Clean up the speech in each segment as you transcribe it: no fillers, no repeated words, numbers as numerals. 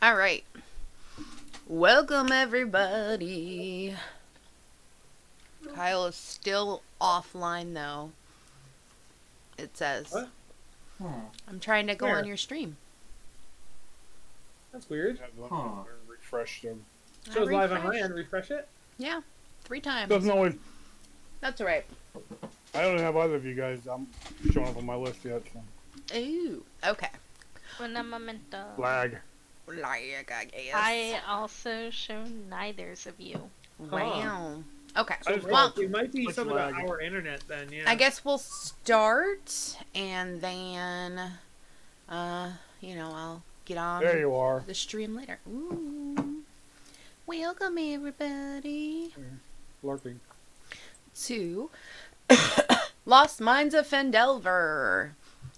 All right. Welcome, everybody. Kyle is still offline, though. It says. What? I'm trying to go Where? on your stream. That's weird. Huh. Refresh them. Shows I live on my refreshed. end. Refresh it. Yeah, 3 times. Doesn't always. That's all right. I don't have either of you guys. I'm showing up on my list yet. So. Ooh, okay. Un momento. Lag. Like, I guess. I also show neithers of you. Wow. Okay. I just Well, It might be Looks some of lag. our internet then. Yeah. I guess we'll start, and then, I'll get on There you are. the stream later. Ooh. Welcome, everybody, LARPing. to Lost Mines of Phandelver.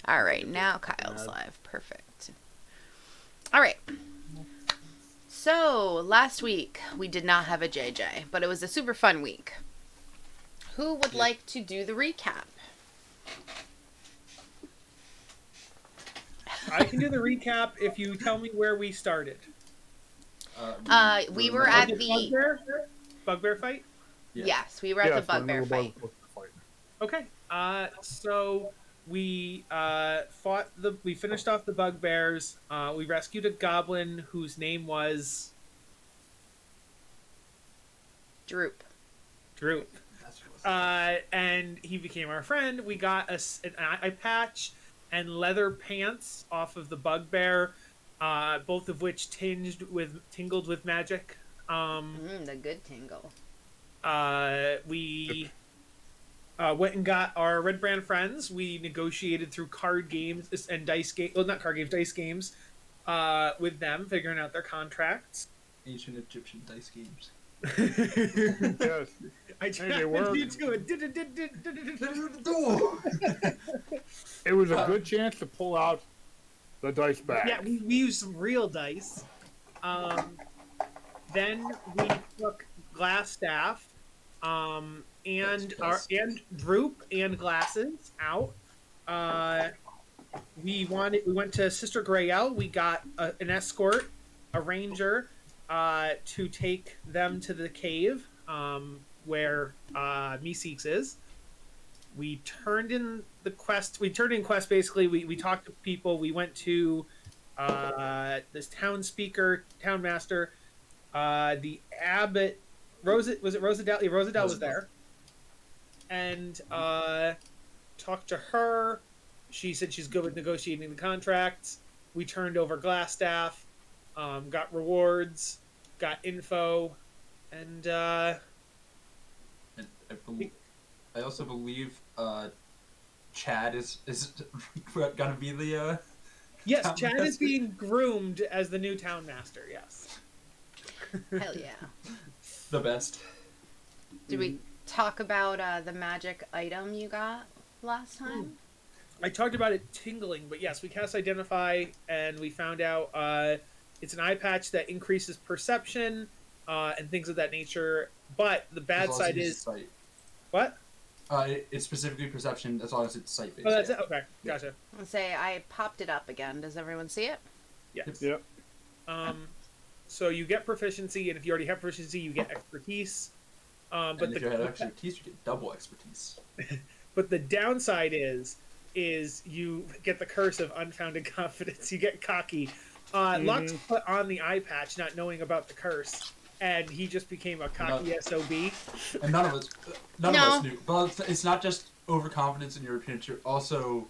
All right, now Kyle's live. Perfect. All right. So, last week, we did not have a JJ, but it was a super fun week. Who would like to do the recap? I can do the recap if you tell me where we started. We were at the... Bugbear fight? Yes, we were at the bugbear fight. Okay. So we we finished off the bugbears. We rescued a goblin whose name was Droop. Droop. And he became our friend. We got an eye patch and leather pants off of the bugbear, both of which tingled with magic. The good tingle. We went and got our Red Brand friends. We negotiated through card games and dice games. Well, not card games, dice games. With them, figuring out their contracts. Ancient Egyptian dice games. Yes. I they work. you to it. It was a good chance to pull out the dice bag. Yeah, we used some real dice. Then we took Glass Staff, and Droop and Glasses out. We went to Sister Grayel. We got an escort, a ranger, to take them to the cave where Meeseeks is. We turned in quest basically. We talked to people. We went to this town master, the abbot. Was it Rosadell? Yeah, Rosadell was there. And talked to her. She said she's good with negotiating the contracts. We turned over Glassstaff, got rewards, got info, and I also believe Chad is gonna be the yes, town Chad master. is being groomed as the new town master. Yes. Hell yeah. The best. Did we talk about the magic item you got last time? I talked about it tingling, but yes, we cast Identify, and we found out it's an eye patch that increases perception and things of that nature. But the bad side is sight. what? It's specifically perception as long as it's sight based. Oh, that's it. Okay, gotcha. I'll say I popped it up again. Does everyone see it? Yes. Yep. So you get proficiency, and if you already have proficiency, you get expertise. But and if you had expertise, you get double expertise. But the downside is you get the curse of unfounded confidence. You get cocky. Lux put on the eye patch, not knowing about the curse, and he just became a cocky SOB. And none of us knew. But it's not just overconfidence in your appearance. You also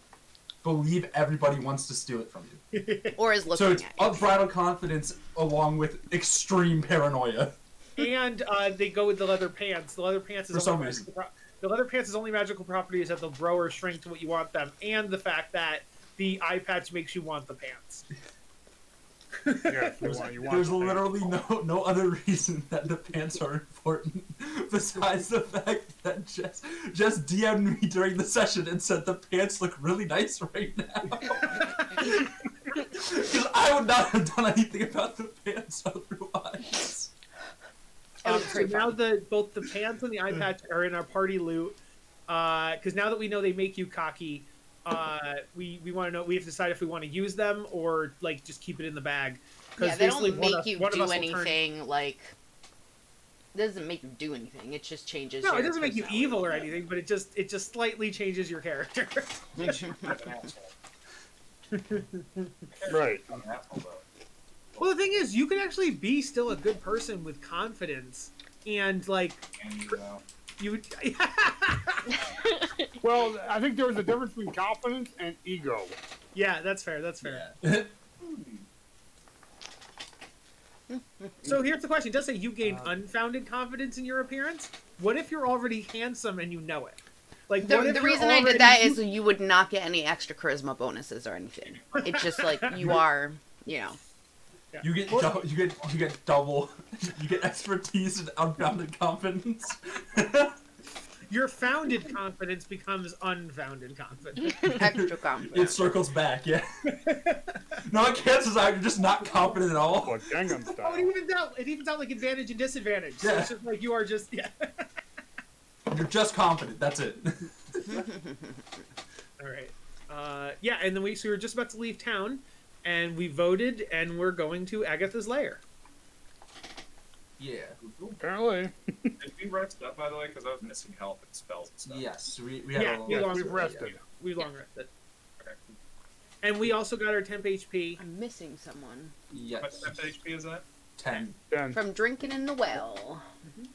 believe everybody wants to steal it from you. Or is looking So it's at you? unbridled confidence along with extreme paranoia. And they go with the leather pants. The leather pants is For some only reason. the leather pants' only magical property is that they'll grow or shrink to what you want them, and the fact that the eye patch makes you want the pants. Yes, you want There's the thing. literally no other reason that the pants are important besides the fact that Jess DM'd me during the session and said the pants look really nice right now. Because I would not have done anything about the pants otherwise. So now both the pants and the eye patch are in our party loot. Because now that we know they make you cocky, we want to know. We have to decide if we want to use them or like just keep it in the bag. Yeah, they don't basically make you one of do us will turn- anything like. It doesn't make you do anything. It just changes. No, your it doesn't make you personality. evil or anything, but it just slightly changes your character. Right. I'm an asshole, though. Well, the thing is, you can actually be still a good person with confidence, and like And you. Well, I think there was a difference between confidence and ego. Yeah, that's fair. That's fair. Yeah. So here's the question: it does say you gain unfounded confidence in your appearance. What if you're already handsome and you know it? Like what if The you're reason I already- did that is you would not get any extra charisma bonuses or anything. It's just like you are, you know. You get double. You get expertise and unfounded confidence. your founded confidence becomes unfounded confidence. Extra confidence. It circles back, yeah. No, it cancels out. You're just not confident at all. Like Gangnam Oh, style. it evens out like advantage and disadvantage. So Yeah. it's just like you are just You're just confident. That's it. All right. Yeah, and then we were just about to leave town, and we voted, and we're going to Agatha's lair. Yeah. Apparently. Did we rest up, by the way? Because I was missing health and spells and stuff. Yes, we have Yeah, a we little- long We've rested. We long rested, Okay. and we also got our temp HP. I'm missing someone Yes. What HP is that? 10. Then, from drinking in the well.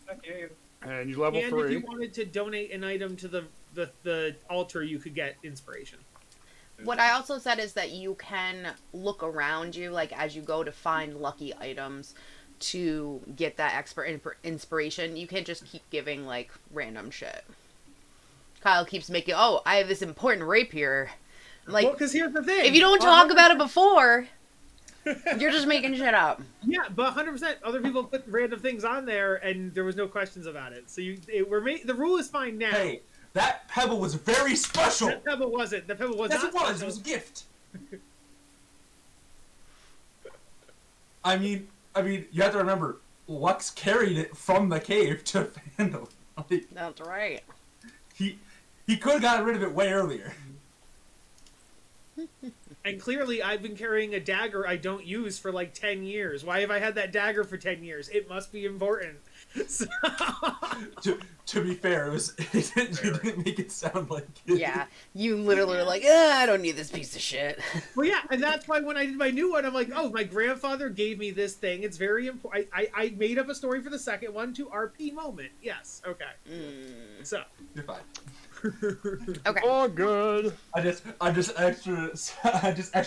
Heck yeah. and you level And 3. if you wanted to donate an item to the altar, you could get inspiration. What I also said is that you can look around you, like as you go to find lucky items, to get that expert inspiration. You can't just keep giving like random shit. Kyle keeps making, oh, I have this important rapier. Like, Well, because here's the thing: if you don't talk about it before, you're just making shit up. yeah, but 100%, other people put random things on there, and there was no questions about it. So the rule is fine now. Hey, that pebble was very special. That pebble wasn't. The pebble was Yes, not it was. special. It was a gift. I mean, you have to remember, Lux carried it from the cave to Phandelver. Like, That's right. he could have gotten rid of it way earlier. And clearly, I've been carrying a dagger I don't use for like 10 years. Why have I had that dagger for 10 years? It must be important. So... To be fair, it was you didn't make it sound like it. Yeah, you literally were like, I don't need this piece of shit. Well, yeah, and that's why when I did my new one, I'm like, oh, my grandfather gave me this thing. It's very important. I made up a story for the second one to RP moment. Yes, okay. So, You're fine. Okay. Oh, good. I'm just extra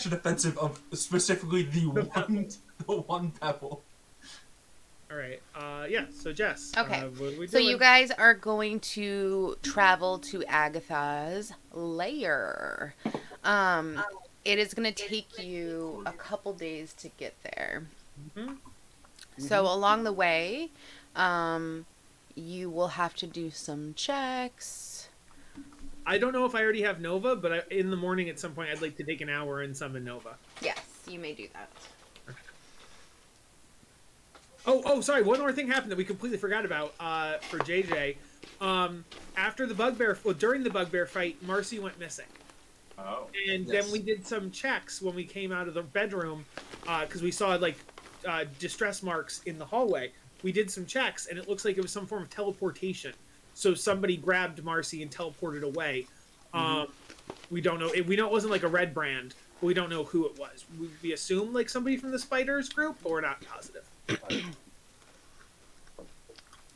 defensive of specifically the one pebble. all right. Yeah, so Jess. Okay. What are we So doing? you guys are going to travel to Agatha's lair. It is going to take you a couple days to get there. Mhm. So along the way, you will have to do some checks. I don't know if I already have Nova, but in the morning at some point, I'd like to take an hour and summon Nova. Yes, you may do that. Oh, sorry. One more thing happened that we completely forgot about for JJ. After the bugbear, during the bugbear fight, Marcy went missing. Oh. And Yes. then we did some checks when we came out of the bedroom because we saw like distress marks in the hallway. We did some checks, and it looks like it was some form of teleportation. So somebody grabbed Marcy and teleported away. We don't know. We know it wasn't like a red brand, but we don't know who it was. We assume like somebody from the Spiders group, but we're not positive.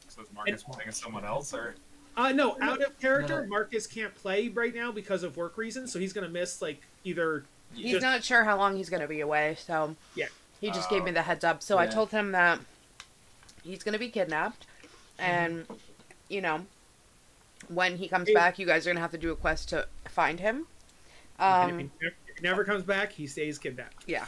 So is Marcus playing as someone else, or? No, out of character. No. Marcus can't play right now because of work reasons, so he's gonna miss like either. He's Just- not sure how long he's going to be away, so Yeah. he just gave me the heads up. So I Yeah. told him that he's going to be kidnapped, and you know, when he comes Hey. back, you guys are going to have to do a quest to find him. And if he never comes back, he stays kidnapped. Yeah,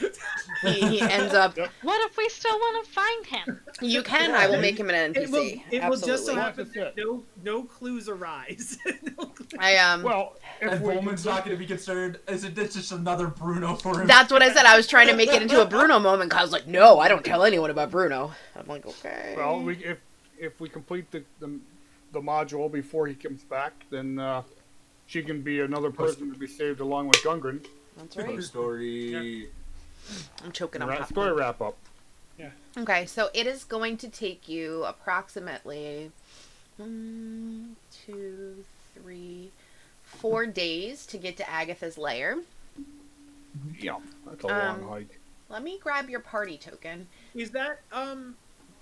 he ends up. What if we still want to find him? You can. I will make him an NPC. It will just so Absolutely. happen that no clues arise. No clues. I Well, if And we Bowman's not going to be concerned. Is it just another Bruno for him? That's what I said. I was trying to make it into a Bruno moment. Kyle's like, "No, I don't tell anyone about Bruno." I'm like, "Okay." Well, if we complete the module before he comes back, then she can be another person to be saved along with Gungren. That's right. Story. I'm choking on Story popcorn. wrap up. Okay, so it is going to take you approximately 1, 2, 3, 4 days to get to Agatha's lair. Yeah, that's a long hike. Let me grab your party token. Is that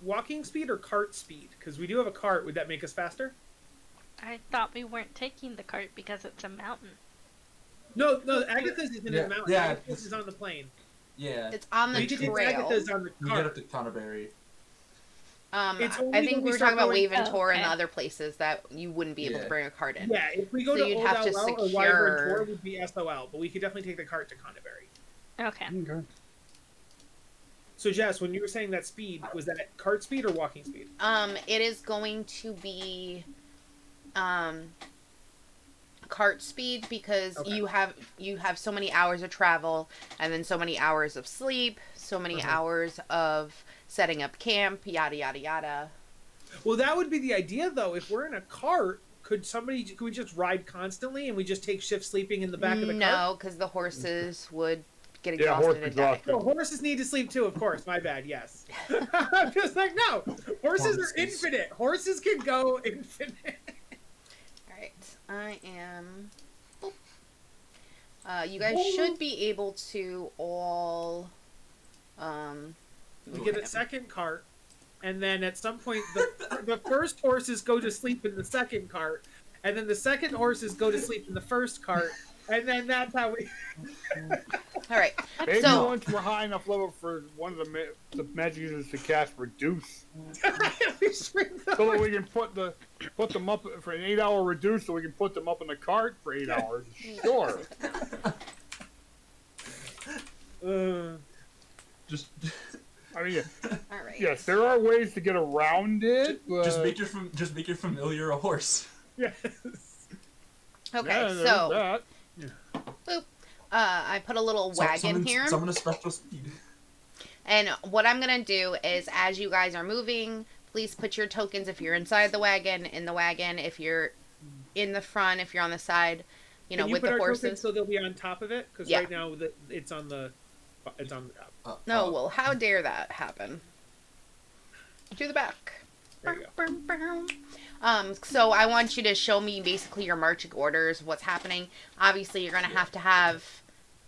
walking speed or cart speed? Because we do have a cart. Would that make us faster? I thought we weren't taking the cart because it's a mountain. No, Agatha's is in Yeah, the mountain. yeah, Agatha's is on the plane. Yeah. It's on the We could take trail. Agatha's on the You get up cart. to Connerberry. It's I only think when we we were start talking about going- Waventor and the okay. other places that you wouldn't be able to Yeah. bring a cart in. Yeah, if we go So to you'd Old have to Outlaw or secure- Wyvern Tor, would be SOL, but we could definitely take the cart to Connerberry. Okay. Okay. So Jess, when you were saying that speed, was that cart speed or walking speed? It is going to be cart speed because Okay. you have so many hours of travel and then so many hours of sleep, so many hours of setting up camp, yada yada yada. Well, that would be the idea, though. If we're in a cart, could we just ride constantly and we just take shift sleeping in the back of the cart? No, because the horses would get Yeah, horse exhausted and die. exhausted. No, horses need to sleep too, of course. My bad, yes. I'm just like, no. Horses are Horses. infinite. Horses can go infinite. All right, I am. You guys should be able to all. We get a second cart, and then at some point, the first horses go to sleep in the second cart, and then the second horses go to sleep in the first cart, and then that's how we. All right. Maybe So- once we're high enough level for one of the magic users to cast reduce, we shrink the so that we can put them up for an 8-hour reduce, so we can put them up in the cart for 8 hours. Sure. Just, I mean, All right. yes, there are ways to get around it, but just make your familiar a horse. Yes. Okay, yeah, there's so that. boop. I put a little wagon here. Summon a special speed. And what I'm going to do is, as you guys are moving, please put your tokens if you're inside the wagon, in the wagon, if you're in the front, if you're on the side, Can with put the our tokens horses. so they'll be on top of it? Because Yeah. right now it's on the top. No, well, how dare that happen? To the back. There you go. So I want you to show me basically your marching orders, what's happening. Obviously, you're going to have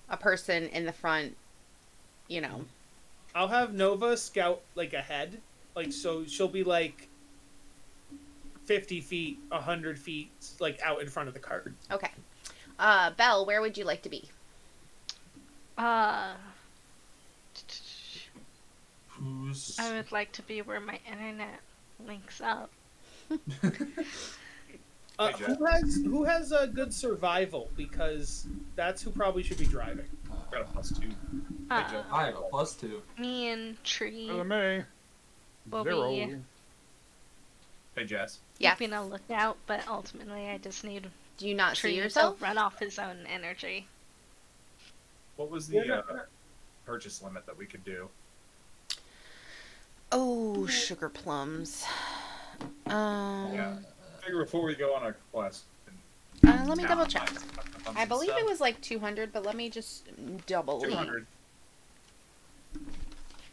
a person in the front, I'll have Nova scout like ahead, like so she'll be like 50 feet, 100 feet, like out in front of the cart. Okay. Belle, where would you like to be? Who's? I would like to be where my internet links up. Who has a good survival? Because that's who probably should be driving. Got a +2. I have a +2. Me and Tree LMA. will 0. be Hey, Jess. Yeah. keeping a lookout, but ultimately I just need Do you not see Tree yourself? to run off his own energy. What was the purchase limit that we could do? Oh, sugar plums. Yeah. Figure before we go on a quest. Let me double check. I believe it was like 200, but let me just double. 200.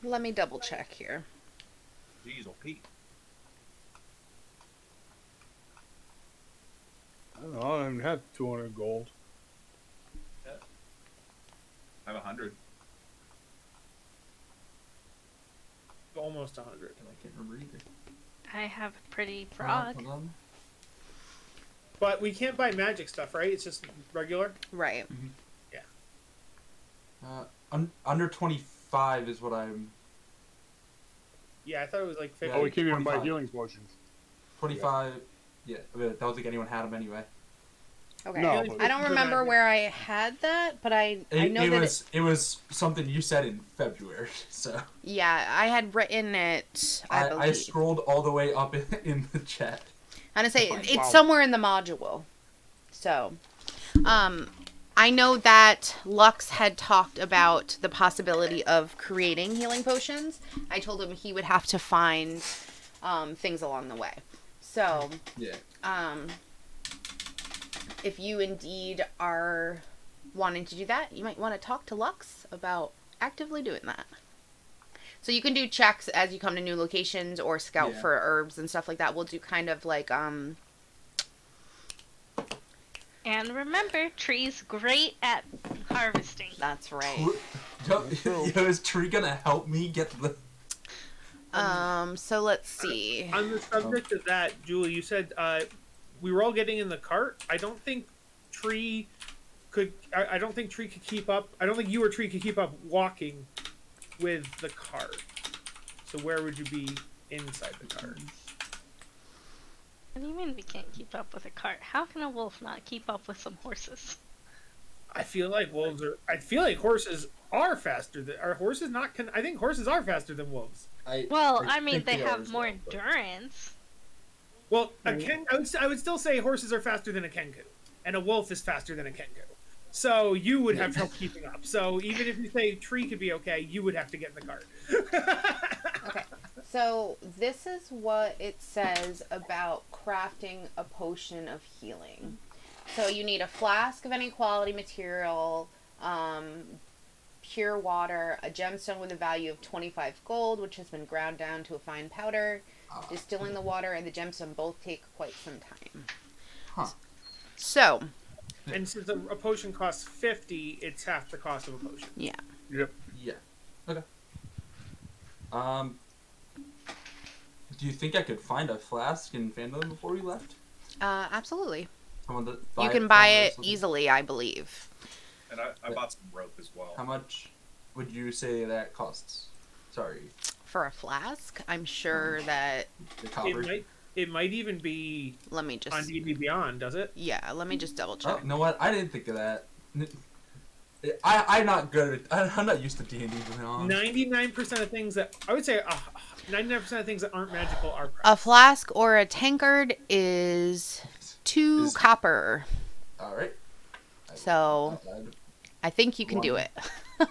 Let me double check here. Diesel Pete. I don't know, I haven't had 200 gold. I have 100. Almost 100. I can't remember either. I have a pretty frog. Hold on. But we can't buy magic stuff, right? It's just regular. Right. Under 25 is what I'm. Yeah, I thought it was like 50. Oh, we can't even buy 25. healing potions. 25. Yeah, I mean, I don't think anyone had them anyway. Okay. No, I don't remember where I had that, but I know that it was something you said in February. So yeah, I had written it. I believe. I scrolled all the way up in the chat. I'm gonna say Wow. it's somewhere in the module. So, I know that Lux had talked about the possibility of creating healing potions. I told him he would have to find things along the way. So, Yeah. if you indeed are wanting to do that, you might want to talk to Lux about actively doing that. So you can do checks as you come to new locations or scout for herbs and stuff like that. We'll do kind of like And remember, Tree's great at harvesting. That's right. Is Tree gonna help me get the? So let's see. On the subject of that, Julie, you said we were all getting in the cart. I don't think Tree could. I don't think Tree could keep up. I don't think you or Tree could keep up walking with the cart. So where would you be inside the cart? What do you mean we can't keep up with a cart? How can a wolf not keep up with some horses? I feel like wolves are. I feel like horses are faster than. Are horses not? I think horses are faster than wolves. Well, I mean, think they are have as more well, but- endurance. Well, I would still say horses are faster than a kenku, and a wolf is faster than a kenku. So you would have trouble keeping up. So even if you say Tree could be okay, you would have to get in the cart. Okay. So this is what it says about crafting a potion of healing. So you need a flask of any quality material, pure water, a gemstone with a value of 25 gold, which has been ground down to a fine powder. Distilling the water and the gemstone both take quite some time. Huh. So, And since a potion costs 50, it's half the cost of a potion. yeah. Yep. Yeah. Okay. Do you think I could find a flask in Phandelver before we left? Absolutely. Someone You can buy from it this- easily, I believe. And I bought some rope as well. How much would you say that costs? Sorry, For a flask, I'm sure that. the copper. It might even be Let me on just. D&D Beyond, does it? Yeah, let me just double Oh, check. you know what? I didn't think of that. I'm not good at. I'm not used to D&D. 99% of things that I would say 99% of things that aren't magical are A precious. flask or a tankard is 2 Is- Copper. All right. So, I think you can do One. it. Yeah,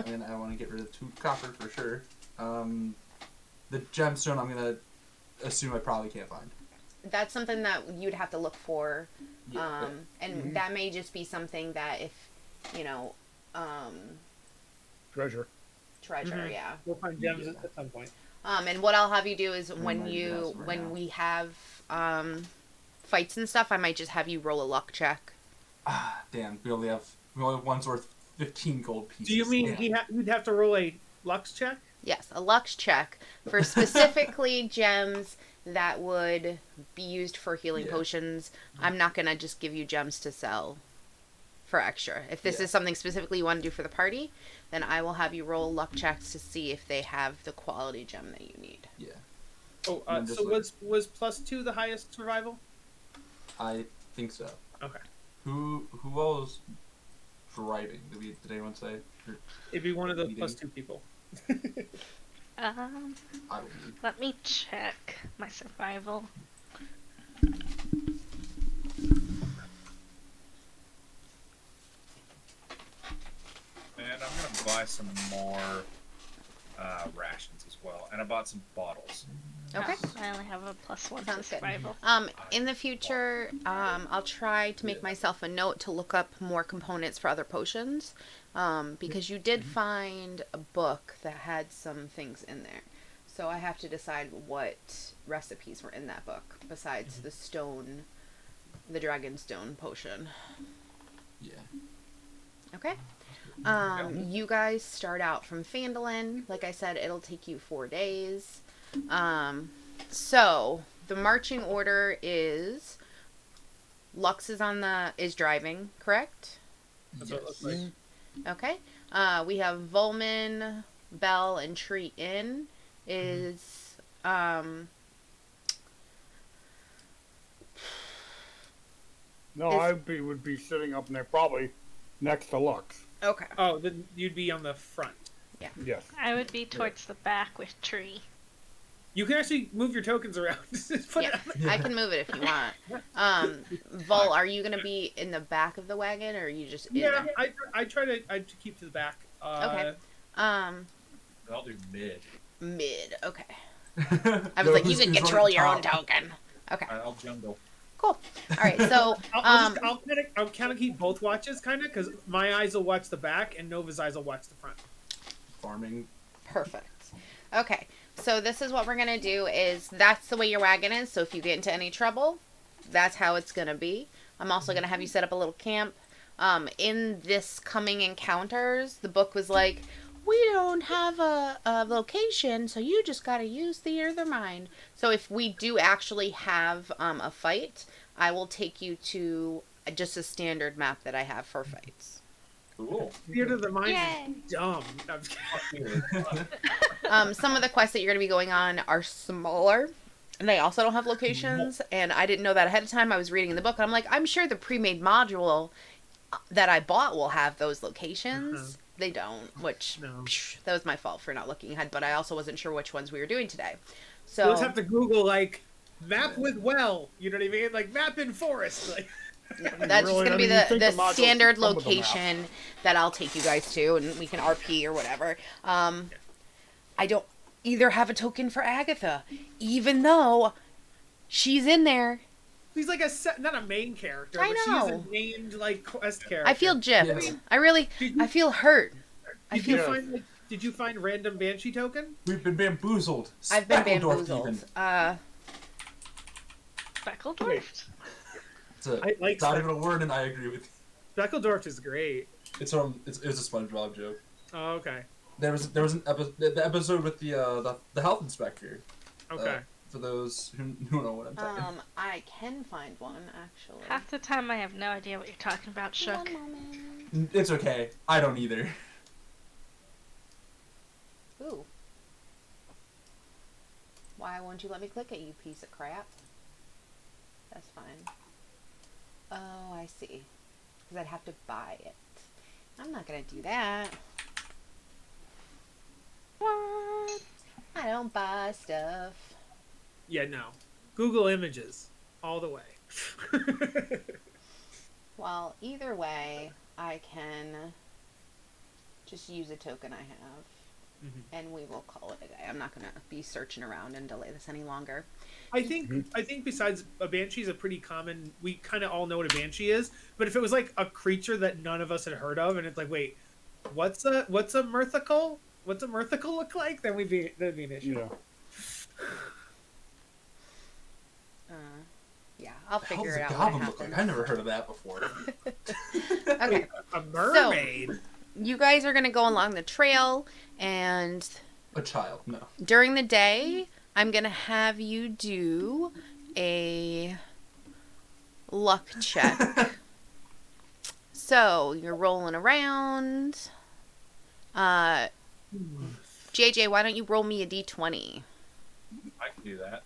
I mean, I want to get rid of 2 copper for sure. The gemstone, I'm gonna assume I probably can't find. That's something that you'd have to look for. Yeah. And that may just be something that if, Treasure. treasure, Mhm. yeah. We'll find gems Yeah. at some point. And what I'll have you do is when might even have some right now. we have fights and stuff, I might just have you roll a luck check. Ah, damn. We only have one's worth 15 gold pieces. Do you mean Yeah. you'd have to roll a Lux check? Yes, a luck check for specifically gems that would be used for healing Yeah. potions. I'm not gonna just give you gems to sell for extra. If this Yeah. is something specifically you want to do for the party, then I will have you roll luck checks to see if they have the quality gem that you need. Yeah. Oh, And then so just was +2 the highest survival? I think so. Okay. Who all was driving? Did anyone say? Or It'd be one of those Leading. +2 people. I don't need. Let me check my survival. And I'm gonna buy some more rations as well. And I bought some bottles. Okay. I only have a +1 to Sounds good. survival. In the future, I'll try to make myself a note to look up more components for other potions, because you did find a book that had some things in there. So I have to decide what recipes were in that book besides the dragonstone potion. Yeah. Okay. You guys start out from Phandelver. Like I said, it'll take you 4 days. So the marching order is Lux is driving, correct? That's what it looks like. Okay. We have Volman, Bell, and Tree Inn is No, would be sitting up in there probably next to Lux. okay. Oh, then you'd be on the front. Yes. I would be towards the back with Tree. You can actually move your tokens around. Just put it Yeah, on I can move it if you want. Vol, are you gonna be in the back of the wagon, or are you just in Yeah, there? I try to keep to the back. Okay. I'll do mid. Mid. Okay. I was like, you can control your own token. Okay. I'll jungle. Cool. All right. So, I'll kind of keep both watches, kind of, because my eyes will watch the back and Nova's eyes will watch the front. Farming. perfect. Okay. So this is what we're gonna do. Is that's the way your wagon is. So if you get into any trouble, that's how it's gonna be. I'm also gonna have you set up a little camp. In this coming encounters, the book was like, we don't have a location, so you just gotta use theater of the mind. So if we do actually have a fight, I will take you to just a standard map that I have for fights. Cool. Theater of the mind Yay. is dumb. No, I'm just kidding. Some of the quests that you're gonna be going on are smaller. And they also don't have locations, and I didn't know that ahead of time. I was reading the book, and I'm like, I'm sure the pre-made module that I bought will have those locations. They don't, which No. that was my fault for not looking ahead, but I also wasn't sure which ones we were doing today. You'll So just have to Google, like, map with well. You know what I mean? Like, map in forest. Like, that's Really, just going to I be mean, you think the the modules standard come with a map. location that I'll take you guys to, and we can RP or whatever. I don't either have a token for Agatha, even though she's in there. he's like not a main character, I but know. she's a named, like, quest character. I feel gypped. Yeah. I feel hurt. Did you find random Banshee token? We've been bamboozled. I've been Speckledorf bamboozled. even. Speckledorf? It's, a, I like it's not Speck- even a word, and I agree with you. Speckledorf is great. It's it was a SpongeBob joke. Oh, okay. There was an episode, the episode with the health inspector. Okay. For those who know what I'm talking. I can find one actually. Half the time I have no idea what you're talking about, Shook. One moment. It's okay. I don't either. Ooh. Why won't you let me click it, you piece of crap? That's fine. Oh, I see. Because I'd have to buy it. I'm not gonna do that. What? I don't buy stuff. Yeah, no. Google Images. All the way. Well, either way, I can just use a token I have. And we will call it a day. I'm not gonna be searching around and delay this any longer. I think besides a Banshee is a pretty common. We kind of all know what a Banshee is, but if it was like a creature that none of us had heard of, and it's like, wait, what's a Mirthicle? What's a Mirthicle look like? Then that'd be an issue. Yeah. Yeah, I'll The hell figure does it a out when goblin it look like? happens. I never heard of that before. Okay, A mermaid. you guys are gonna go along the trail, and A child, no. during the day, I'm gonna have you do a luck check. So you're rolling around. JJ, why don't you roll me a d20? I can do that.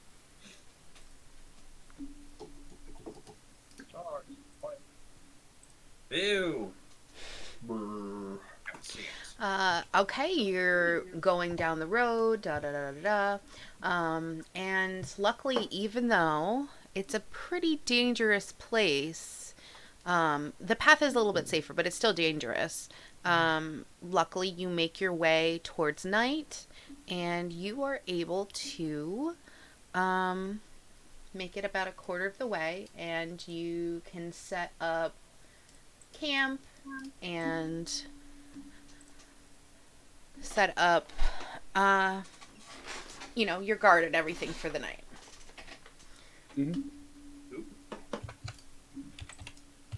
Ew. Brr. Okay, you're going down the road, and luckily, even though it's a pretty dangerous place, the path is a little bit safer, but it's still dangerous. Luckily, you make your way towards night, and you are able to make it about a quarter of the way, and you can set up camp and set up your guard and everything for the night.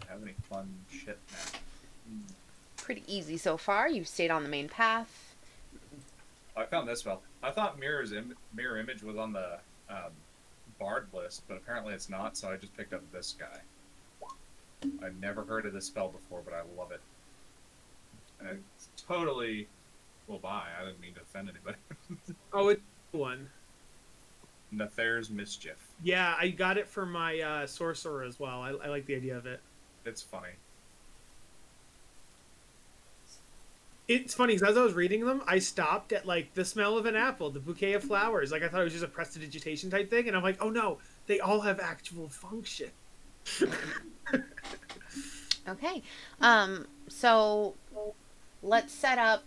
Have any fun shit now? Pretty easy so far. You've stayed on the main path. I found this well. I thought mirror image was on the bard list, but apparently it's not. So I just picked up this guy. I've never heard of this spell before, but I love it. And it's totally will buy. I didn't mean to offend anybody. Oh, it's one. Nathair's Mischief. Yeah, I got it for my sorcerer as well. I like the idea of it. It's funny. It's funny because as I was reading them, I stopped at like the smell of an apple, the bouquet of flowers. Like I thought it was just a prestidigitation type thing, and I'm like, oh no, they all have actual function. Okay. So let's set up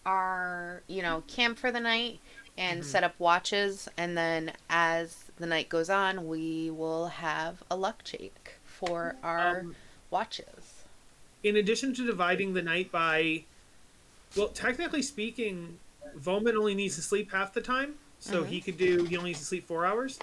our, camp for the night and set up watches, and then as the night goes on, we will have a luck check for our watches. In addition to dividing the night by, well, technically speaking, Volman only needs to sleep half the time, so he only needs to sleep 4 hours.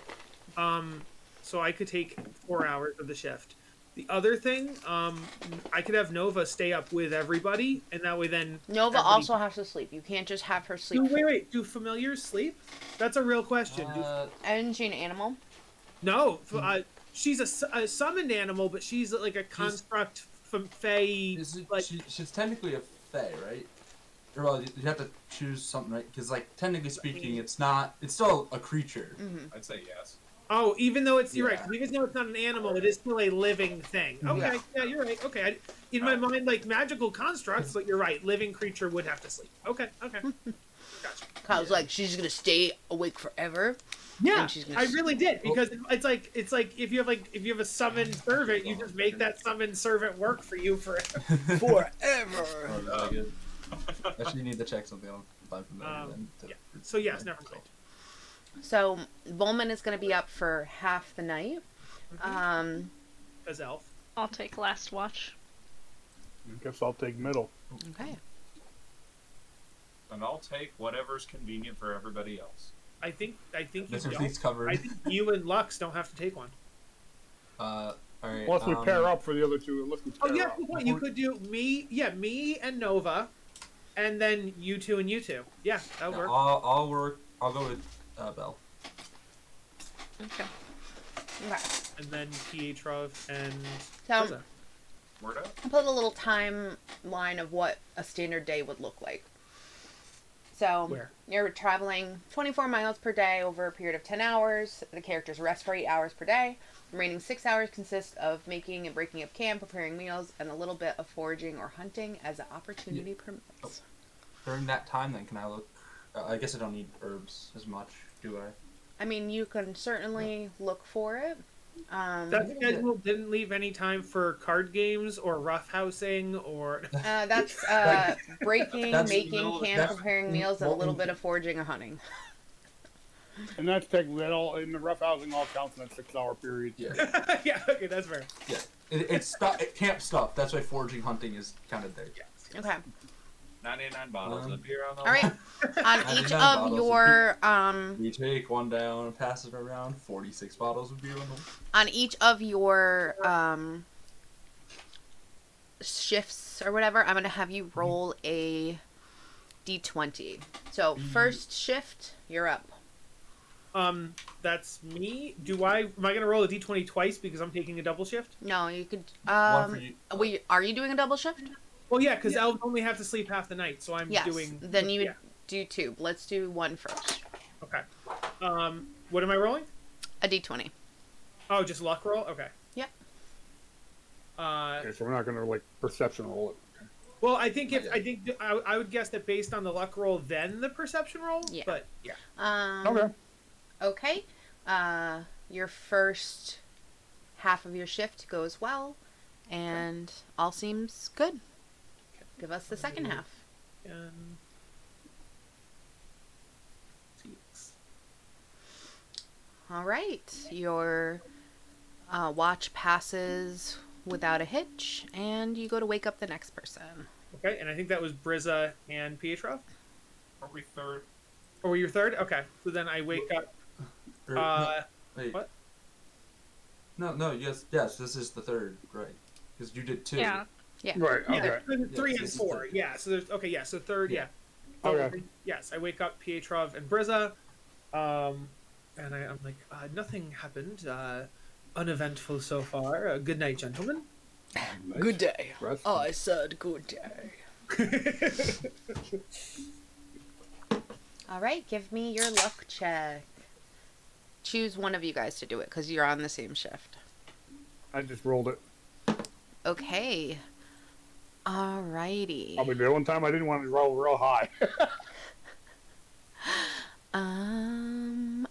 So I could take 4 hours of the shift. The other thing, I could have Nova stay up with everybody, and that way then Nova also has to sleep. You can't just have her sleep. Wait. Do familiars sleep? That's a real question. Isn't she an animal? No, she's a summoned animal, but she's like a construct from Fae. She's technically a Fae, right? Or, well, you have to choose something, right? Because, like, technically speaking, it's still a creature. I'd say yes. Oh, even though you're right. Even though it's not an animal, it is still a living thing. Okay, yeah, you're right. Okay, in my mind, like magical constructs, but you're right. Living creature would have to sleep. Okay. Gotcha. Kyle's like, she's gonna stay awake forever. Yeah, I really did, because it's like if you have a summoned servant, you just make that summoned servant work for you forever. Really good. Actually, you need to check something on 5 minutes. So yes, never mind. So Volman is going to be up for half the night. As elf. I'll take last watch. I guess I'll take middle. Okay. And I'll take whatever's convenient for everybody else. I think you That's your don't. fleet's covered. I think you and Lux don't have to take one. All right. Unless we pair up for the other two. Unless we pair up. Good point. You could do me and Nova, and then you two and you two. Yeah, that would work. I'll work. I'll go with Belle. Okay. And then Pietrov and So Rosa. Word up. I put a little timeline of what a standard day would look like. So Where? you're traveling 24 miles per day over a period of 10 hours. The characters rest for 8 hours per day. The remaining 6 hours consist of making and breaking up camp, preparing meals, and a little bit of foraging or hunting as the opportunity permits. During that time, then, can I look? I guess I don't need herbs as much, do I? I mean, you can certainly look for it. That schedule didn't leave any time for card games or roughhousing or. That's breaking, making camp, preparing meals, and a little bit of foraging or hunting. And that's technically that all in the rough housing all counts in that 6 hour period. Yeah. Yeah. Okay, that's fair. Yeah. It's camp stuff. That's why foraging, hunting is counted there. Yeah. Okay. 99 bottles of beer on the All right. On each 99 of bottles your We take one down and pass it around. 46 bottles of beer on the. on each of your shifts or whatever, I'm gonna have you roll a d20. So first shift, you're up. That's me. Am I gonna roll a d20 twice because I'm taking a double shift? No, you could. One for you. Are you doing a double shift? Well, yeah, because elves only have to sleep half the night, so I'm Yes. doing. Then you Yeah. do two. Let's do one first. Okay. What am I rolling? A d20. Oh, just luck roll. Okay. Yep. Okay, so we're not gonna like perception roll it. Okay. Well, I think I would guess that based on the luck roll, then the perception roll. Yeah. But yeah. Okay. Okay. Your first half of your shift goes well, and all seems good. Give us the second half. All right. Your watch passes without a hitch, and you go to wake up the next person. Okay, and I think that was Brizza and Pietrov. Are we third? Or were you third? Okay, so then I wake up. Wait. What? No, yes, this is the third, right? Because you did two. Yeah. Yeah. Right. Yeah, Okay. there's 3 Yes, and this is 4. third. Yeah, so there's okay. Yeah, so third. Yeah. Okay. Yes, I wake up Pietrov and Brizza, and I'm like, nothing happened. Uneventful so far. Good night, gentlemen. Nice. Good day. Rest. I said good day. All right, give me your luck check. Choose one of you guys to do it because you're on the same shift. I just rolled it. Okay. Alrighty. Probably the one time I didn't want to roll real high.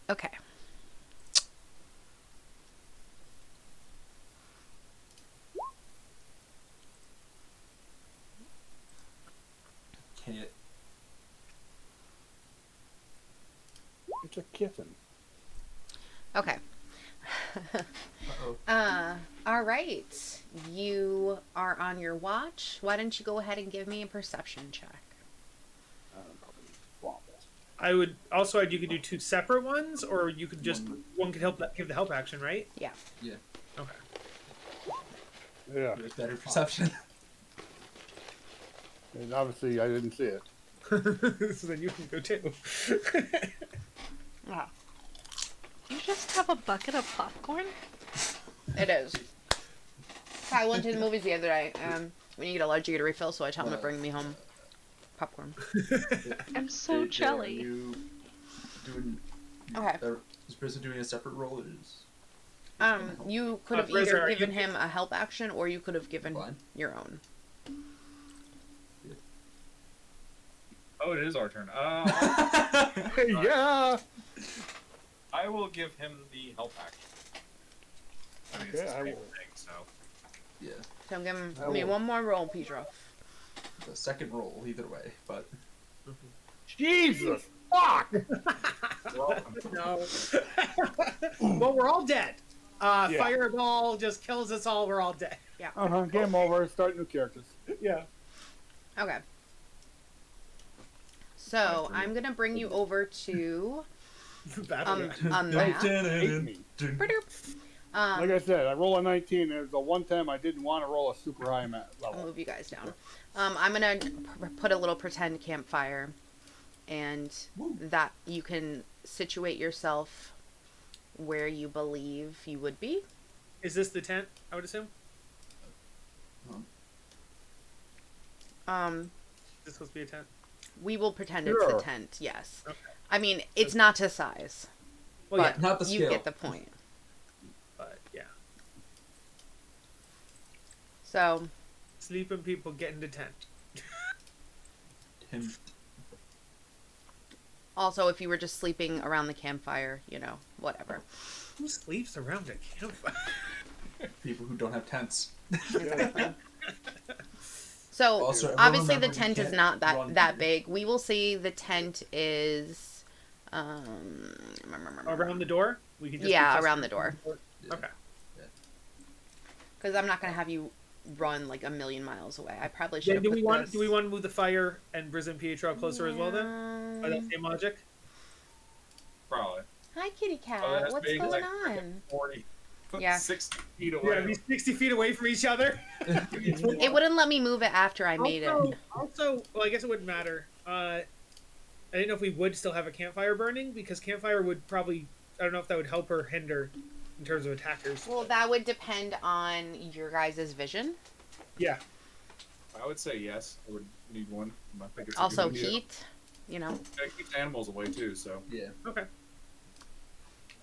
Okay. Can't. It's a kitten. Okay. Uh-oh. All right. You are on your watch. Why don't you go ahead and give me a perception check? I would also add you could do 2 separate ones, or you could just one could help give the help action, right? Yeah. Yeah. Okay. Yeah. There's better perception. And obviously, I didn't see it. So then you can go too. Ah, You just have a bucket of popcorn? it is. I went to the movies the other day. When you get a large, you get a refill, so I tell them to bring me home popcorn. I'm so jelly. Are you doing? Okay. Is Brisa doing a separate roll? Or is... You could have Fraser, either are you- given him a help action, or you could have given Fine. your own. Oh, it is our turn. Yeah. I will give him the help action. I mean, it's Okay, the I same will. thing, so. Yeah. So give I me will. one more roll, Pedro. The second roll, either way, but Jesus. Fuck. No. Well, we're all dead. Yeah. Fireball just kills us all. We're all dead. Game over. Start new characters. Yeah. Okay. So I'm gonna bring you over to Battle. a map. Hate me. Ba-doop. Like I said, I roll a 19, and it was the one time I didn't want to roll a super high I'll level. move you guys down. I'm gonna put a little pretend campfire, and Woo. that you can situate yourself where you believe you would be. Is this the tent? I would assume. Um, Is this supposed to be a tent? we will pretend it's Sure. the tent. Yes. Okay. I mean, it's not to size, Well, but yeah, not the you scale. get the point. but yeah. So Sleeping people get into tent. him. also, if you were just sleeping around the campfire, whatever. Who sleeps around a campfire? People who don't have tents. So Also, everyone obviously the remember you tent is can't not run that here. big. We will see the tent is Around the door? We can just Yeah, be around the door. Yeah. Okay. because I'm not gonna have you run like a million miles away. I probably should Then have do put we want this. to move the fire and Briz and Pietro closer as well then? By that same logic? Probably. Hi, kitty cat. Oh, that's What's big, going like, on? 40. Yeah. 60 feet Yeah, away. be 60 feet away from each other. It wouldn't let me move it after I made it. Also, well, I guess it wouldn't matter. I didn't know if we would still have a campfire burning, because campfire would probably, I don't know if that would help or hinder in terms of attackers. Well, that would depend on your guys' vision. Yeah. I would say yes. I would need one. I think it's a Also, good idea. heat. It keeps animals away too, so. Yeah. Okay.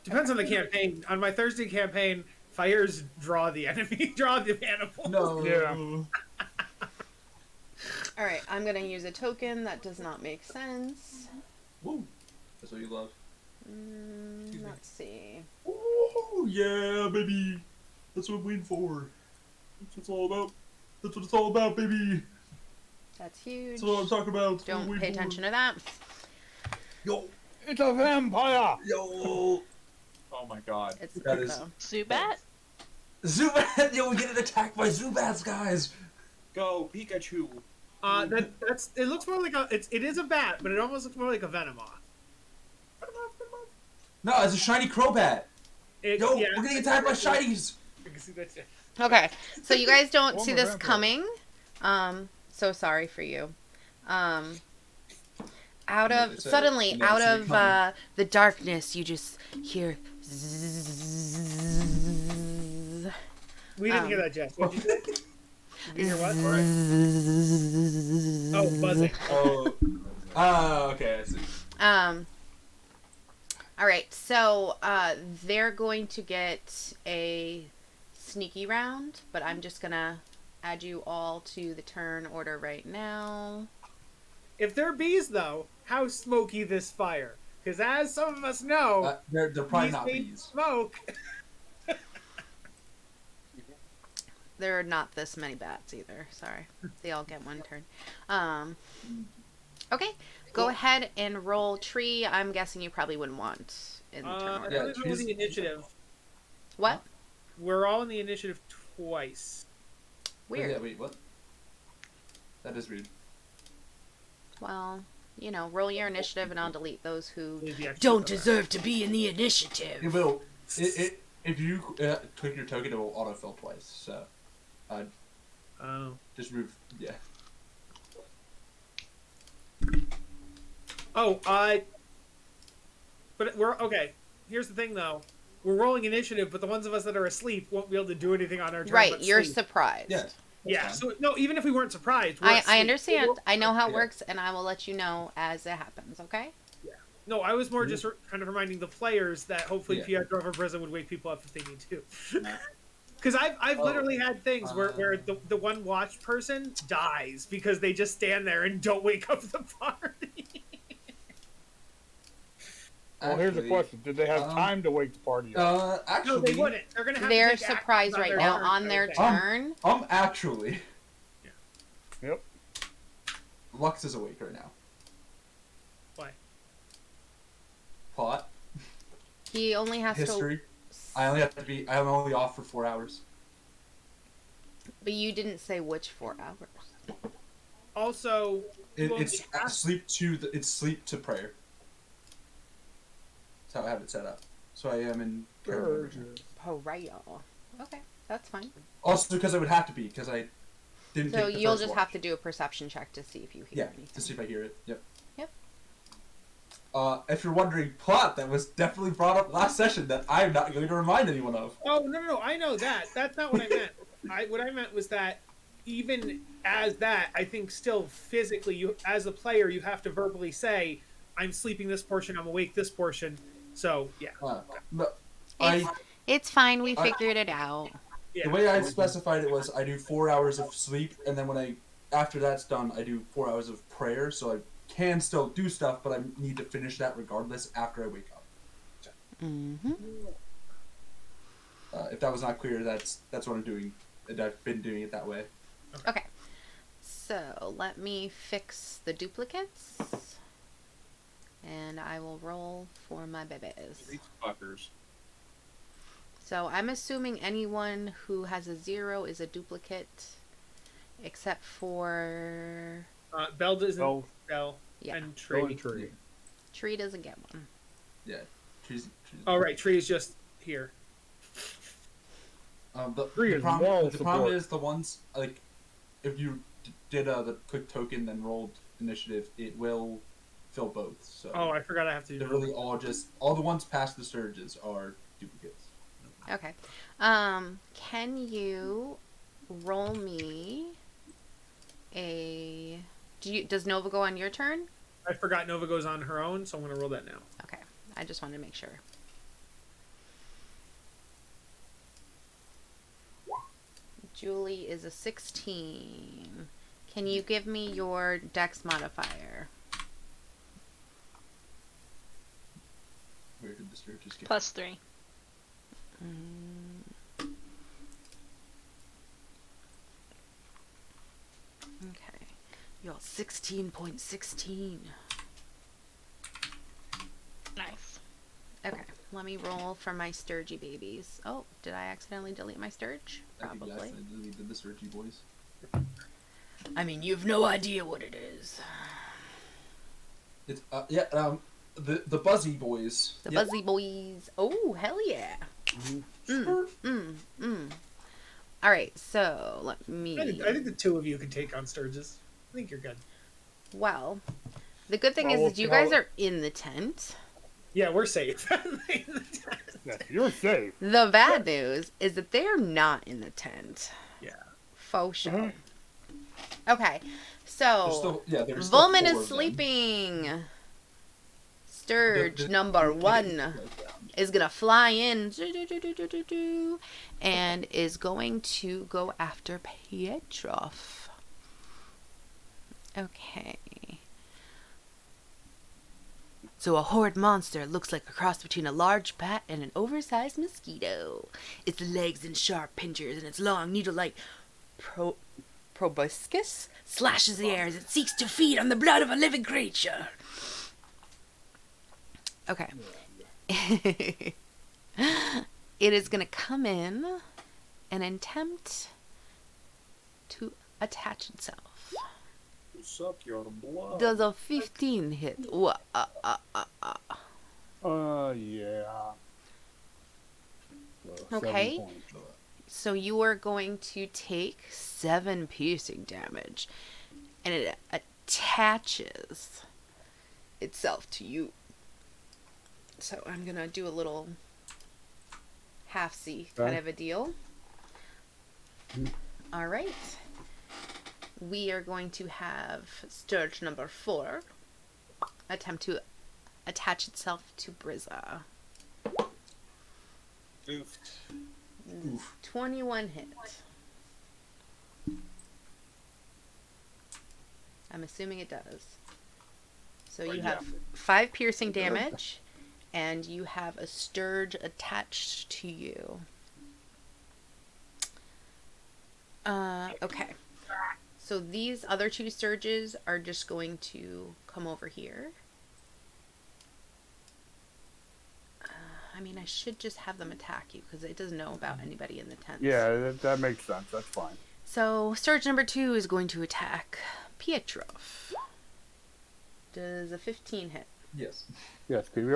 Depends on the campaign. On my Thursday campaign, fires draw the enemy, draw the animals. No. Yeah. All right, I'm gonna use a token that does not make sense. Woo. That's what you love. Excuse me. Let's see. Oh yeah, baby. That's what I'm waiting for. That's what it's all about. That's what it's all about, baby. That's huge. That's what I'm talking about. That's what I'm Don't waiting pay for. attention to that. Yo, It's a vampire! yo. Oh my god. It's That good is- though. Zubat? Zubat! Yo, we're getting attacked by Zubats, guys. Go, Pikachu! That's. It looks more like it is a bat, but it almost looks more like a Venomoth. No, it's a shiny Crobat. Yo, Yeah, we're getting attacked by shinies. I can see that shit. Okay, so you guys don't Former see this vampire. coming. So sorry for you. Out No, of they said suddenly, you never out see it of coming. the darkness, you just hear. Zzzz. We didn't hear that, Jess. What did you say? Did you hear what? Zzzz. Oh, buzzing. Oh. Okay, I see. All right, so they're going to get a sneaky round, but I'm just gonna add you all to the turn order right now. If they're bees, though, how smoky this fire? Because as some of us know, They're probably bees not hate bees. smoke. There are not this many bats either. Sorry, they all get one turn. Okay, go ahead and roll tree. I'm guessing you probably wouldn't want in the turn order. Yeah, I'm gonna go with the initiative. What? We're all in the initiative twice. Weird. Yeah, wait, what? That is weird. Well, you know, roll your initiative and I'll delete those who Leave the extra don't for that. deserve to be in the initiative. It will. If you click your token, it will autofill twice. So, Oh. just move. Yeah. Oh, but we're okay. Here's the thing, though. We're rolling initiative, but the ones of us that are asleep won't be able to do anything on our turn. Right, but you're sleep. surprised. Yeah. Yeah. fine. So no, even if we weren't surprised, we're I asleep. understand. I know how it Yeah. works, and I will let you know as it happens, okay? No, I was more just kind of reminding the players that hopefully Yeah. Pietro for prison would wake people up if they need to. Because I've literally had things where the one watch person dies because they just stand there and don't wake up the party. Well, here's the Actually, question: did they have time to wake the party up? Actually, No, they wouldn't. They're gonna have They're to take surprised actions right now turn, on I their think. turn. actually, Yep. Lux is awake right now. Why? Plot, He only has history. to. I'm only off for 4 hours. But you didn't say which 4 hours. Also, well, It's yeah. sleep to prayer. That's how I have it set up. So I am in prayer mode right now. Oh, right, y'all. Okay, that's fine. Also, because I would have to be, because I didn't. So take the you'll first just watch. have to do a perception check to see if you hear Yeah, anything. to see if I hear it. Yep. Yep. If you're wondering, plot that was definitely brought up last session that I'm not going to remind anyone of. Oh no! I know that. That's not what I meant. What I meant was that even as that, I think still physically, you as a player, you have to verbally say, "I'm sleeping this portion. I'm awake this portion." So yeah. But It's fine. We figured it out. Yeah. the way I specified it was I do 4 hours of sleep, and then after that's done, I do 4 hours of prayer. So I can still do stuff, but I need to finish that regardless after I wake up. Mm-hmm. If that was not clear, that's what I'm doing, and I've been doing it that way. Okay. So let me fix the duplicates. And I will roll for my babies. These fuckers. So I'm assuming anyone who has a 0 is a duplicate, except for Bell doesn't. Bell. Bell. Yeah. And Go Tree. and tree. Tree doesn't get one. Yeah. Trees. Oh right, Tree is just here. Tree is moral the problem support. is the ones like if you did the quick token then rolled initiative, it will fill both. So Oh, I forgot I have to do they're that. really all the ones past the surges are duplicates. Okay. Can you roll me a... Does Nova go on your turn? I forgot Nova goes on her own, so I'm gonna roll that now. Okay. I just wanted to make sure. Julie is a 16. Can you give me your dex modifier? Where did the surges get? +3. Okay. You're 16.16. Nice. Okay. Let me roll for my Sturgy babies. Oh, did I accidentally delete my Sturge? I think Probably. that's when we did the surgy boys. I mean, you've no idea what it is. It's the Buzzy boys. The Yep. Buzzy Boys. Oh, hell yeah. Sure. All right, so let me... I think the two of you can take on Sturgis. I think you're good. Well, the good thing Well, is we'll that you see how guys it- are in the tent. Yeah, we're safe. Yeah, you're safe. The bad news is that they're not in the tent. Yeah. Faux show. Okay, so There's still Volman 4 is of them. sleeping. Sturge The- number 1 is gonna fly in and is going to go after Pietroff. Okay. So a horrid monster looks like a cross between a large bat and an oversized mosquito. Its legs and sharp pincers and its long needle-like proboscis slashes the air as it seeks to feed on the blood of a living creature. Okay. it is going to come in and attempt to attach itself. Suck your blood. Does a 15 hit? Yeah. Okay. 7 points. So you are going to take 7 piercing damage, and it attaches itself to you. So I'm gonna do a little half C kind of a deal. All right. We are going to have Sturge number 4 attempt to attach itself to Brizza. Oof. 21 hit. I'm assuming it does. So you have 5 piercing damage, and you have a Sturge attached to you. Okay. So these other 2 Sturges are just going to come over here. I mean, I should just have them attack you, because it doesn't know about anybody in the tent. Yeah, that makes sense. That's fine. So, Sturge number 2 is going to attack Pietroff. Does a 15 hit? Yes. Yes, because we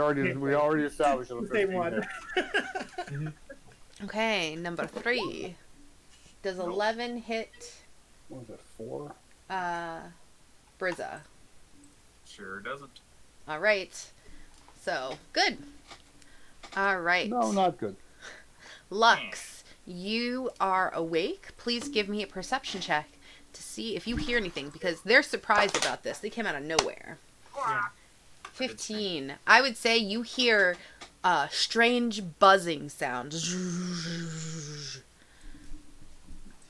already established it was Same 15 one. hit. Okay, number 3. Does 11 hit What was it, 4? Brizza? Sure doesn't. Alright. So, good. Alright. No, not good. Lux, you are awake. Please give me a perception check to see if you hear anything, because they're surprised about this. They came out of nowhere. Yeah. 15. I would say you hear a strange buzzing sound.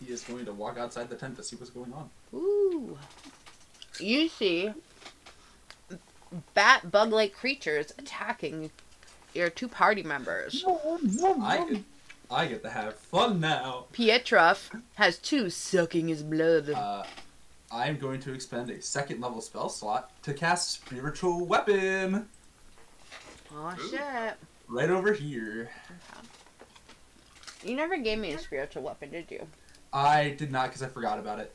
He is going to walk outside the tent to see what's going on. Ooh. You see bat bug-like creatures attacking your 2 party members. I get to have fun now. Pietroff has 2 sucking his blood. I'm going to expend a 2nd level spell slot to cast Spiritual Weapon. Oh shit. Right over here. You never gave me a spiritual weapon, did you? I did not, because I forgot about it.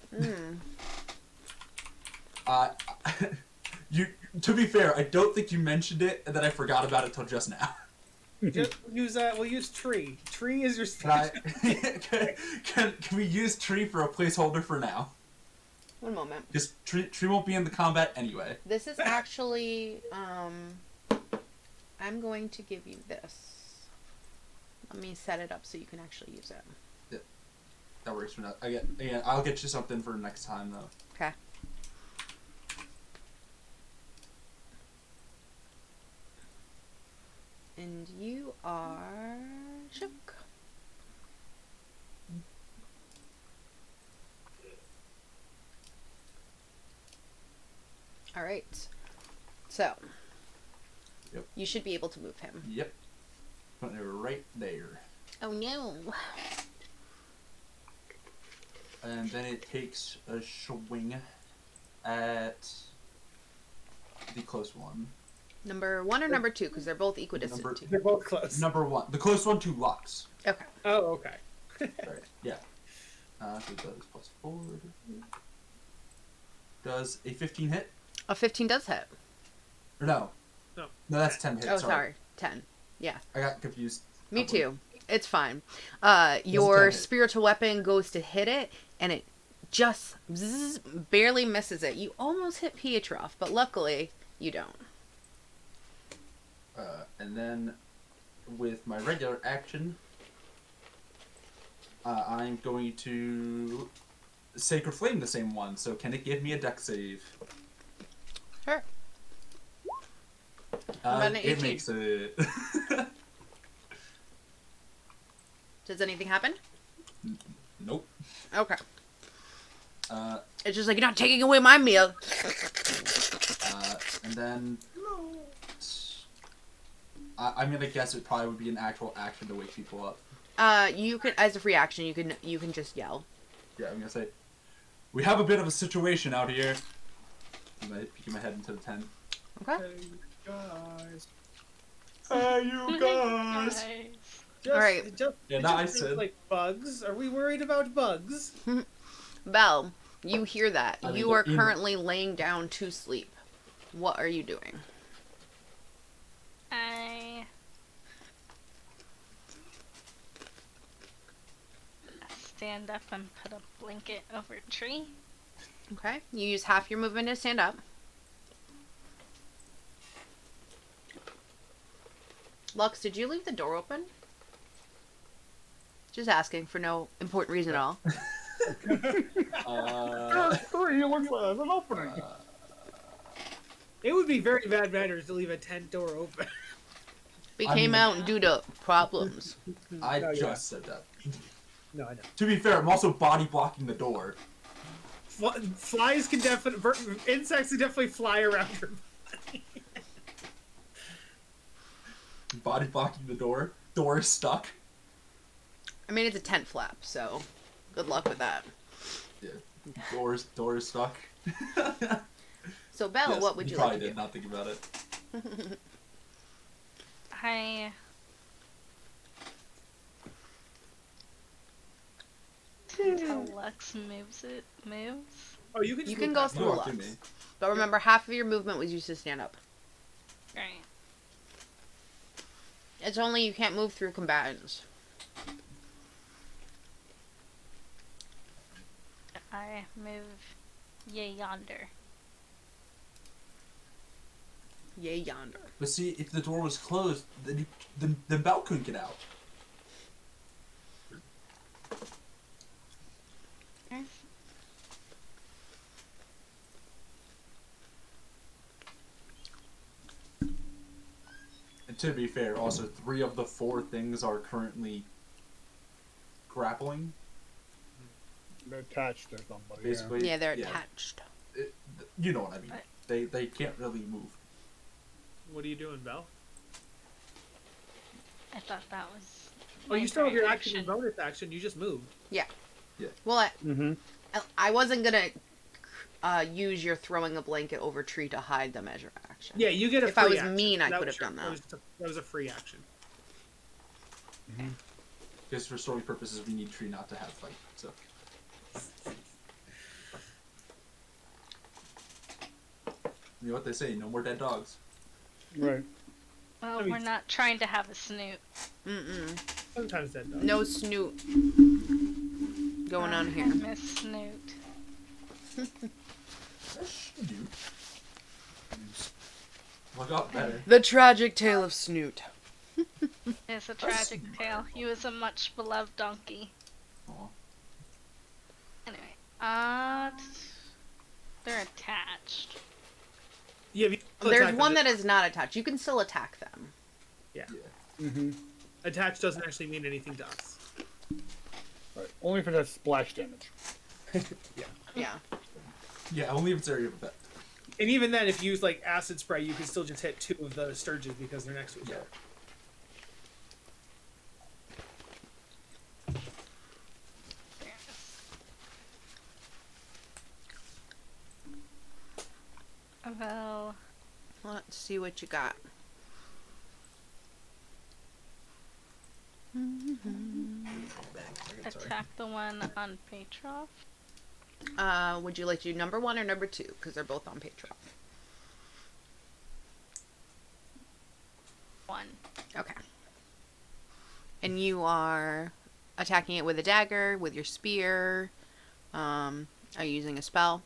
To be fair, I don't think you mentioned it, and then I forgot about it till just now. Just use we'll use tree. Tree is your Can we use tree for a placeholder for now? One moment. Because tree won't be in the combat anyway. This is actually, I'm going to give you this. Let me set it up so you can actually use it. Yeah, that works for now. I'll get you something for next time though. Okay. And you are shook. All right. So, Yep. you should be able to move him. Yep. Putting it right there. Oh no. And then it takes a swing at the close one. Number 1 or number 2? Because they're both equidistant. Number- too. They're both close. Number 1. The close one to Lux. Okay. Oh, okay. Right. Yeah. So it does +4. Does a 15 hit? A 15 does hit. Or no. No. No, that's 10 hit. Oh, sorry. 10. Yeah. I got confused. Me Okay. too. It's fine. Does Your it hit? spiritual weapon goes to hit it, and it just barely misses it. You almost hit Pietroff, but luckily you don't. And then with my regular action, I'm going to Sacred Flame the same one. So can it give me a dex save? Sure. About an It 18. makes it. Does anything happen? Nope. Okay. Uh, It's just like, you're not taking away my meal. and then I'm gonna guess it probably would be an actual action to wake people up. You can, as a free action, you can just yell. Yeah, I'm gonna say, we have a bit of a situation out here. I'm peeking my head into the tent. Okay. Hey, guys. Hey, you guys. Nice. Just, Alright. just, Yeah, it now just I feels said. like bugs. Are we worried about bugs? Belle, you hear that. I mean, You are they're in- currently laying down to sleep. What are you doing? I stand up and put a blanket over a tree. Okay. You use half your movement to stand up. Lux, did you leave the door open? Just asking for no important reason at all. There's 3. It looks like there's an opening. It would be very bad manners to leave a tent door open. We I came mean- out due to problems. I No, just yeah. said that. No, I know. To be fair, I'm also body blocking the door. Flies can definitely, insects can definitely fly around your body. Body blocking the door. Door is stuck. I mean, it's a tent flap, so good luck with that. Yeah. Door is stuck. So, Belle, Yes, what would you probably like to did not think about it. I until Lux moves. Oh, you can just You can move go past You through walk Lux. to me. But remember, half of your movement was used to stand up. Right. It's only you can't move through combatants. I move yay yonder. Yay yonder. But see, if the door was closed, then Belle couldn't get out. Okay. And to be fair, also 3 of the 4 things are currently grappling. They're attached to somebody. Basically. Yeah, they're attached. You know what I mean. They can't really move. What are you doing, Belle? I thought that was. Oh, you still have your action and bonus action. You just moved. Well, Mm-hmm. I wasn't gonna use your throwing a blanket over tree to hide them as your action. Yeah, you get a If free I was action. mean, I That could was have done your- that. That was a free action. Because for story purposes, we need Tree not to have fight. So. You know what they say? No more dead dogs. Right. Well, I mean- we're not trying to have a snoot. Mm-mm. Sometimes that does. No snoot going on here. Miss Snoot. Dude. Well, I got better. The tragic tale of Snoot. It's a tragic tale. He was a much beloved donkey. Aw. Anyway, they're attached. Yeah, if you still There's attack one them, that is not attached. You can still attack them. Yeah. Mm-hmm. attached doesn't actually mean anything to us. Right. Only if it has splash damage. Yeah. Yeah, only if it's area of effect. And even then, if you use like acid spray, you can still just hit 2 of the sturges because they're next to each Yeah. other. Well, Let's see what you got. attack the one on Petrov. Would you like to do number 1 or number 2? Because they're both on Petrov. 1. Okay. And you are attacking it with a dagger, with your spear. Are you using a spell?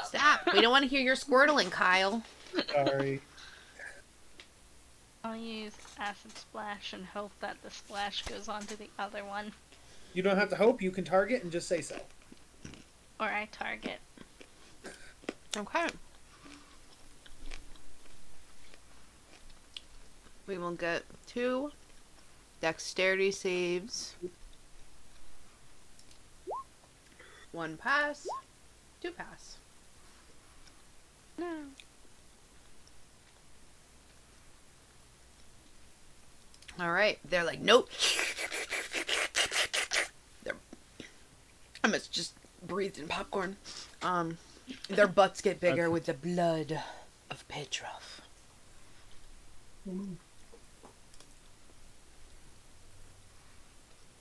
Stop. We don't want to hear your squirtling, Kyle. Sorry. I'll use acid splash and hope that the splash goes on to the other one. You don't have to hope. You can target and just say so. Or I target. Okay. We will get 2 dexterity saves. 1 pass. 2 pass. No. All right. They're like, nope. I must just breathed in popcorn. Their butts get bigger with the blood of Petrov.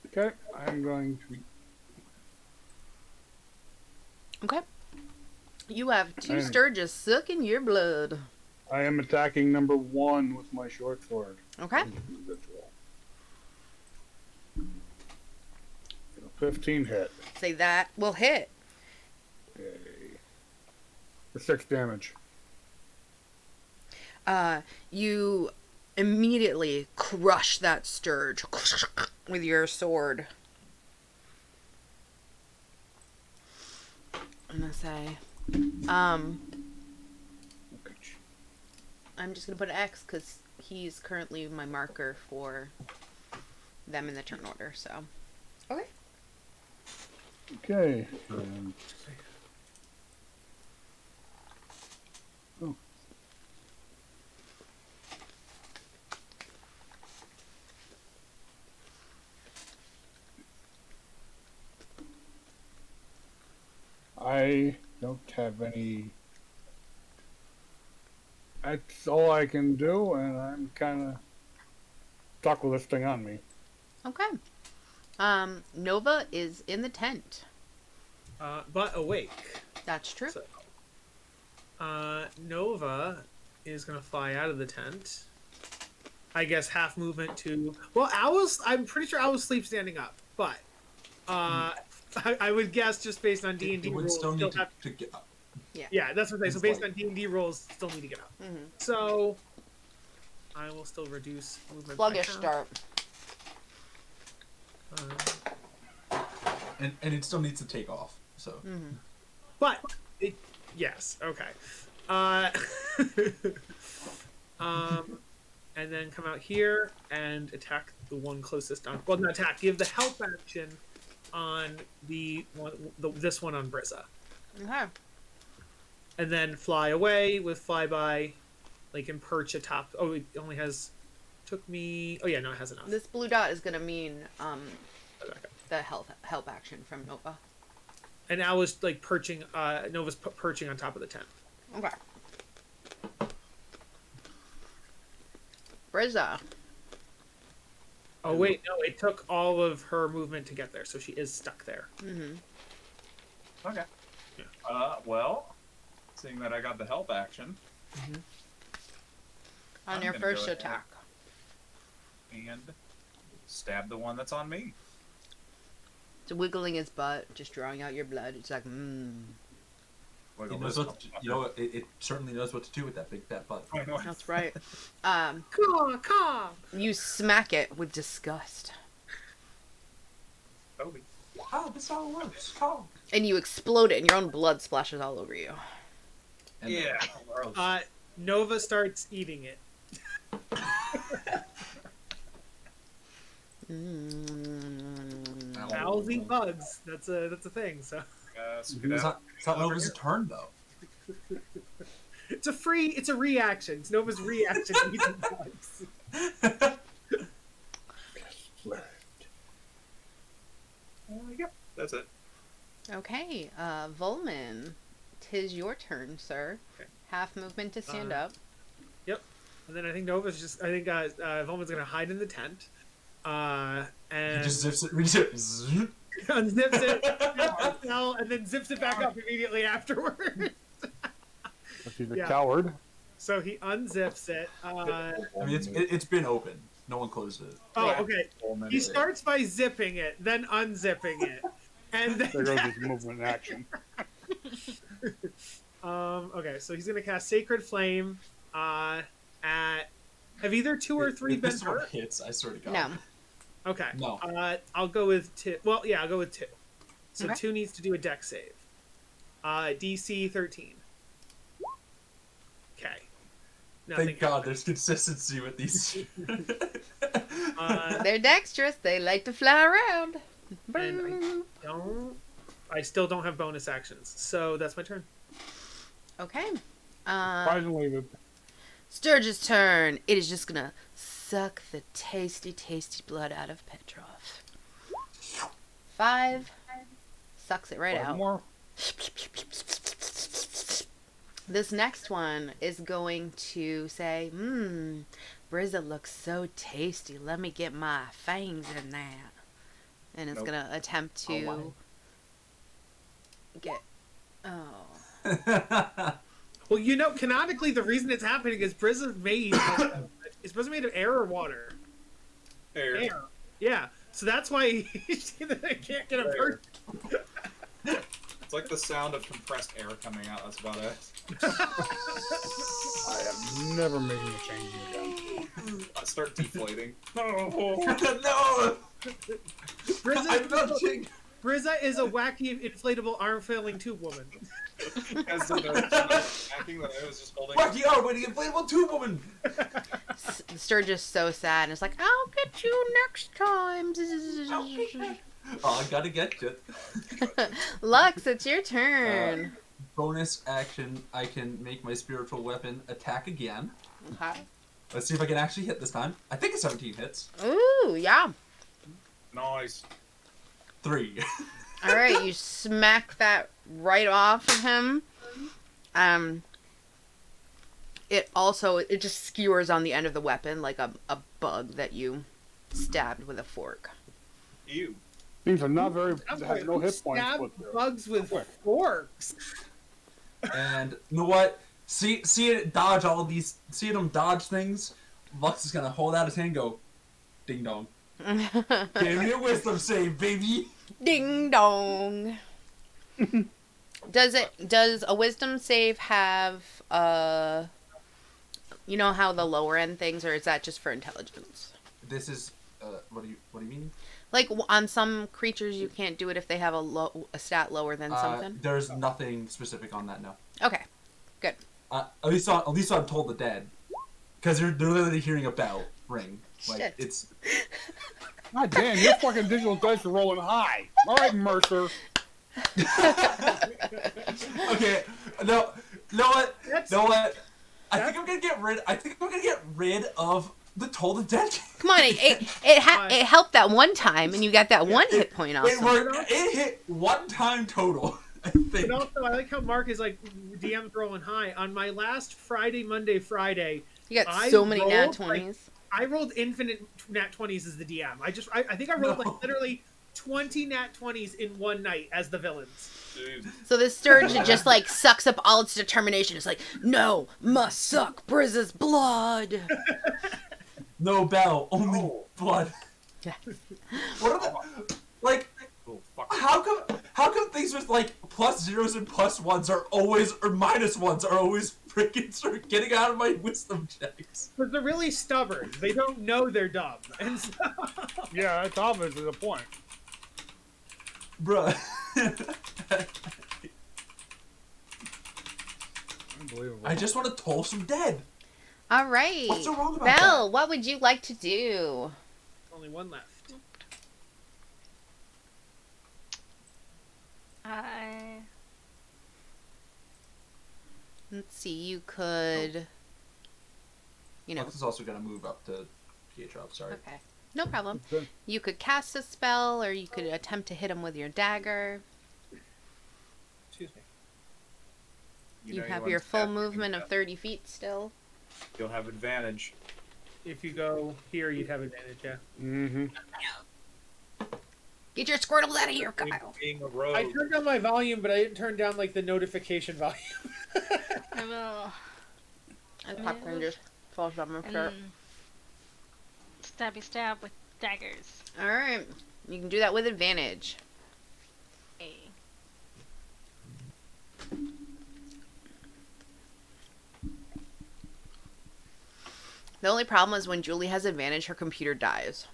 Okay, I'm going to. Okay. You have two I'm- Sturges sucking your blood. I am attacking number 1 with my short sword. Okay. Individual. 15 hit. Say that will hit. Okay. For 6 damage. You immediately crush that Sturge with your sword. I'm gonna say, I'm just gonna put an X because he's currently my marker for them in the turn order. So, okay. Okay. And... Oh. I don't have any. That's all I can do, and I'm kind of stuck with this thing on me. Okay. Nova is in the tent. But awake. That's true. So, Nova is gonna fly out of the tent. I guess half movement to. Well, I'm pretty sure Owl's sleep standing up, but I would guess just based on D&D It would rules, still still need have to get up. Yeah, that's what I'm saying. So It's based like- on D&D rules, still need to get up. Mm-hmm. So I will still reduce movement. by Sluggish half. start. And it still needs to take off. So Mm-hmm. But yes, okay. And then come out here and attack the one closest on. Well, not attack. Give the help action on the one, this one on Brizza, Okay. and then fly away with flyby, like and perch atop. Oh, it only has. Took me. Oh yeah, no, it has enough. This blue dot is gonna mean Okay. the help action from Nova. And now is like perching. Nova's perching on top of the tent. Okay. Brizza. Oh wait, no, it took all of her movement to get there, so she is stuck there. Mm-hmm. Okay. Yeah. Well, seeing that I got the help action, On I'm your gonna first go ahead. attack. and stab the one that's on me. So wiggling his butt, just drawing out your blood. It's like, Wiggle it knows this what it certainly knows what to do with that big fat butt. motherfucker. That's right. Caw. You smack it with disgust. Toby. Oh, this all works. Oh. And you explode it, and your own blood splashes all over you. And Yeah. gross. Nova starts eating it. Owls eat bugs. That's a thing. So Spit out. It's not Nova's turn though. it's a reaction. It's Nova's reaction to eating bugs. Yep, that's it. Okay, Volman, 'tis your turn, sir. Okay. Half movement to stand up. And then I think Nova's just. I think Volman's gonna hide in the tent. And He just zips it, unzips unzips it, and then zips it back up immediately afterward. He's a Yeah. coward. So he unzips it. I mean, it's been open. No one closed it. Oh, Yeah. okay. He starts by zipping it, then unzipping it, and There then. goes his movement action. Okay, so he's gonna cast Sacred Flame. At have either 2 or 3 If been this one hurt? hits, I swear to God. No. Okay. No. I'll go with 2. Well, yeah, I'll go with 2. So Okay. 2 needs to do a dex save. DC 13. Okay. Thank God there's consistency with these. They're dexterous. They like to fly around. And I still don't have bonus actions, so that's my turn. Okay. Surprisingly, Sturge's turn. It is just gonna suck the tasty, tasty blood out of Petrov. 5 sucks it right Five out. more. This next one is going to say, Brizza looks so tasty. Let me get my fangs in that. And it's Nope. going to attempt to wow. get... Oh. Well, you know, canonically, the reason it's happening is Brizza's made. Is Brizza made of air or water? Air. Yeah. So that's why I can't get him Air. hurt. It's like the sound of compressed air coming out. That's about it. I am never making a change again. I start deflating. No! I'm not changing. Brizza is a wacky inflatable arm-flailing tube woman. As the hacking that I was just holding. Wacky arm with the inflatable tube woman! Sturgis so sad and it's like, I'll get you next time. Oh, I gotta get you. Lux, it's your turn. Bonus action, I can make my spiritual weapon attack again. Okay. Let's see if I can actually hit this time. I think it's 17 hits. Ooh, yeah. Nice. 3. All right, you smack that right off of him. It just skewers on the end of the weapon like a bug that you stabbed with a fork. Ew. These are not very. I'm Has no hit points. Stab But bugs with forks. And you know what? See it dodge all these. Seeing him dodge things. Lux is gonna hold out his hand and go, ding dong. Give me a wisdom save, baby. Ding dong. Does a wisdom save have you know how the lower end things, or is that just for intelligence? This is what do you mean? Like on some creatures you can't do it if they have a stat lower than something. There's nothing specific on that now. Okay. Good. At least on Told the Dead, because they're literally hearing a bell ring. Like Shit. it's. God damn, your fucking digital dice are rolling high. All right, Mercer. Okay. No. Know what? That's- Know what? I think I'm gonna get rid of the Told the Dead. Come on, it helped that one time, and you got that one hit point off. It hit one time total. I think. But also, I like how Mark is like, DM's rolling high. On my last Monday, Friday, You got I so many nat rolled, 20s. I rolled infinite nat 20s as the DM. I think I rolled No. like literally 20 nat 20s in one night as the villains. Dude. So this Sturge just like sucks up all its determination. It's like, no, must suck Brizza's blood. No bell, only blood. Yeah. What are the like? Oh, fuck. How come things with like plus zeros and plus ones are always or minus ones are always freaking start getting out of my wisdom checks? But they're really stubborn. They don't know they're dumb. And so, Yeah, that's obviously the point. Bruh. Unbelievable. I just want to toll some dead. All right. What's so wrong about Belle, what would you like to do? only one left. Let's see, you could, you know, Lux is also gonna move up to Pietro. Sorry. okay, no problem. Good. You could cast a spell, or you could attempt to him with your dagger. Excuse me. You know have want your to full stab movement me, of 30 feet still. You'll have advantage. If you go here, you'd have advantage, yeah. Mm-hmm. Get your squirtles out of here, Kyle. Being a rogue. I turned down my volume, but I didn't turn down like the notification volume. I will. And popcorn just falls off my And shirt. stabby stab with daggers. All right, you can do that with advantage. Okay. The only problem is when Julie has advantage, her computer dies.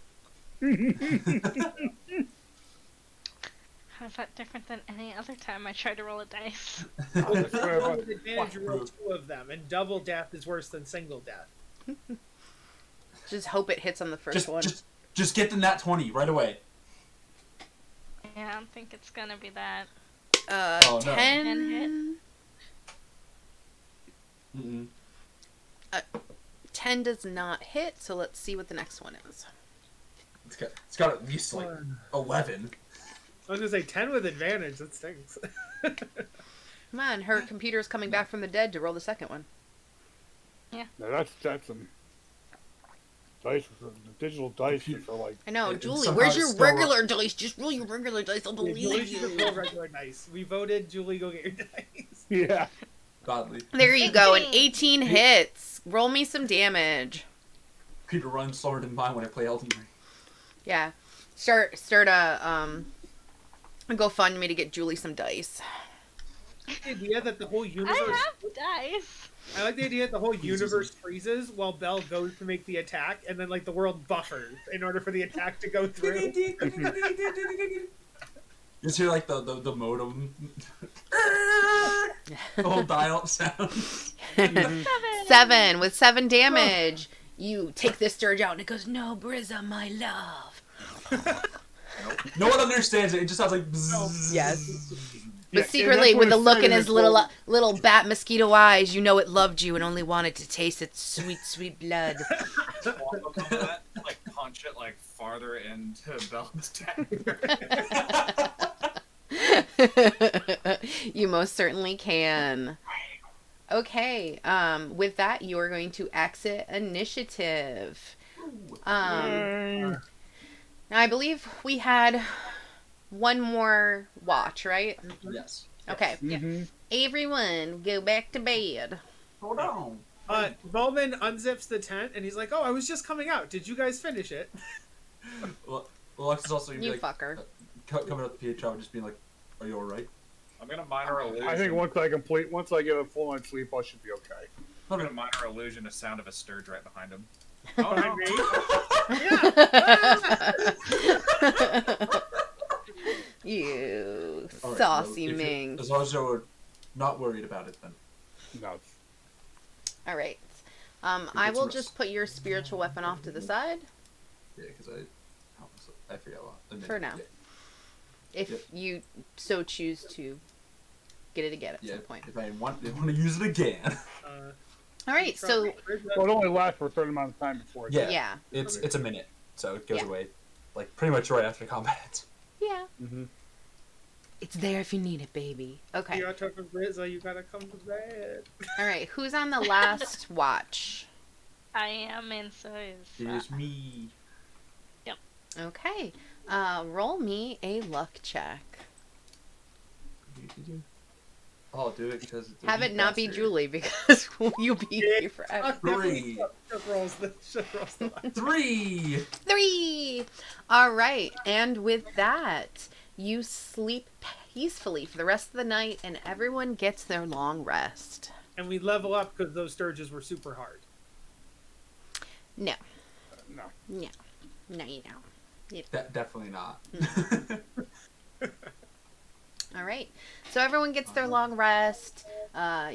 How's that different than any other time I try to roll a dice? With advantage, you roll 2 of them, and double death is worse than single death. Just hope it hits on the first one. Just get the nat 20 right away. Yeah, I don't think it's gonna be that. Oh, no. 10. Mm-mm. 10 does not hit, so let's see what the next one is. It's got at least like 11. I was gonna say 10 with advantage. That stinks. Come on, her computer's coming back from the dead to roll the second one. Now that's some dice. The digital dice are like. I know, And Julie, somehow where's it's your still regular dice? Just roll your regular dice. I'll Julie believe should you. roll regular dice. We voted. Julie, go get your dice. Yeah. Godly. There you go, an 18 hits. Roll me some damage. People run slower than mine when I play Elden Ring. Yeah. Start a GoFundMe to get Julie some dice. The idea that the whole universe. I have dice. I like the idea that the whole universe freezes while Belle goes to make the attack, and then like the world buffers in order for the attack to go through. You just hear like the modem, the whole dial-up sound. 7 with 7 damage. You take this Sturge out and it goes, "No, Brizza, my love." No one understands it. It just sounds like. Bzzz. Yes. Yeah, But secretly, and with that's the what look in it's his little bat mosquito eyes, you know it loved you and only wanted to taste its sweet, sweet blood. Like punch it like farther into Belle's dagger. You most certainly can. Okay, with that, you are going to exit initiative. Now, I believe we had one more watch, right? Yes. Okay. Everyone, go back to bed. Hold on. Bowman unzips the tent, and he's like, "Oh, I was just coming out. Did you guys finish it?" Well, Alexa's also gonna be You like, fucker. coming up the PHL and just being like, "Are you alright?" I'm gonna minor illusion. I think once I get a full night's sleep, I should be okay. I'm gonna minor illusion a sound of a Sturge right behind him. Behind me? You All right, saucy well, if you- Ming. As long as you're not worried about it, then. No. All right. Go I get will some just rest. put your spiritual weapon off to the side Yeah, because I forget a lot. For now. if Yep. you so choose to get it again at Yeah, some point. if I want to use it again. All right. So Well, it only lasts for a certain amount of time before. Yeah. yeah. It's a minute, so it goes Yeah. away, like pretty much right after combat. Yeah. Mm-hmm. It's there if you need it, baby. Okay. You're talking Rizza, you gotta come to bed. All right. Who's on the last watch? I am, and so is. Here's me. Okay. Roll me a luck check. I'll do it because it's a Have it weak not be bastard. Julie because you'll be here forever. Three. Just rolls the line. 3. 3. All right. And with that, you sleep peacefully for the rest of the night, and everyone gets their long rest. And we level up because those Sturges were super hard. No. No. No. No, you don't. Definitely not. All right. So everyone gets their long rest.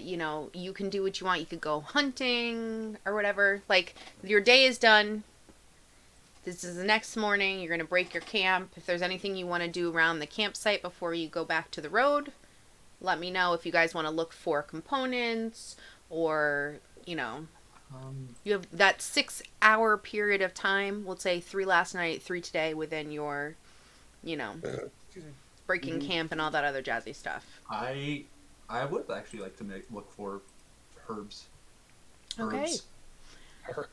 You know, you can do what you want. You could go hunting or whatever. Like, your day is done. This is the next morning. You're going to break your camp. If there's anything you want to do around the campsite before you go back to the road, let me know. If you guys want to look for components or, you know, you have that 6-hour period of time. Let's say 3 last night, 3 today within your, you know, breaking camp and all that other jazzy stuff. I would actually like to look for herbs. Okay. Herbs.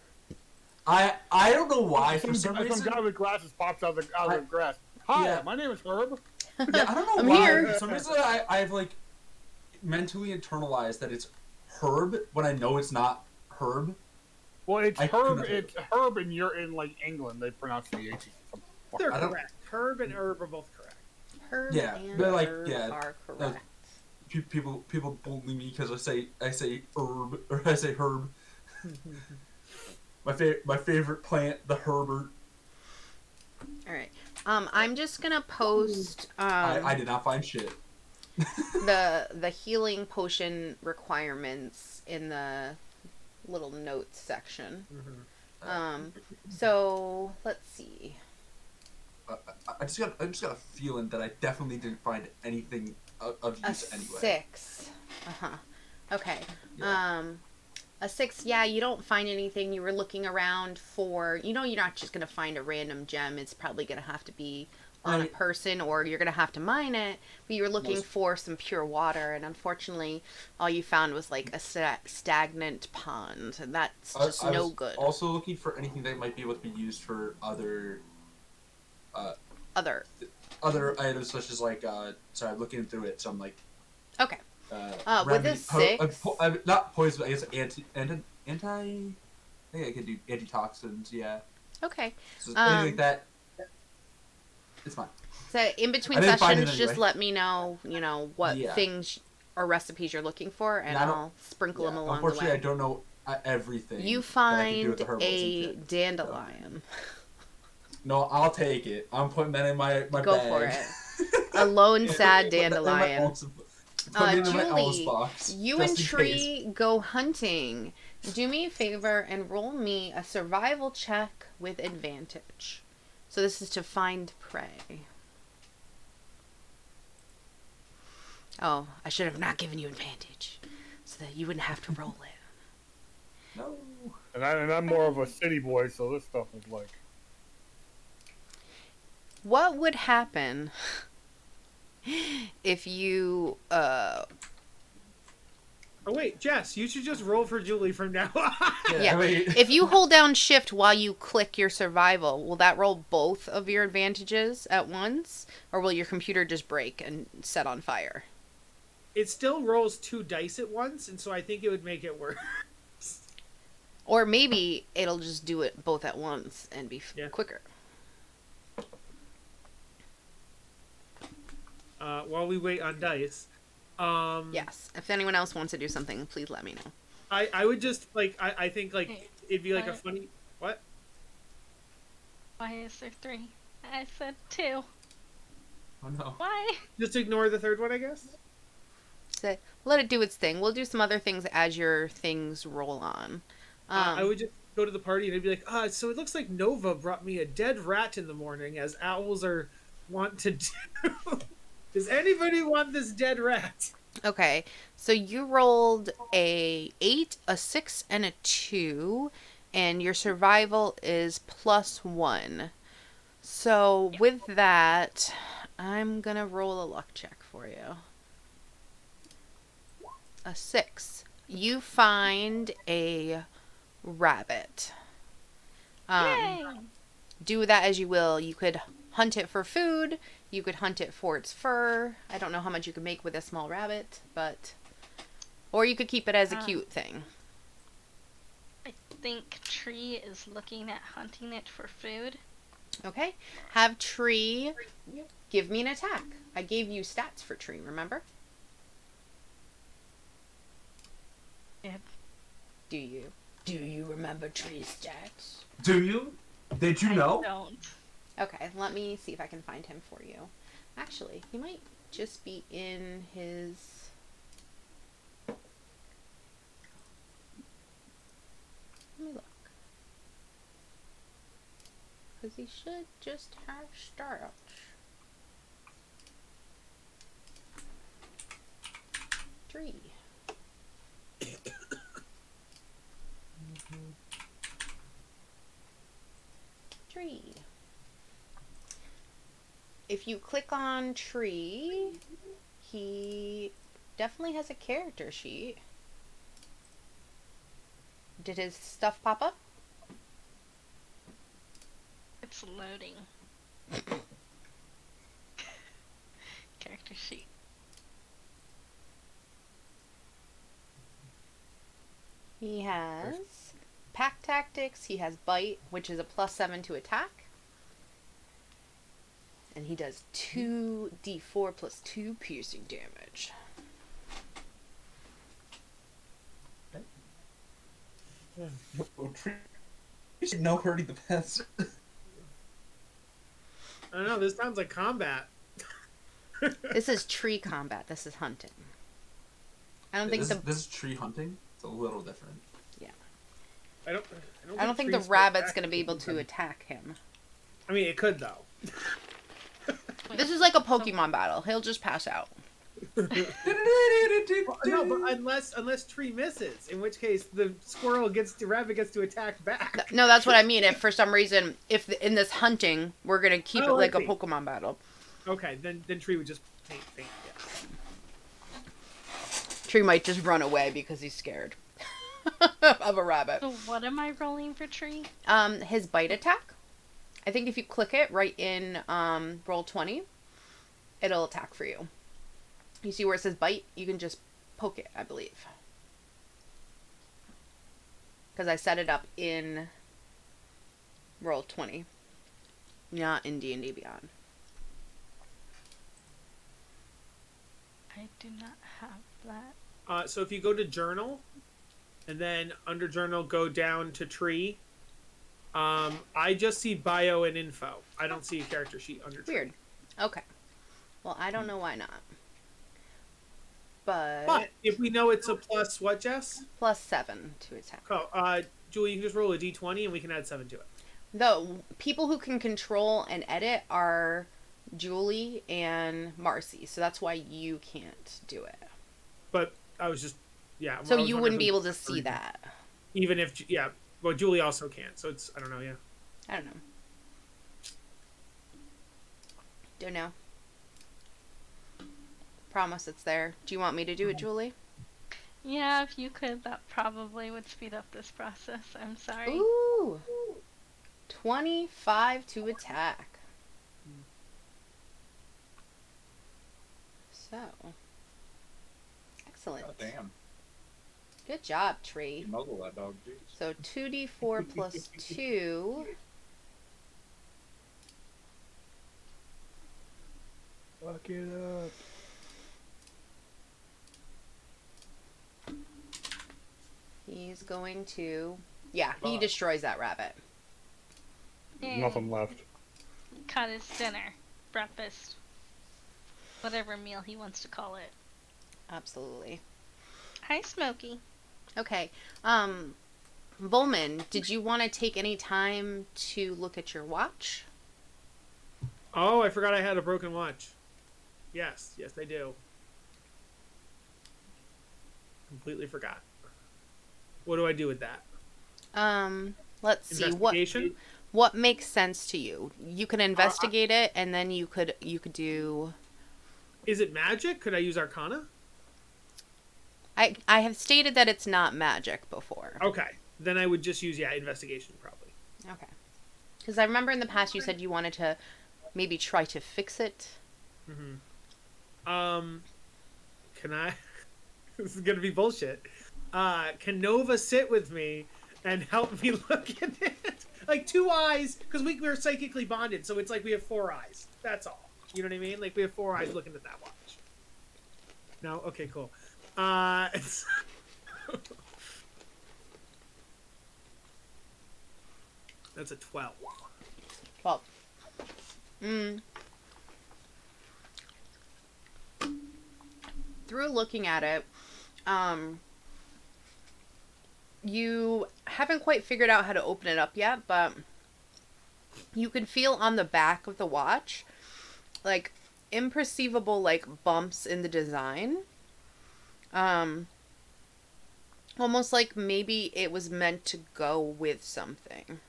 I don't know why for some Some reason. guy with glasses pops out of the grass. Hi, Yeah. my name is Herb. Yeah, I don't know I'm why. here. For some reason, I've like mentally internalized that it's herb when I know it's not herb. Well, it's I Herb. couldn't- It's Herb, and you're in like England. They pronounce the H. They're I don't- correct. Herb and herb are both correct. Herb Yeah, and but, like, herb yeah, are correct. People bully me because I say herb or I say herb. my favorite plant, the Herbert. All right. I'm just gonna post I did not find shit. the healing potion requirements in the little notes section. So let's see. I just got a feeling that I definitely didn't find anything of A use anyway. 6. Okay. Yeah. A 6, yeah, you don't find anything. You were looking around for, you're not just going to find a random gem. It's probably going to have to be on a Right. person, or you're going to have to mine it. But you were looking Most- for some pure water, and unfortunately, all you found was like a stagnant pond. And that's just I no was good. also looking for anything that might be able to be used for other Other. items, such as like sorry, I'm looking through it, so I'm like Okay. With remedy- a 6. not poison, but I guess anti. I think I could do antitoxins. Yeah, Okay. so anything like that. It's fine. So in between I didn't find it sessions, just anyway. let me know, what Yeah. things or recipes you're looking for, and And I don't- I'll sprinkle Yeah, them along the unfortunately, way. I don't know everything. You that I can do find with the herbalism a kit. dandelion. No, I'll take it. I'm putting that in my Go bag. for it. A lone, sad Put that in my dandelion. owl's- Put it in my owl's Julie, box. you just and in Tree case. go hunting. Do me a favor and roll me a survival check with advantage. So this is to find prey. Oh, I should have not given you advantage, so that you wouldn't have to roll it. No. And I'm more of a city boy, so this stuff is like. What would happen if you Oh wait, Jess, you should just roll for Julie from now on. Yeah. I mean, if you hold down shift while you click your survival, will that roll both of your advantages at once, or will your computer just break and set on fire? It still rolls 2 dice at once, and so I think it would make it worse. Or maybe it'll just do it both at once and be Yeah. quicker. While we wait on dice. Yes. If anyone else wants to do something, please let me know. I would just like I think like Hey, it'd be like a what? funny what? Why is there 3? I said 2. oh no. Why? Just ignore the third one, I guess. So let it do its thing. We'll do some other things as your things roll on. I would just go to the party and I'd be like, so it looks like Nova brought me a dead rat in the morning, as owls are want to do. Does anybody want this dead rat? Okay, so you rolled a 8, a 6, and a 2, and your survival is +1. So with that, I'm gonna roll a luck check for you. A 6. You find a rabbit. Yay! Do that as you will. You could hunt it for food. You could hunt it for its fur. I don't know how much you could make with a small rabbit, but... Or you could keep it as a cute thing. I think Tree is looking at hunting it for food. Okay? Have Tree give me an attack. I gave you stats for Tree, remember? Yep. Do you? Do you remember Tree's stats? Do you? Did you I know? don't. Okay, let me see if I can find him for you. Actually, he might just be in his... Let me look. Because he should just have starch. Tree. Tree. If you click on Tree, he definitely has a character sheet. Did his stuff pop up? It's loading. Character sheet. He has pack tactics, he has bite, which is a +7 to attack. And he does 2d4 plus 2 piercing damage. You should know hurting the pets. I don't know. This sounds like combat. This is tree combat, this is hunting. I don't think this is tree hunting. It's a little different. I don't think the rabbit's going to be able to attack him. I mean, it could though. This is like a Pokemon battle. He'll just pass out. No, but unless Tree misses, in which case the rabbit gets to attack back. No, that's what I mean. If for some reason, in this hunting, we're gonna keep it Oh, I like a see. Pokemon battle. Okay, then Tree would just faint. Yeah. Tree might just run away because he's scared of a rabbit. So what am I rolling for Tree? His bite attack. I think if you click it right in roll 20, it'll attack for you. You see where it says bite? You can just poke it, I believe. Because I set it up in roll 20, not in D&D Beyond. I do not have that. So if you go to journal, and then under journal go down to tree, I just see bio and info. I don't see a character sheet under tree. Weird. Okay. Well, I don't know why not. But But if we know it's a plus what, Jess? +7 to attack. Oh, Julie, you can just roll a d20 and we can add 7 to it. Though people who can control and edit are Julie and Marcy, so that's why you can't do it. But I was just, yeah. So I was you wondering wouldn't be if able to it's see that. Even if, yeah. Well, Julie also can't, so it's, I don't know, yeah. I don't know. Don't know. Promise it's there. Do you want me to do it, Julie? Yeah, if you could, that probably would speed up this process. I'm sorry. Ooh. 25 to attack. So. Excellent. God damn. Good job, Tree. You muzzle that dog, jeez. So 2d4 plus 2. Fuck it up. He's going to... Yeah, he Fuck. destroys that rabbit. And Nothing left. Caught his dinner, breakfast, whatever meal he wants to call it. Absolutely. Hi, Smokey. Okay. Bowman, did you want to take any time to look at your watch? Oh, I forgot I had a broken watch. Yes, I do. Completely forgot. What do I do with that? Let's see Investigation? what makes sense to you. You can investigate it, and then you could do. Is it magic? Could I use Arcana? I have stated that it's not magic before. Okay, then I would just use investigation probably. Okay. Because I remember in the past you said you wanted to maybe try to fix it. Can I? This is gonna be bullshit. Can Nova sit with me and help me look at it? Like 2 eyes, because we're psychically bonded, so it's like we have 4 eyes. That's all. You know what I mean? Like we have 4 eyes looking at that watch. No? Okay, cool. That's a 12. Well. Through looking at it, you haven't quite figured out how to open it up yet, but you can feel on the back of the watch, like, imperceivable, like, bumps in the design. Almost like maybe it was meant to go with something.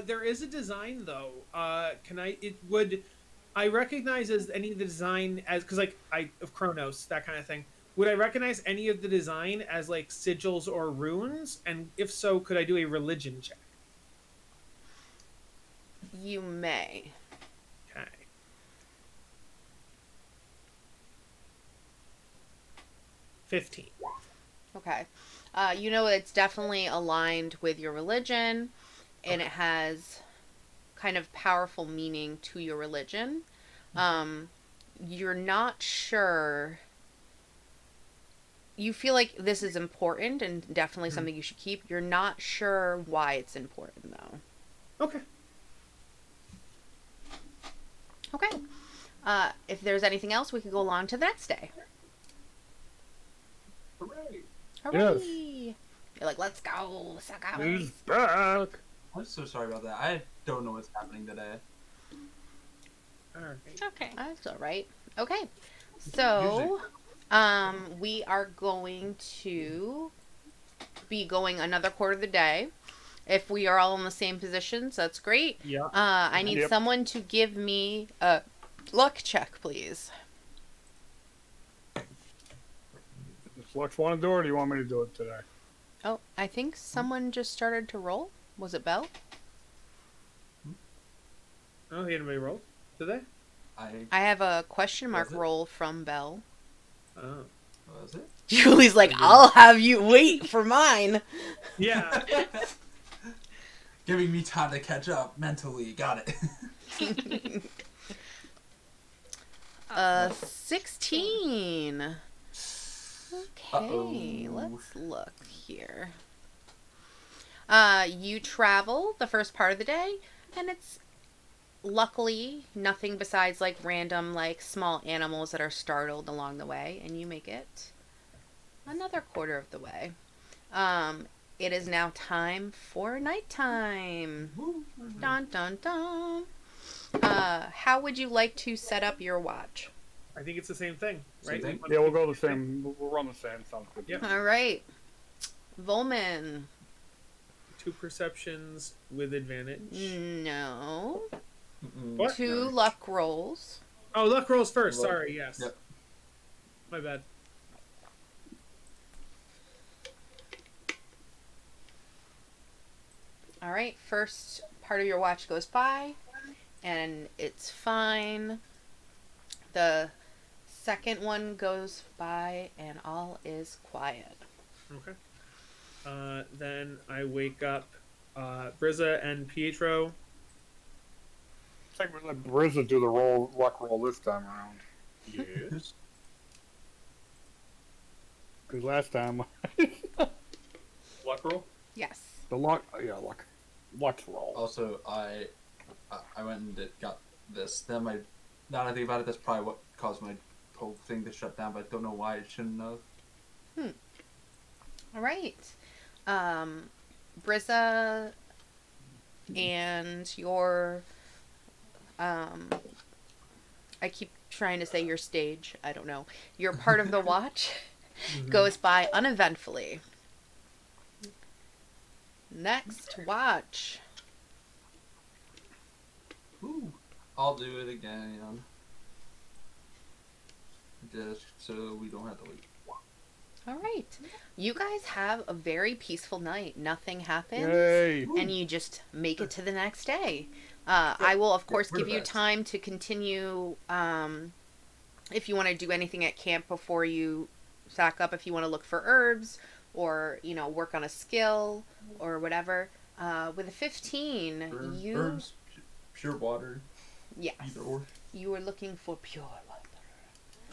There is a design though. Would I recognize as any of the design as, because like of Chronos, that kind of thing. Would I recognize any of the design as like sigils or runes? And if so, could I do a religion check? You may. Okay. $15. Okay. You know it's definitely aligned with your religion, and it has kind of powerful meaning to your religion. You're not sure. You feel like this is important and definitely something you should keep. You're not sure why it's important, though. Okay. Okay. If there's anything else, we could go along to the next day. Hooray! Hooray! You're like, let's go, Sakami. He's back. I'm so sorry about that. I don't know what's happening today. All right. It's okay. That's all right. Okay. So, we are going to be going another quarter of the day. If we are all in the same positions, that's great. Yeah. I need Yep. someone to give me a luck check, please. Does Lux want to do it, or do you want me to do it today? Oh, I think someone just started to roll. Was it Belle? Oh, anybody rolled? Did they? I have a question mark Was it? roll from Belle. Oh. Was it? Julie's like, I'll have you wait for mine. Yeah. Giving me time to catch up mentally. Got it. 16. Okay, Uh-oh. let's look here. You travel the first part of the day, and it's luckily nothing besides like random like small animals that are startled along the way, and you make it another quarter of the way. It is now time for nighttime. Dun dun dun. How would you like to set up your watch? I think it's the same thing, right? Same thing? Yeah, we'll go the same. We'll run the same. Sounds good. Yep. All right, Volman. 2 perceptions with advantage. No. What? 2 luck rolls. Oh, luck rolls first. Luck. Sorry, yes. Yep. My bad. All right, first part of your watch goes by, and it's fine. The second one goes by, and all is quiet. Okay. Then I wake up Brizza and Pietro. I think we're gonna let Brizza do the luck roll this time around. Yes. Because last time, Luck roll? Yes. the luck's roll. Also, I went and got this. Then now that I think about it, that's probably what caused my whole thing to shut down. But I don't know why it shouldn't have. All right. Brizza and your I keep trying to say your stage. I don't know. Your part of the watch goes by uneventfully. Next watch. Ooh, I'll do it again. Just so we don't have to wait. All right. You guys have a very peaceful night. Nothing happens. Yay! And you just make it to the next day. I will, of course, we're give the you best. time to continue if you want to do anything at camp before you sack up, if you want to look for herbs or, work on a skill or whatever. With a 15, Herbs, pure water, Yes. either or. You were looking for pure water.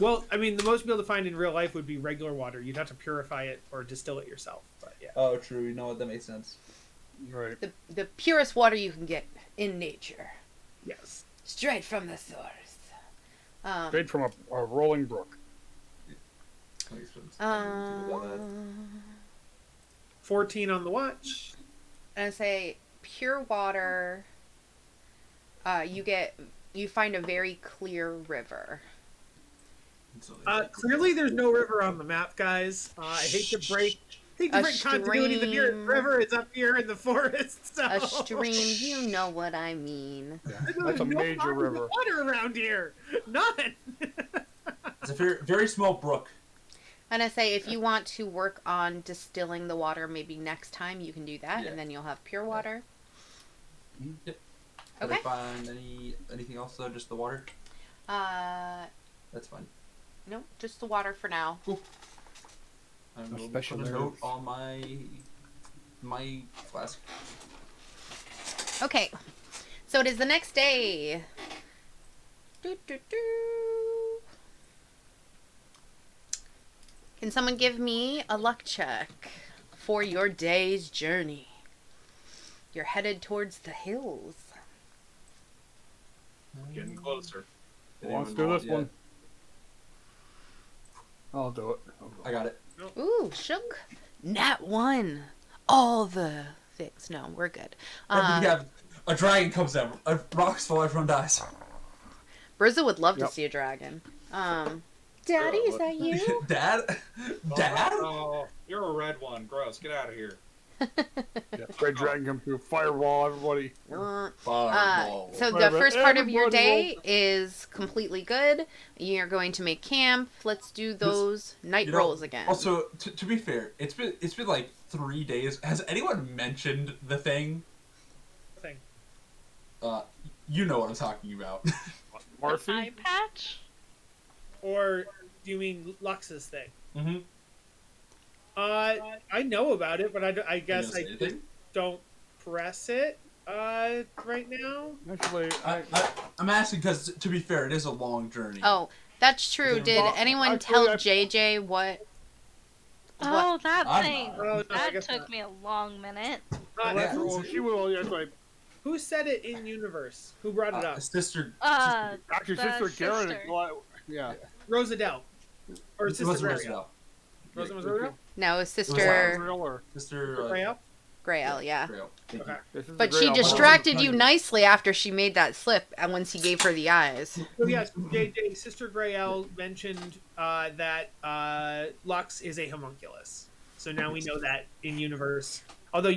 Well, I mean, the most you'd be able to find in real life would be regular water. You'd have to purify it or distill it yourself. But yeah. Oh, true. You know what? That makes sense. Right. The purest water you can get in nature. Yes. Straight from the source. Straight from a rolling brook. Makes sense. 14 on the watch. And I say pure water. You find a very clear river. Clearly, there's no river on the map, guys. I hate to break continuity. The nearest stream. river is up here in the forest. So. A stream, you know what I mean. Yeah. There's That's a no major bodies of river. water around here. None. It's a very, very small brook. And I say if you want to work on distilling the water maybe next time, you can do that, Yeah. and then you'll have pure water. Yep. Okay. Did I find anything else though? Just the water? That's fine. No, just the water for now. I'm No going to special put a note herbs. on my flask. Okay, so it is the next day. Doo, doo, doo. Can someone give me a luck check for your day's journey? You're headed towards the hills. Getting closer. Did Let's anyone do roll this it yet? one. I'll do it. I got it. Ooh, shook. Nat 1. All the things. No, we're good. And we have a dragon comes down. A rocks fall, everyone dies. Brizza would love Yep. to see a dragon. Daddy, is that you? Dad? Dad? Oh, you're a red one. Gross. Get out of here. Yeah, Red Dragon come through. Fireball, everybody. Fireball. So Wait the a minute, first part of your everybody day is completely good. You're going to make camp. Let's do those night rolls again. Also, to be fair, it's been like 3 days. Has anyone mentioned the thing? Thing. You know what I'm talking about. Eye Marcy? patch? Or do you mean Lux's thing? Mm-hmm. I know about it, but I guess I anything? don't press it right now. Actually, I'm asking because, to be fair, it is a long journey. Oh, that's true. Is it Did involved? anyone Actually, tell I- JJ what? Oh, that I'm thing. not. Oh, no, I That guess took not. me a long minute. Yeah. well, she will. Yeah, like, Who said it in universe? Who brought it up? Sister. actually, The Sister Garrett. sister. Yeah. Rosadell. Or It Sister wasn't Grayo. Roosevelt. Rosa was Rosadell? No, it's was Sister Real or Sister. Grayo? Grail, yeah. Grail. Thank you. Okay. this is But the she Grail. distracted you nicely after she made that slip, and once he gave her the eyes. So yes, JJ, Sister Grael mentioned that Lux is a homunculus. So now we know that in universe. Although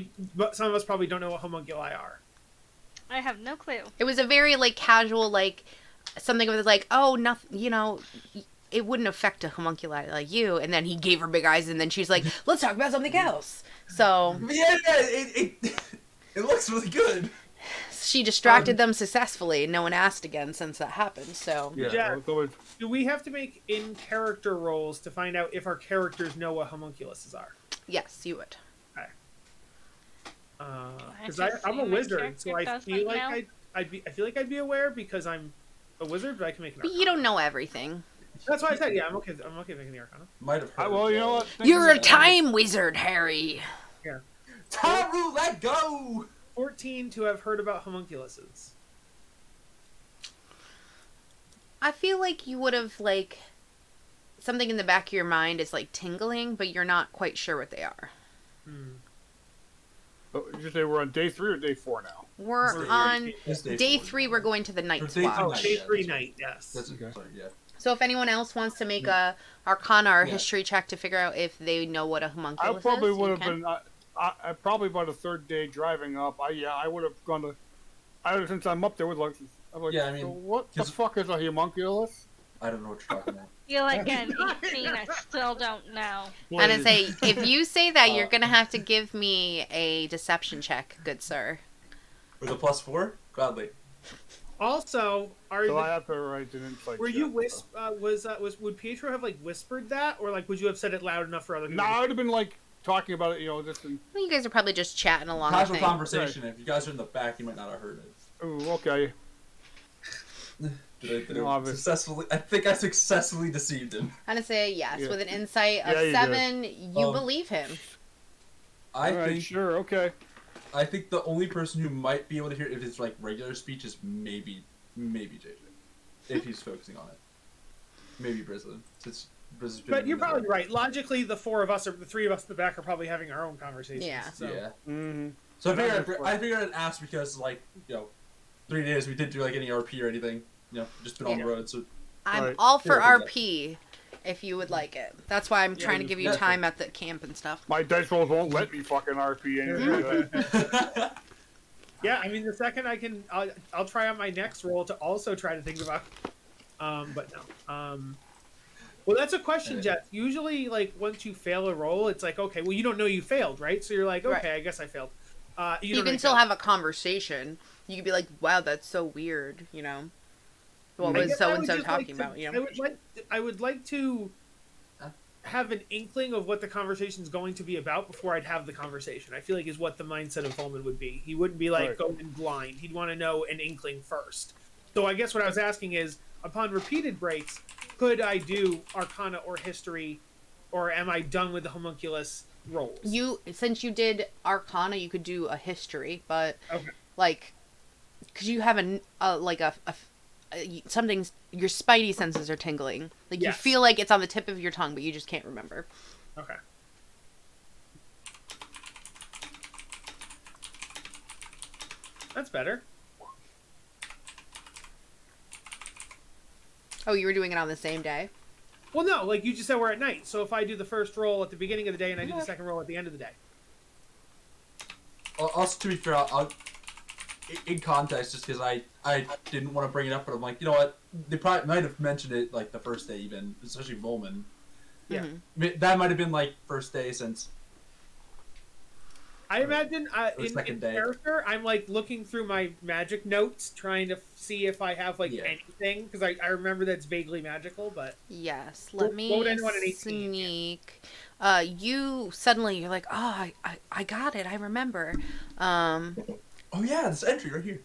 some of us probably don't know what homunculi are. I have no clue. It was a very like casual, like something with like, oh, nothing, you know, it wouldn't affect a homunculi like you. And then he gave her big eyes, and then she's like, let's talk about something else. So Yeah, it looks really good. she distracted them successfully, and no one asked again since that happened. So Yeah. Yeah. well, it's always- Do we have to make in-character rolls to find out if our characters know what homunculuses are? yes, you would. Because I just I'm a see my wizard, so I character feel does like right I feel like I'd be aware because I'm a wizard, but I can make an But arcana. you don't know everything. That's why I said, yeah, I'm okay. I'm okay making the arcana. Might have heard. well, you know what? You're a time wizard, Harry. Taru, let go. 14 to have heard about homunculuses. I feel like you would have like something in the back of your mind is like tingling, but you're not quite sure what they are. Oh, did you say we're on day 3 or day 4 now? We're on day 3. We're going to the Or night day swap. three. Oh, Night, day yeah, 3 that's night, yes. That's Okay. sorry, yeah. So if anyone else wants to make a Arcana or Yeah. history check to figure out if they know what a I homunculus probably is, would you have can. been. I probably by the 3rd day driving up. I would have gone to. Since I'm up there with like. I'm like, Yeah, I mean, so what the 'cause- fuck is a homunculus? I don't know what you're talking about. Feel like an 18, I still don't know. And I say, if you say that, you're Uh, gonna have to give me a deception check, good sir. With a +4, gladly. Also, are So I the, have to write an insight. were you check, would Pietro have like whispered that, or like would you have said it loud enough for other No, people? I would have been like talking about it, just in. Well, you guys are probably just chatting along. Casual I think. conversation. If you guys are in the back, you might not have heard it. Ooh, okay. Did No, I obvious. successfully? I think I successfully deceived him. I'm gonna say yes Yeah. with an insight of Yeah, you did. 7. You Um, believe him. I All right, think. sure, okay. I think the only person who might be able to hear it if it's like regular speech is maybe JJ, if he's focusing on it. Maybe Brislin. Since Brizlin's been But in you're the probably middle. right. Logically, the 3 of us in the back are probably having our own conversations. Yeah. So. Yeah. Mm-hmm. So And I'm I figured I'd ask because 3 days we didn't do like any RP or anything. Just been on the Yeah. road. So I'm Alright. all for Yeah, RP, if you would like it. That's why I'm trying to give you yeah. time at the camp and stuff. My dice rolls won't let me fucking RP anyway. Yeah, I mean, the second I can, I'll try on my next roll to also try to think about. But no. Well, that's a question, Jeff. Usually, like once you fail a roll, it's like, okay, well, you don't know you failed, right? So you're like, okay, Right. I guess I failed. You don't know can still failed. have a conversation. You could be like, "Wow, that's so weird," What I was guess so I and would so just talking like to- about? I would like to have an inkling of what the conversation is going to be about before I'd have the conversation. I feel like is what the mindset of Volman would be. He wouldn't be like Right. going blind. He'd want to know an inkling first. So I guess what I was asking is, upon repeated breaks, could I do Arcana or History, or am I done with the homunculus rolls? Since you did Arcana, you could do a history, but Okay. because you have something, your spidey senses are tingling. Like you Yes. feel like it's on the tip of your tongue, but you just can't remember. Okay. That's better. Oh, you were doing it on the same day. Well, no, like you just said, we're at night. So if I do the first roll at the beginning of the day and I do the second roll at the end of the day. Also, to be fair, I'll in context, just because I didn't want to bring it up, but I'm like, you know what? They probably might have mentioned it like the first day, even, especially Volman. Yeah. That might have been like first day since. I imagine in second day. character, I'm like looking through my magic notes, trying to see if I have like Yeah. anything, because I remember that's vaguely magical, but Yes, let me what would anyone at 18? sneak. You're like, oh, I got it. I remember. Oh yeah, this entry right here.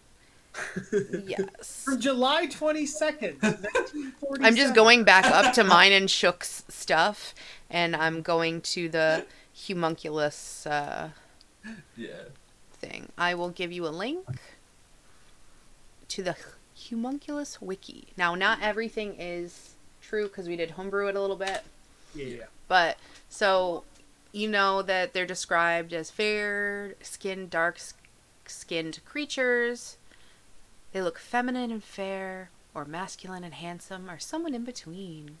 Yes. from July 22nd, 1947. I'm just going back up to mine and Shook's stuff, and I'm going to the homunculus Yeah. thing. I will give you a link to the homunculus wiki. Now, not everything is true because we did homebrew it a little bit, Yeah. but so you know that they're described as fair-skinned, dark-skinned creatures. They look feminine and fair, or masculine and handsome, or someone in between.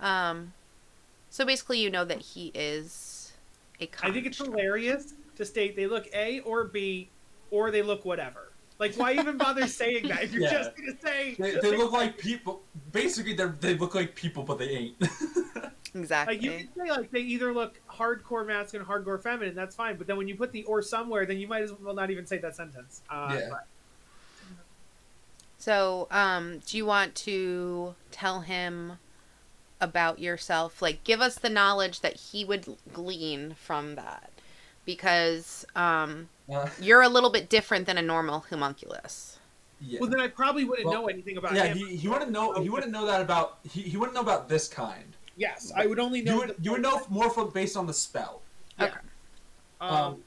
So basically, you know that he is a I think it's conch. hilarious to state they look A or B, or they look whatever. Like, why even bother saying that if you're Yeah. just gonna say They look like people. Basically, they look like people, but they ain't. Exactly. like you can say like they either look hardcore masculine, hardcore feminine. That's fine. But then when you put the or somewhere, then you might as well not even say that sentence. Yeah. But- So, do you want to tell him about yourself? Like, give us the knowledge that he would glean from that. Because you're a little bit different than a normal homunculus. Yeah. Well, then I probably wouldn't Well, know anything about yeah, him. he wouldn't know. He wouldn't know that about. He wouldn't know about this kind. Yes, I would only know. You would know more from based on the spell. Yeah. Okay.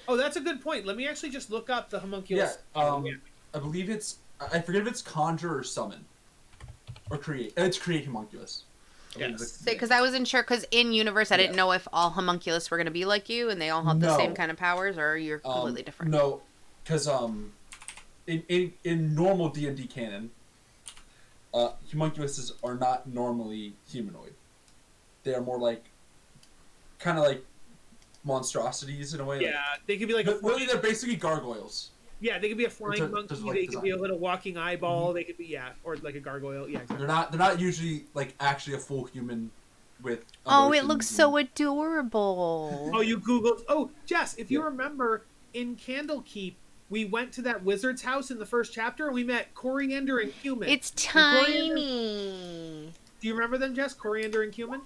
Oh, that's a good point. Let me actually just look up the Yeah. homunculus. I believe it's. I forget if it's conjure or summon, or create. It's create homunculus. I believe Yes. it's- Because I wasn't sure, because in universe, I didn't Yeah. know if all homunculus were going to be like you, and they all had the No. same kind of powers, or you're completely different. No, because in normal D&D canon, homunculuses are not normally humanoid. They are more like, kind of like monstrosities in a way. Yeah, they could be like a Like, really, they're basically gargoyles. yeah, they could be a flying There's monkey. like They could be a design. little walking eyeball. They could be or like a gargoyle. Yeah, exactly. They're not usually like actually a full human with. Oh, it emotions looks and- so adorable. Oh, you googled. Oh, Jess, if you remember, in Candlekeep, we went to that wizard's house in the first chapter, and we met Coriander and Cumin. It's Coriander- tiny. Do you remember them, Jess? Coriander and Cumin.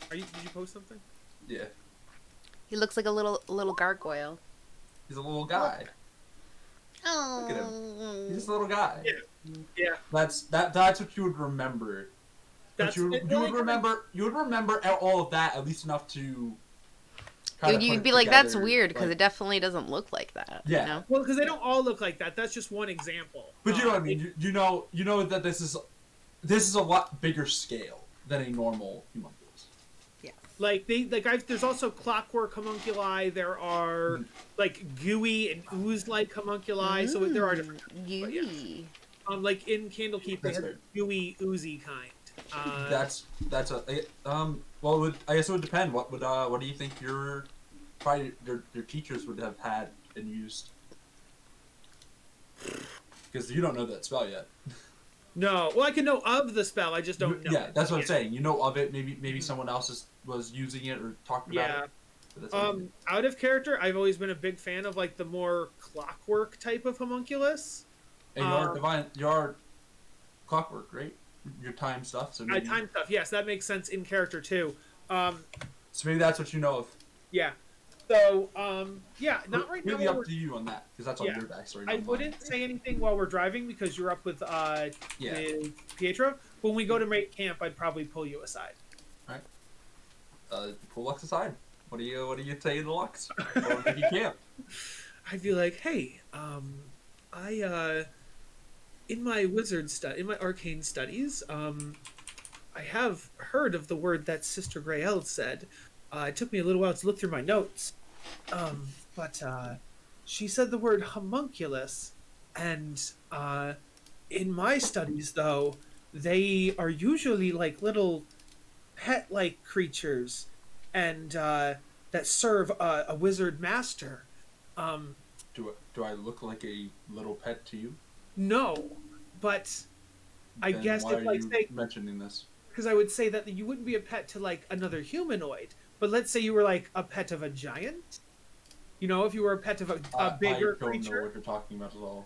Did you post something? Yeah, He looks like a little gargoyle. he's a little guy. Oh. Look at him. He's just a little guy. Yeah. That's what you would remember. But That's you it, would like, remember all of that at least enough to. kinda You'd put be it like, that's together, weird, because like- it definitely doesn't look like that. Yeah. You know? Well, because they don't all look like that. That's just one example. But you know what I mean. You know that this is a lot bigger scale than a normal homunculus. Like there's also clockwork homunculi. There are like gooey and ooze-like homunculi. So there are different. Yee. Like in Candlekeep, they That's have fair. gooey, oozy kind. That's a well. I guess it would depend. What do you think your teachers would have had and used? Because you don't know that spell yet. No, well, I can know of the spell. I just don't know. Yeah, it. that's what I'm saying. You know of it. Maybe someone else was using it or talking about Yeah. it. But that's what I'm saying. Out of character, I've always been a big fan of like the more clockwork type of homunculus. And your clockwork, right? Your time stuff. So maybe, Time stuff, yes, that makes sense in character too. so maybe that's what you know of. Yeah. So, yeah, not right now. Really while up to you on that, because that's on Yeah. your backstory. I not mine. wouldn't say anything while we're driving because you're up with Pietro. When we go to make camp, I'd probably pull you aside. Pull Lux aside. What do you say to Lux? Or maybe you can't. I'd be like, hey, in my in my arcane studies, I have heard of the word that Sister Grael said. It took me a little while to look through my notes, but she said the word homunculus, and in my studies, though, they are usually like little pet-like creatures, and that serve a wizard master. Um, Do I look like a little pet to you? no, but I Then guess why if are like you say, mentioning this? because I would say that you wouldn't be a pet to like another humanoid, but let's say you were like a pet of a giant. You know, if you were a pet of a bigger I don't know creature. what you're talking about at all.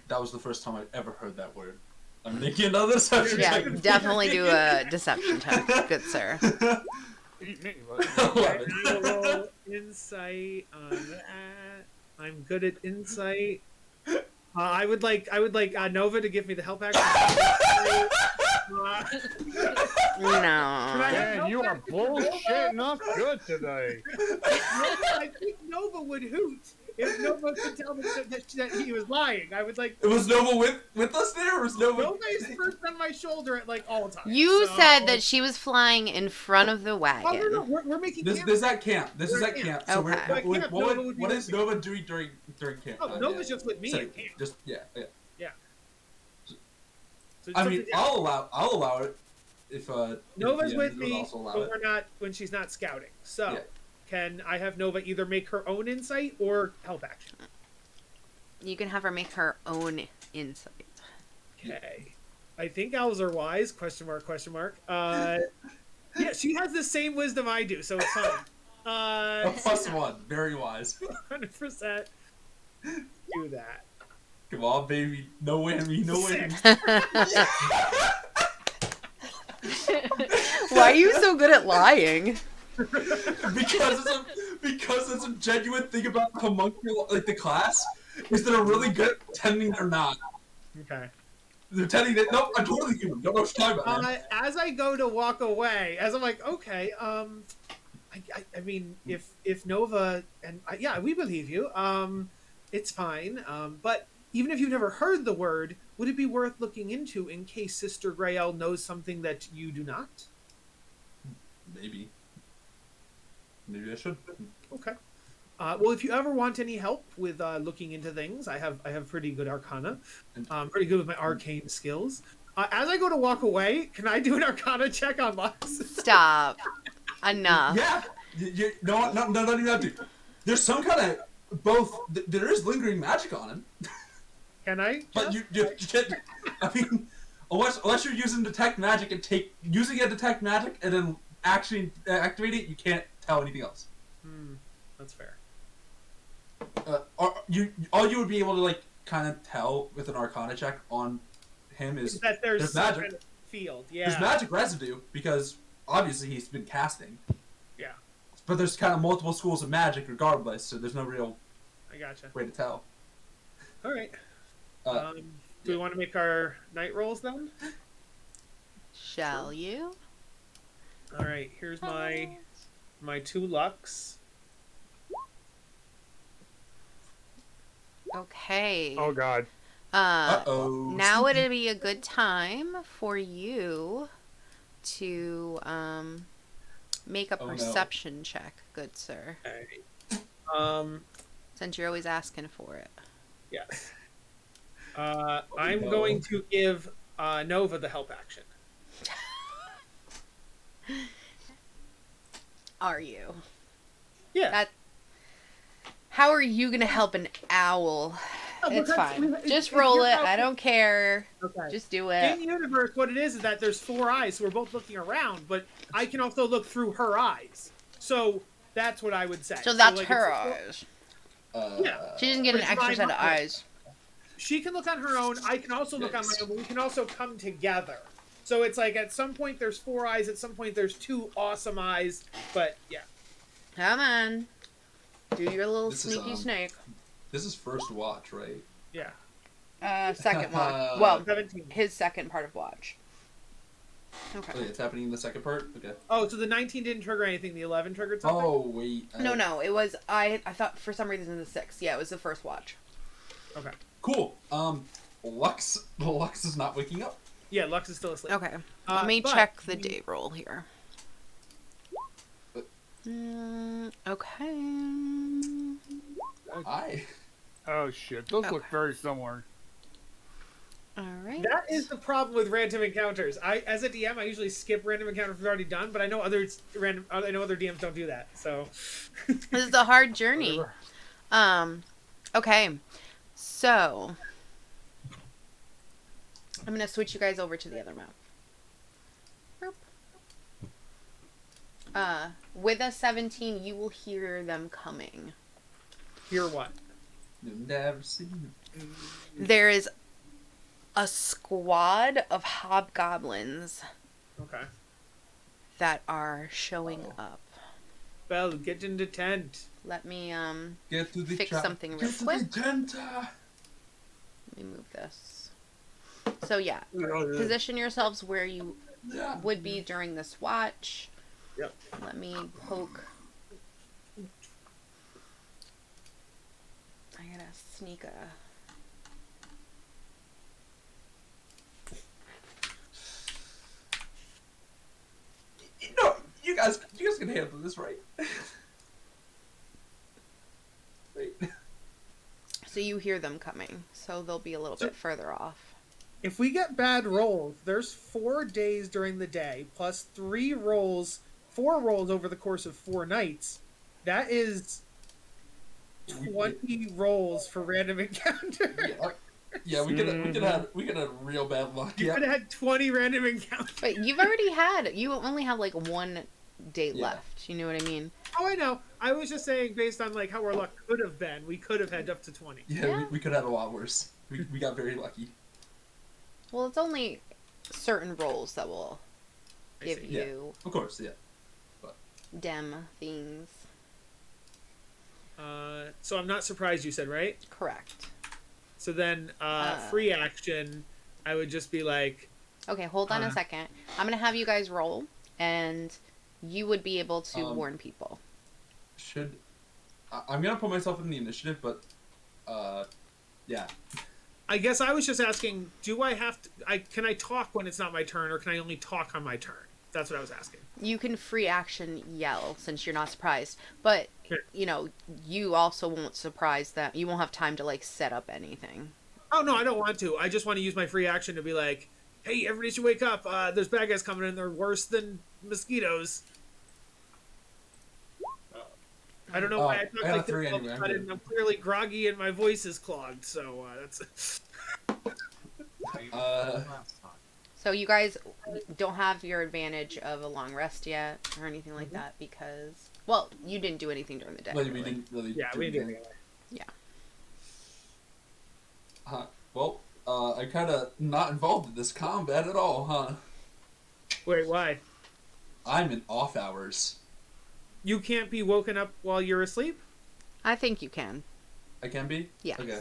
That was the first time I ever heard that word. I'm making another deception Yeah, check. definitely do a deception check, good sir. Eat me, but- Okay, I will roll insight on that. I'm good at insight. I would like Nova to give me the help action. No. Man, you are bullshitting us good today. I think Nova would hoot if Nova could tell me that he was lying. I would like. It was Nova with us there, or was Nova? Nova is first on my shoulder at like all times. You so- said that she was flying in front of the Oh, no, wagon. we're making. This cameras. is at camp. This is We're at at camp. camp. So Okay. But camp, Nova would be what with is me. Nova doing during camp? Oh, time? Nova's just with me So, at camp. just yeah. So I mean, something- I'll allow it if Nova's if the with DM would me, also allow but it. we're not when she's not scouting. So, Yeah. can I have Nova either make her own insight or help action? You can have her make her own insight. Okay. I think owls are wise. Question mark. Question mark. Yeah, she has the same wisdom I do, so it's fine. A +1, very wise. 100% do that. Come on, baby, no whammy, no whammy. Why are you so good at lying? because it's a genuine thing about the homunculus, like the class, is they're really good at pretending they're not. Okay. They're pretending that nope, I'm totally human. Don't know what you're talking about, man. As I go to walk away, as I'm like, okay, I mean, if Nova and yeah, we believe you. It's fine. But even if you've never heard the word, would it be worth looking into in case Sister Grayle knows something that you do not? Maybe I should. Okay. Well, if you ever want any help with looking into things, I have pretty good Arcana. I'm pretty good with my arcane skills. As I go to walk away, can I do an Arcana check on Lux? Stop. Enough. Yeah. No, not even have to. There's some kind of both. There is lingering magic on him, Can I? but you can't. I mean, unless you're using detect magic and using a detect magic and then actually activate it, you can't tell anything else. That's fair. All you would be able to like kind of tell with an Arcana check on him is That there's some magic. kind of field. Yeah. There's magic residue because obviously he's been casting. Yeah. But there's kind of multiple schools of magic regardless, so there's no real I gotcha. way to tell. All right. Uh, Do we want to make our night rolls then? Shall you? All right. Here's my 2 Lux. Okay. Oh God. Uh-oh. Now would be a good time for you to make a Oh, no. perception check, good sir. Okay. Since you're always asking for it. Yeah. I'm No. going to give Nova the help action. Are you? Yeah. How are you gonna help an owl? Oh, It's because fine. if- Just if roll you're it. out- I don't care. Okay. Just do In it. universe, what it is that there's 4 eyes, so we're both looking around, but I can also look through her eyes. So that's what I would say. So that's like, her it's- eyes. Yeah. She doesn't get an Which extra mine set of might. eyes. She can look on her own. I can also look on my own, but we can also come together. So it's like at some point there's 4 eyes, at some point there's 2 awesome eyes, but yeah. Come on. Do your little This is, sneaky snake. This is first watch, right? Yeah. Second one. Well, 17. his second part of watch. Okay. Okay, it's happening in the second part? Okay. Oh, so the 19 didn't trigger anything, the 11 triggered something? Oh, wait. No, it was I thought for some reason the 6th. Yeah, it was the first watch. Okay. Cool. Lux is not waking up. Yeah, Lux is still asleep. Okay. Let me but check the you- day roll here. Okay. Hi. Oh shit. Those look Okay. very similar. All right. That is the problem with random encounters. As a DM, I usually skip random encounters we've already done, but I know other DMs don't do that. So This is a hard journey. Whatever. Okay. So I'm gonna switch you guys over to the other map. With a 17, you will hear them coming. hear what? You've never seen There is a squad of hobgoblins Okay. that are showing up. Well, get in the tent. Let me Get to the fix trap. something real Get to quick. the tent. Let me move this. So yeah, position yourselves where you Yeah. would be during this watch. Yep. Let me poke. I gotta sneak a. No, you guys can handle this, right? Wait. So you hear them coming. So they'll be a little bit further off. If we get bad rolls, there's 4 days during the day plus 4 rolls over the course of 4 nights. That is 20 rolls for random encounter. Yeah, we could have real bad luck. You Yeah. could have had 20 random encounters. But you only have like 1 day left. You know what I mean? Oh, I know. I was just saying, based on like how our luck could have been, we could have had up to 20. Yeah, Yeah. we could have had a lot worse. We got very lucky. Well, it's only certain roles that will I give see. Yeah. you Of course, yeah. dem things. So I'm not surprised you said right. Correct. So then, free action, I would just be like, Okay, hold on a second. I'm gonna have you guys roll, and you would be able to warn people. I'm gonna put myself in the initiative, but yeah. I guess I was just asking, do I have to? Can I talk when it's not my turn, or can I only talk on my turn? That's what I was asking. You can free action yell since you're not surprised, but Sure. you also won't surprise them. You won't have time to like set up anything. Oh no, I don't want to. I just want to use my free action to be like, hey, everybody should wake up. There's bad guys coming in. They're worse than mosquitoes. I don't know why I talk I got like a 3 this all of a anyway, I'm sudden. good. I'm clearly groggy and my voice is clogged. So that's. So you guys don't have your advantage of a long rest yet or anything like that because, well, you didn't do anything during the day. We really. didn't really. Yeah, do we anything. did. Well, I'm kind of not involved in this combat at all, huh? Wait, why? I'm in off hours. You can't be woken up while you're asleep? I think you can. I can be. Yes. Okay.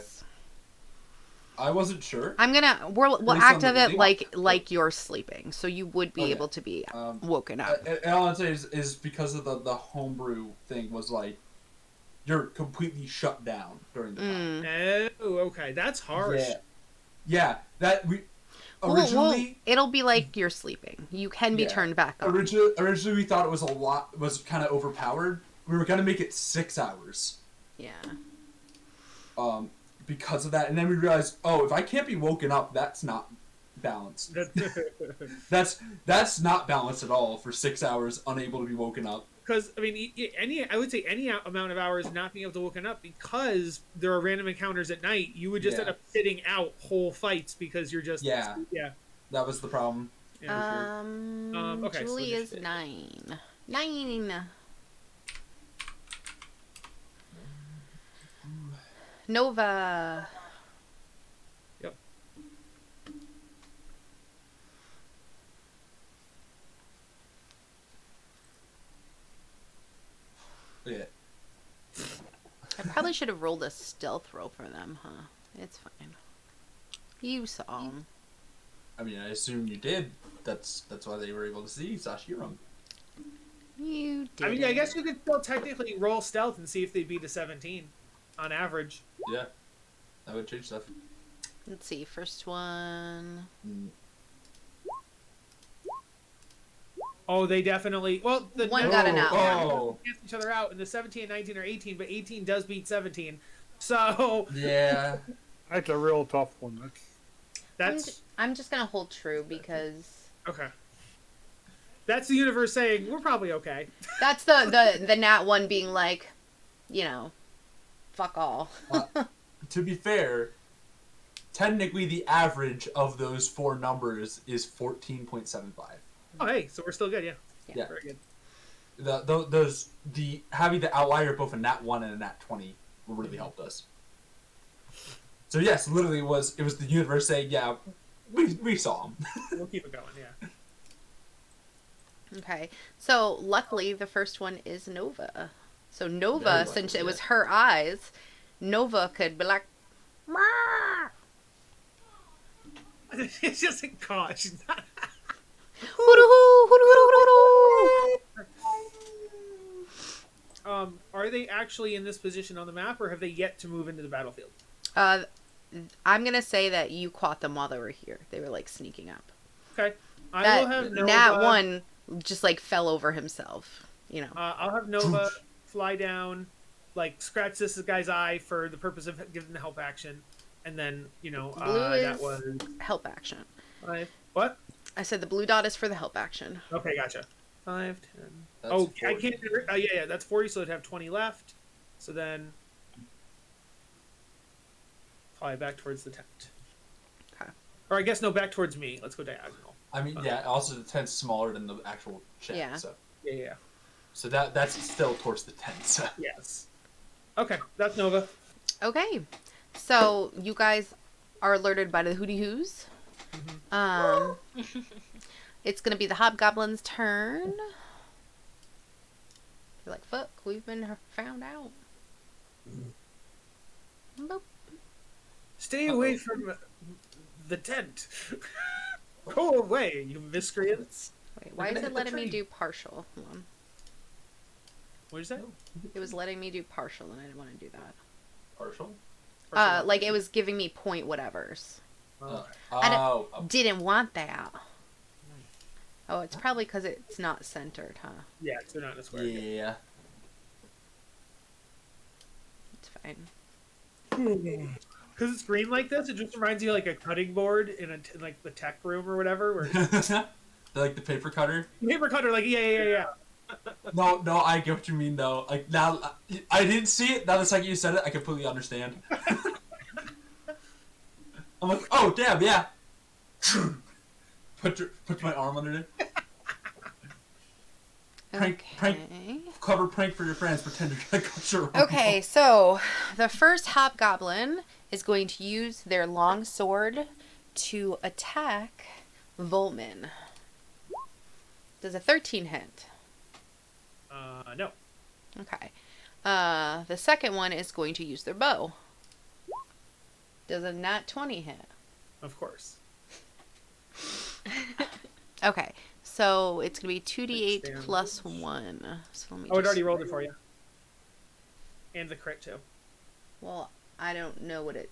I wasn't sure. We'll Based act on of the it reading. like you're sleeping, so you would be Okay. able to be Um, woken up. And all I'm saying is because of the homebrew thing was like, you're completely shut down during the time. Mm. Oh, okay. That's harsh. Yeah. That we Well, originally. it'll be like you're sleeping. You can be Yeah. turned back on. Originally, we thought it was kind of overpowered. We were gonna make it 6 hours. Yeah. Because of that, and then we realized, oh, if I can't be woken up, that's not balanced. That's not balanced at all for 6 hours, unable to be woken up. Because I mean, I would say any amount of hours not being able to woken up because there are random encounters at night. You would just Yeah. end up sitting out whole fights because you're just Yeah. yeah. That was the problem. Yeah. Okay, so Julie is initiative. 9. 9. Nova. Yep. Yeah. I probably should have rolled a stealth roll for them, huh? It's fine. You saw 'em. I mean, I assume you did. That's why they were able to see Sashiram. You did. I mean, I guess you could still technically roll stealth and see if they beat a 17 on average. Yeah. That would change stuff. Let's see. First one. Oh, they definitely. Well, the One got an out. Oh. cancel each other out, and the 17 and 19 are 18, but 18 does beat 17. So Yeah. That's a real tough one. That's I'm just gonna hold true because okay. That's the universe saying we're probably okay. that's the nat one being like, you know, fuck all. To be fair, technically the average of those four numbers is 14.75. Oh, hey, so we're still good, yeah. Yeah. Very good. Having the outlier both a nat 1 and a nat 20 really helped us. So yes, literally it was the universe saying, yeah, we saw him. We'll keep it going, yeah. Okay, so luckily the first one is Nova. So Nova, Very lucky, since it yeah. was her eyes, Nova could be like, "Meow." It's just a caw. She's not. Hoo-doo-hoo, hoo-doo-hoo-doo-doo. Are they actually in this position on the map, or have they yet to move into the battlefield? I'm gonna say that you caught them while they were here. They were like sneaking up. Okay. I That will have Nova. Nat one just like fell over himself. You know. I'll have Nova fly down, like scratch this guy's eye for the purpose of giving the help action, and then Blue that is was help action. 5. What? I said the blue dot is for the help action. Okay, gotcha. 5, 10. That's Oh, I 40. can't. Yeah, that's 40. So I'd have 20 left. So then, fly back towards the tent. Okay. Or I guess no, back towards me. Let's go diagonal. I mean, yeah. Also, the tent's smaller than the actual shed. Yeah. So Yeah. that's still towards the tent. So. Yes. Okay, that's Nova. Okay, so you guys are alerted by the Hooty Hoos. It's gonna be the Hobgoblin's turn. You're like, fuck, we've been found out. Boop. Stay away from the tent. Go away, you miscreants. Wait, why is it letting me do partial? Hold on. What is that? It was letting me do partial, and I didn't want to do that. Partial. Like it was giving me point whatevers. Oh. Oh. Didn't want that. Oh, it's probably because it's not centered, huh? Yeah, they're not in a square. Yeah. It's fine. Because it's green like this, it just reminds you of like a cutting board in like the tech room or whatever. Where Like the paper cutter. paper cutter, like yeah. No, I get what you mean though. Like now, I didn't see it. Now the second you said it, I completely understand. I'm like, oh damn, yeah. Put my arm under it. Prank, clever prank for your friends. Pretend you're gonna cut your arm. Okay, so the first hobgoblin is going to use their long sword to attack Volman. Does a 13 hit? No. Okay. The second one is going to use their bow. Does a nat 20 hit? Of course. Okay, so it's going to be 2d8 Standard. plus 1. So let me Oh, it just- already rolled it for you. And the crit too. Well, I don't know what it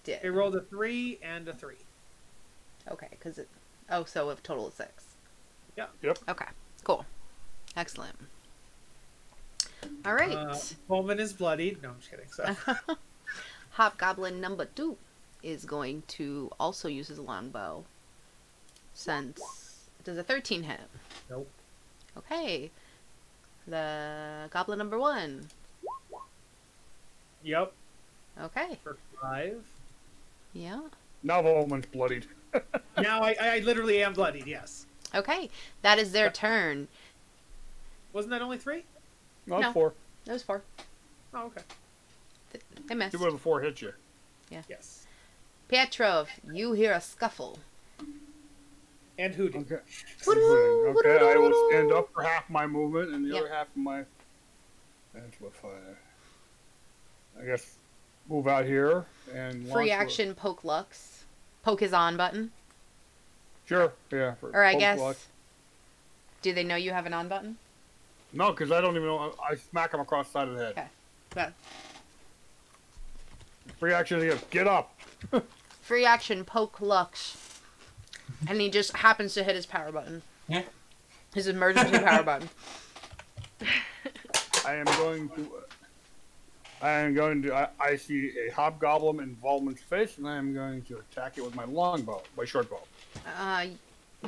did. It rolled a 3 and a 3. Okay, because it... Oh, so a total of 6. Yeah. Yep. Okay, cool. Excellent. All right. Pullman is bloodied. No, I'm just kidding. So Hobgoblin number 2 is going to also use his longbow. Since... Does a 13 hit? nope. Okay. The goblin number 1. Yep. Okay. For 5. Yeah. Now the woman's bloodied. Now I literally am bloodied. Yes. Okay. That is their turn. Wasn't that only 3? Not No. 4. That was 4. Oh, okay. They missed. Two out of the 4 hit you. Yes. Petrov, you hear a scuffle. And Hootie. Okay. Woo-doo, Okay, I will woo-doo-doo-doo. stand up for half my movement and the Yep. other half of my. That's what I guess move out here and Free launch a- action poke Lux. Poke his on button. Sure, yeah. Or I poke guess... block. Do they know you have an on button? No, because I don't even know. I smack him across the side of the head. Okay. But Free action again. Get up. free action poke Lux. And he just happens to hit his power button. Yeah. His emergency power button. I am going to. I am going to. I see a hobgoblin in Volman's face, and I am going to attack it with my longbow, my short bow.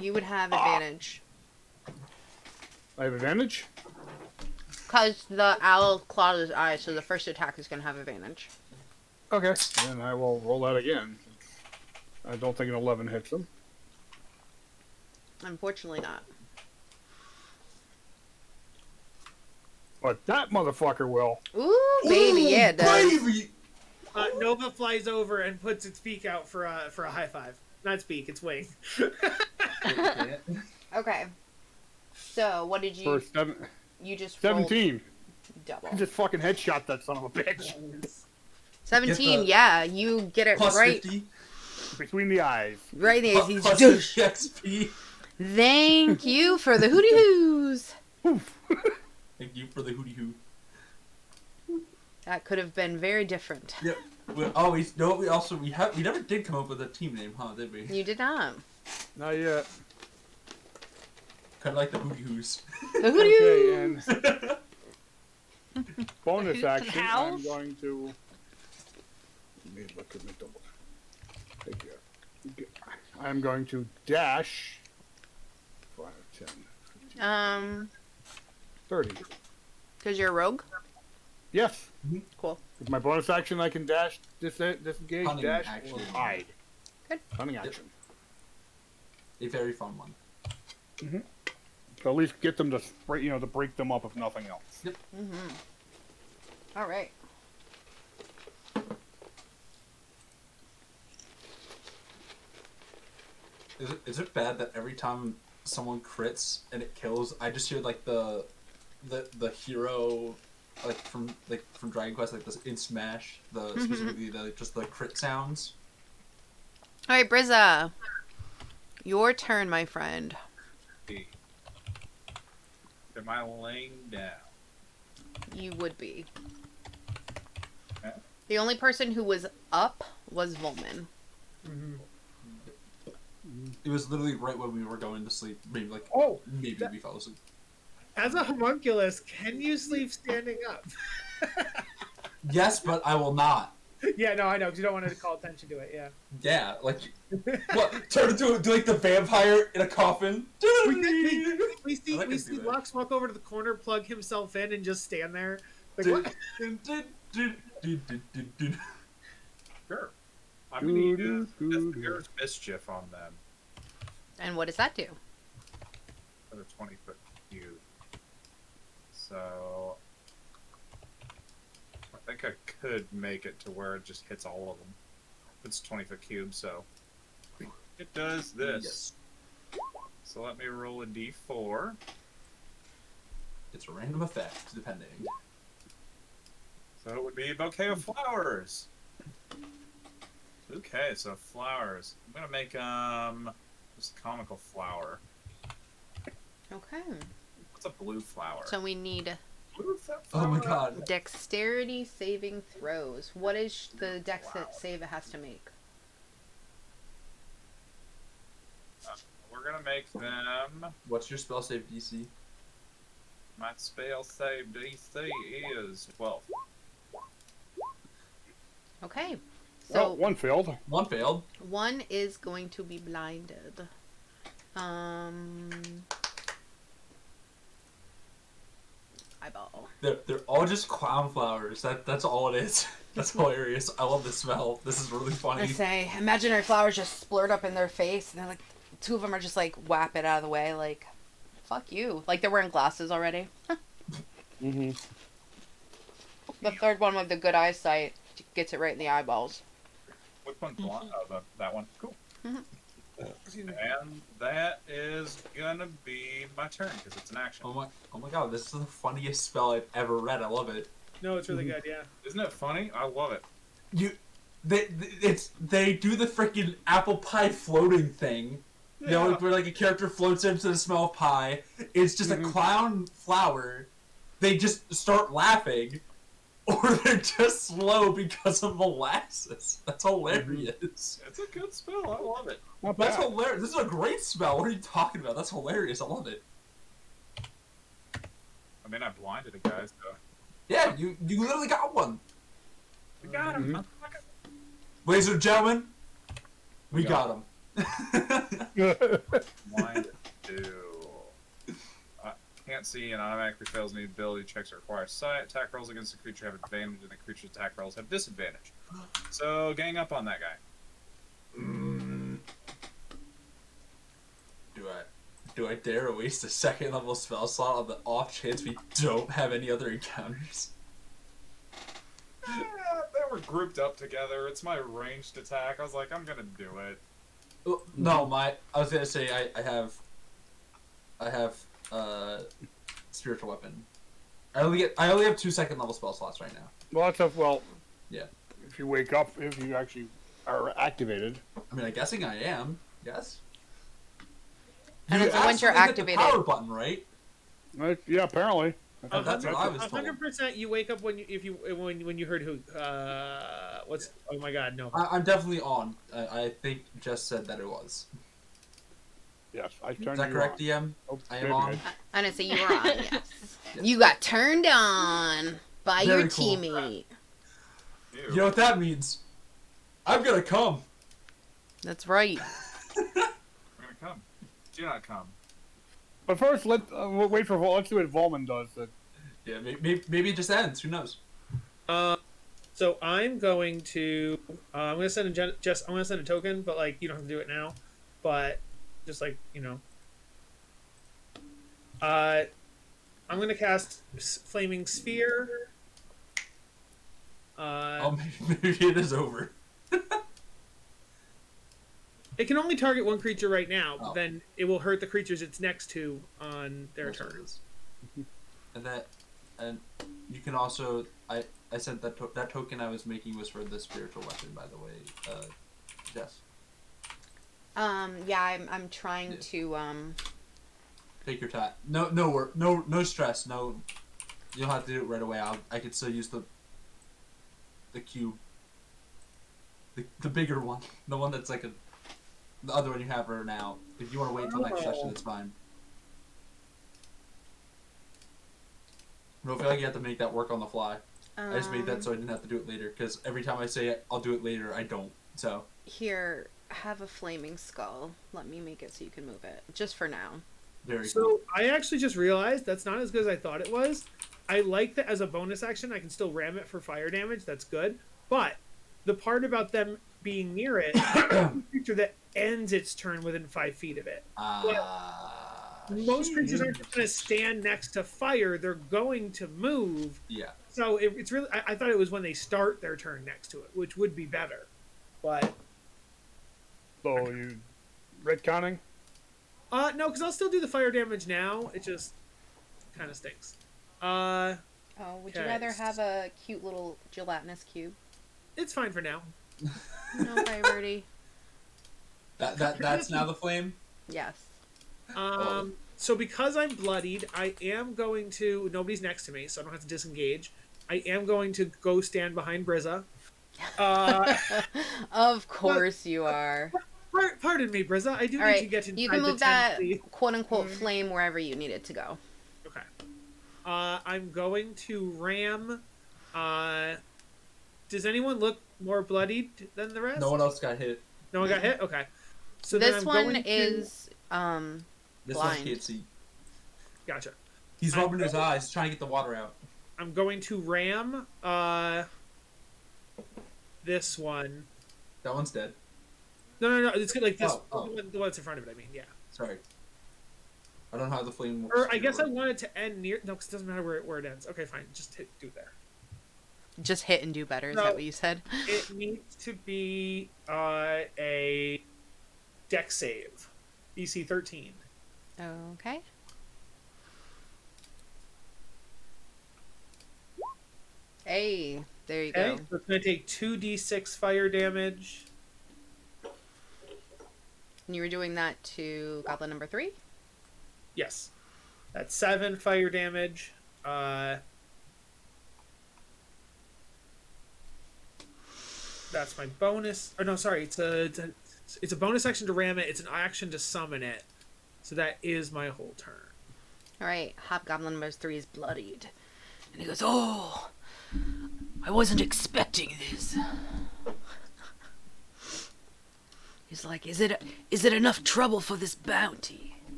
You would have advantage. I have advantage. Because the owl clawed his eye, so the first attack is going to have advantage. Okay, then I will roll that again. I don't think an 11 hits him. Unfortunately not. But that motherfucker will. Ooh, baby, yeah, it does. Baby! Nova flies over and puts its beak out for a high five. Not its beak, its wing. Okay. So, what did you... For You just 17. rolled double. I just fucking headshot that son of a bitch. 17, yeah, you get it Plus right 50. Between the eyes. right there. He's Plus douche. 50 XP. Thank you for the hooty hoos. Thank you for the hooty hoo. That could have been very different. Yep. We never did come up with a team name, huh? Did we? You did not. Not yet. Kind of like the hooty hoos. The hooty Okay, hoos. and bonus Hoots and action. I'm howls? going to. Let me look at my double. Thank you. I'm going to dash. 5, 10, 15, 30. Because you're a rogue? Yes. Cool. With my bonus action, I can dash, disengage, Cunning dash, action. or hide. Good. Cunning action. A very fun one. So at least get them to spray, to break them up if nothing else. Yep. Mm-hmm. All right. Is it bad that every time someone crits and it kills, I just hear like the hero from Dragon Quest, like this in Smash, specifically just the crit sounds. All right, Brizza. Your turn, my friend. Am I laying down? You would be. Okay. The only person who was up was Volman. It was literally right when we were going to sleep. Maybe we fell asleep. As a homunculus, can you sleep standing up? Yes, but I will not. Yeah, no, I know, because you don't want to call attention to it, yeah. Yeah, like what? Turn into like the vampire in a coffin. We see I can see that. Lux walk over to the corner, plug himself in, and just stand there. Like, what? Sure. I'm gonna use Mirror's Mischief on them And what does that do? for the 20-foot cube. So I think I could make it to where it just hits all of them. It's a 20-foot cube, so it does this. Yes. So let me roll a d4. It's a random effect, depending. So it would be a bouquet of flowers. Okay, so flowers. I'm gonna make just a comical flower. Okay. What's a blue flower? So we need Blue flower? Oh my god. dexterity saving throws. What is the dex save it has to make? We're gonna make them. What's your spell save DC? My spell save DC is 12. Okay. So Well, one failed. One failed. one is going to be blinded. Eyeball. They're all just clown flowers. That's all it is. That's hilarious. I love the smell. This is really I funny. say, imaginary flowers just splurt up in their face, and they're like, two of them are just like, whap it out of the way, like, fuck you. Like they're wearing glasses already. Mm-hmm. The third one with the good eyesight gets it right in the eyeballs. Which one's blind? Oh, that one. Cool. Mhm. And that is gonna be my turn because it's an action. Oh my god, this is the funniest spell I've ever read. I love it. No, it's really good, yeah. Isn't it funny? I love it. They do the freaking apple pie floating thing. You know, where like a character floats into the smell of pie. It's just a clown flower. They just start laughing, or they're just slow because of molasses. That's hilarious. It's a good spell. I love it. Not That's bad. hilarious. This is a great spell. What are you talking about? That's hilarious. I love it. I mean, I blinded a guy, so Yeah, you literally got one. We got him. Mhm. Ladies and gentlemen, we got him. Blind do. Can't see and automatically fails any ability checks that require sight. Attack rolls against the creature have advantage, and the creature's attack rolls have disadvantage. So gang up on that guy. Do I dare waste a second level spell slot on the off chance we don't have any other encounters? They were grouped up together. It's my ranged attack. I was like, I'm gonna do it. No, I was gonna say I have spiritual weapon. I only have 2 second level spell slots right now. Well, that's Yeah. if you wake up, if you actually are activated. I mean, I'm guessing I am. Yes. And it's once you're asked me to hit activated. the power button, right? Yeah, apparently. That's what I was told. 100% you wake up when you heard who what's oh my god no. I'm definitely on. I think Jess said that it was. Yes, I Is turned that you correct, on. DM? Oh, I am maybe on. I didn't say you were on. Yes. You got turned on by Very your cool. teammate. Ew. You know what that means? I'm gonna come. That's right. I'm gonna come. Do not come. But first, let's wait for let's see what Volman does. Yeah, maybe it just ends. Who knows? So I'm going to I'm gonna send I'm gonna send a token, but like you don't have to do it now, but just like I'm gonna cast Flaming Sphere. Maybe it is over. It can only target one creature right now, but Oh. then it will hurt the creatures it's next to on their turns. And you can also I sent that token I was making was for the spiritual weapon, by the way. Jess, Yeah, I'm trying to take your time. No stress. No, you don't have to do it right away. I could still use the cube, the bigger one, the one that's like the other one you have right now. If you want to wait until next session, it's fine. I don't feel like you have to make that work on the fly. I just made that so I didn't have to do it later, because every time I say I'll do it later, I don't. So Here, have a flaming skull. Let me make it so you can move it. Just for now. very cool. So I actually just realized that's not as good as I thought it was. I like that as a bonus action, I can still ram it for fire damage. That's good. But the part about them being near it, a creature that ends its turn within 5 feet of it. Most creatures aren't just going to stand next to fire; they're going to move. Yeah. So it's really. I thought it was when they start their turn next to it, which would be better. But So you retconning? no, because I'll still do the fire damage now. It just kind of stinks. Oh, would you Okay. rather have a cute little gelatinous cube? It's fine for now. No priority. That's now the flame. Yes. So because I'm bloodied, I am going to. Nobody's next to me, so I don't have to disengage. I am going to go stand behind Brizza. Of course you are. Pardon me, Brizza. I do All need right, to get inside you can the move that tent. quote-unquote flame wherever you need it to go. Okay. I'm going to ram. Does anyone look more bloodied than the rest? No one else got hit. No one got hit. Okay. So then This I'm one going to- is This Blind. one can't see. Gotcha. He's I'm rubbing his going- eyes, trying to get the water out. I'm going to ram. This one. That one's dead. No. It's good. Like this. Oh. The one that's in front of it. I mean, yeah. Sorry. I don't know how the flame works. Or I guess I want it to end near. No, because it doesn't matter where it ends. Okay, fine. Just do it there. just hit and do better. Is No. that what you said? It needs to be a deck save, DC 13. Okay. Hey, there you Okay, go. so it's going to take 2d6 fire damage. And you were doing that to goblin number 3? Yes, that's 7 fire damage. That's my bonus. Or no, sorry, it's a bonus action to ram it. It's an action to summon it. So that is my whole turn. All right, hobgoblin number 3 is bloodied, and he goes, "Oh, I wasn't expecting this. He's like, is it enough trouble for this bounty?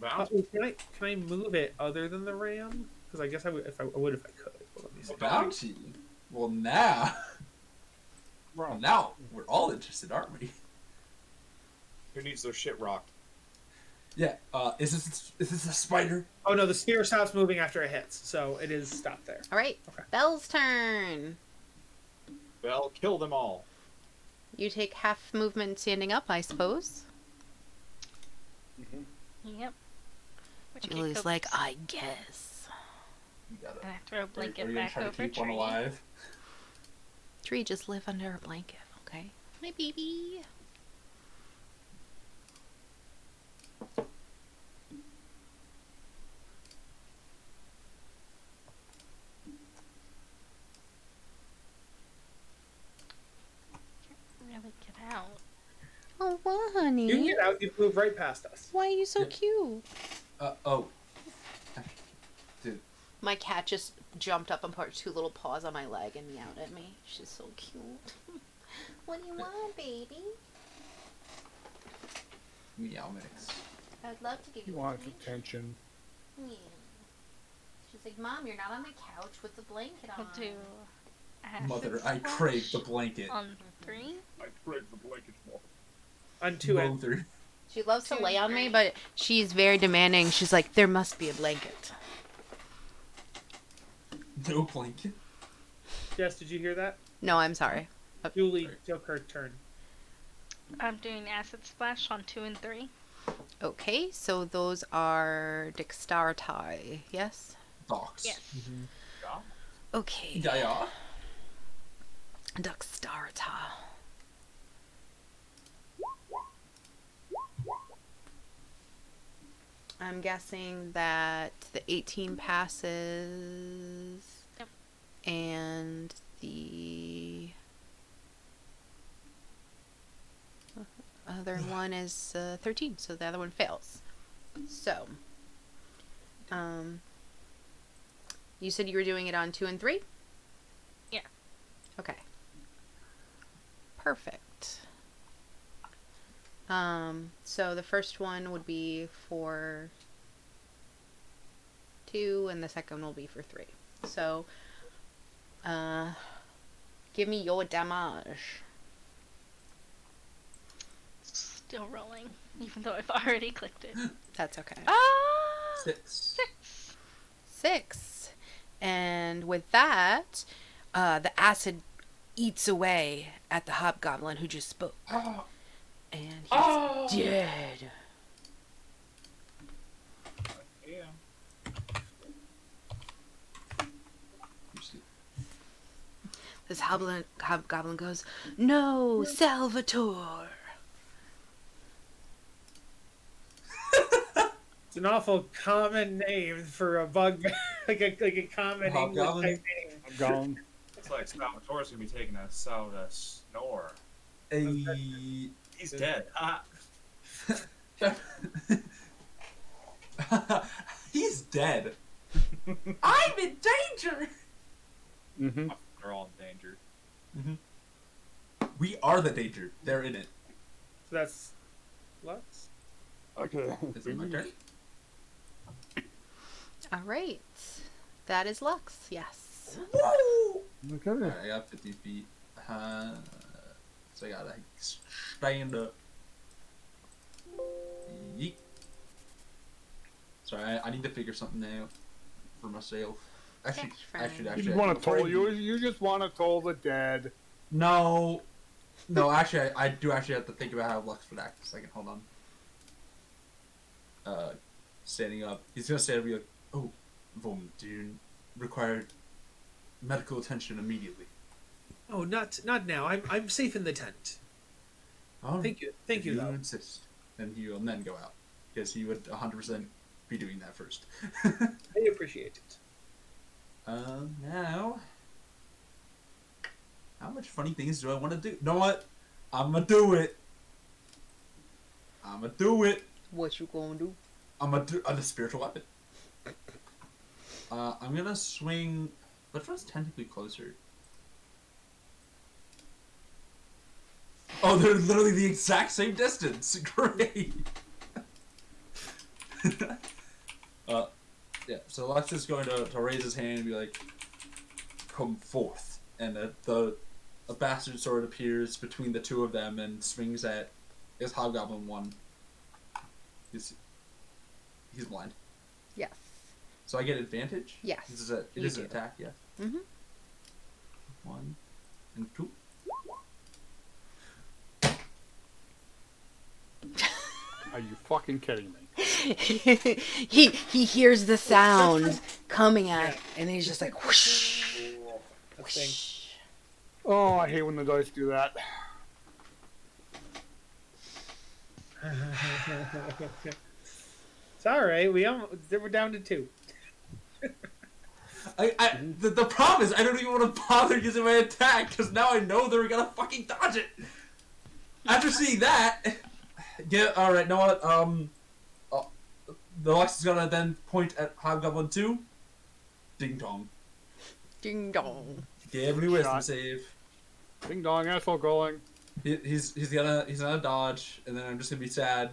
Bounty? Can I move it other than the ram? Because I guess I would if I could. Well, let me see. Bounty. Well, now we're all interested, aren't we? Who needs their shit rocked? Yeah. Is this a spider? Oh no, the spear stops moving after it hits, so it is stopped there. All right. Okay. Belle's turn. Well, kill them all. You take half movement standing up, I suppose. Yep. Which Julie's could like, coax- I guess. You gotta. And I throw a Are blanket you gonna back try to over keep one Tree. alive? Tree, just live under a blanket, okay? My baby. Really get out. Oh, what, honey? You can get out. You move right past us. Why are you so Yeah. cute? Oh. Dude. My cat just jumped up and put two little paws on my leg and meowed at me. She's so cute. What do you want, baby? Meow mix. I'd love to give He you wants treat. attention. Yeah. She's like, Mom, you're not on the couch with the blanket on. We'll do acid Mother, I splash crave the blanket. on 3. I crave the blanket more. On 2 ends. Mother. She loves to Two lay and on me, three. but she's very demanding. She's like, there must be a blanket. No blanket. Jess, did you hear that? No, I'm sorry. Julie Sorry. took her turn. I'm doing acid splash on 2 and 3. Okay, so those are dexterity, yes? Docs. Yes. Yeah. Okay. Yeah. Dexterity. I'm guessing that the 18 passes. Yep. And the other one is 13, so the other one fails. So, you said you were doing it on 2 and 3? Yeah. Okay. Perfect. So the first one would be for 2, and the second will be for 3. So, give me your damage. Still rolling, even though I've already clicked it. That's okay. Ah! 6. 6. 6. And with that, the acid eats away at the hobgoblin who just spoke. Oh. And he's Oh. dead. Yeah. This hobgoblin goes, "No, Salvatore." It's an awful common name for a bug, like a common English Hobgoblin? type name. I'm gone. It's like Salvatore's gonna be taking a soda snore. A. He's dead. Ah. He's dead. I'm in danger. Mm-hmm. They're all in danger. We are the danger. They're in it. So that's Lux. Okay. Is it my turn? All right. That is Lux, yes. Woo! Okay. Alright, I got 50 feet. So I gotta stand up. Yeet. Sorry, I need to figure something out for myself. Actually, That's fine. actually, You just want to before toll I you. do- You just want to toll the dead. No. No, actually, I do actually have to think about how Lux would act. A second, hold on. Standing up. He's gonna stand up and be like, "Oh, Vom, do you require medical attention immediately?" Oh, not now. I'm safe in the tent. Oh, Thank you, if you though. insist. Then he will then go out. Because he would 100% be doing that first. I appreciate it. Now... How much funny things do I want to do? You know what? I'm gonna do it. I'm gonna do it. What you gonna do? I'm gonna do a spiritual weapon. I'm gonna swing Which one's technically closer? Oh, they're literally the exact same distance. Great. Yeah. So Lux is going to raise his hand and be like, "Come forth," and a bastard sword appears between the two of them and swings at his Hobgoblin one. He's blind. Yes. So I get advantage? Yes. It is an attack, yeah. Mm-hmm. 1 and 2. Are you fucking kidding me? he hears the sound coming at, and he's just like whoosh, That thing. whoosh. Oh, I hate when the dice do that. It's all right. We're down to 2. The problem is I don't even want to bother using my attack because now I know they're gonna fucking dodge it. After seeing that, all right. Know what? The Lux is gonna then point at Hobgoblin 2. Ding dong. Ding dong. Give me wisdom Shot. save. Ding dong, asshole going. He's gonna dodge, and then I'm just gonna be sad.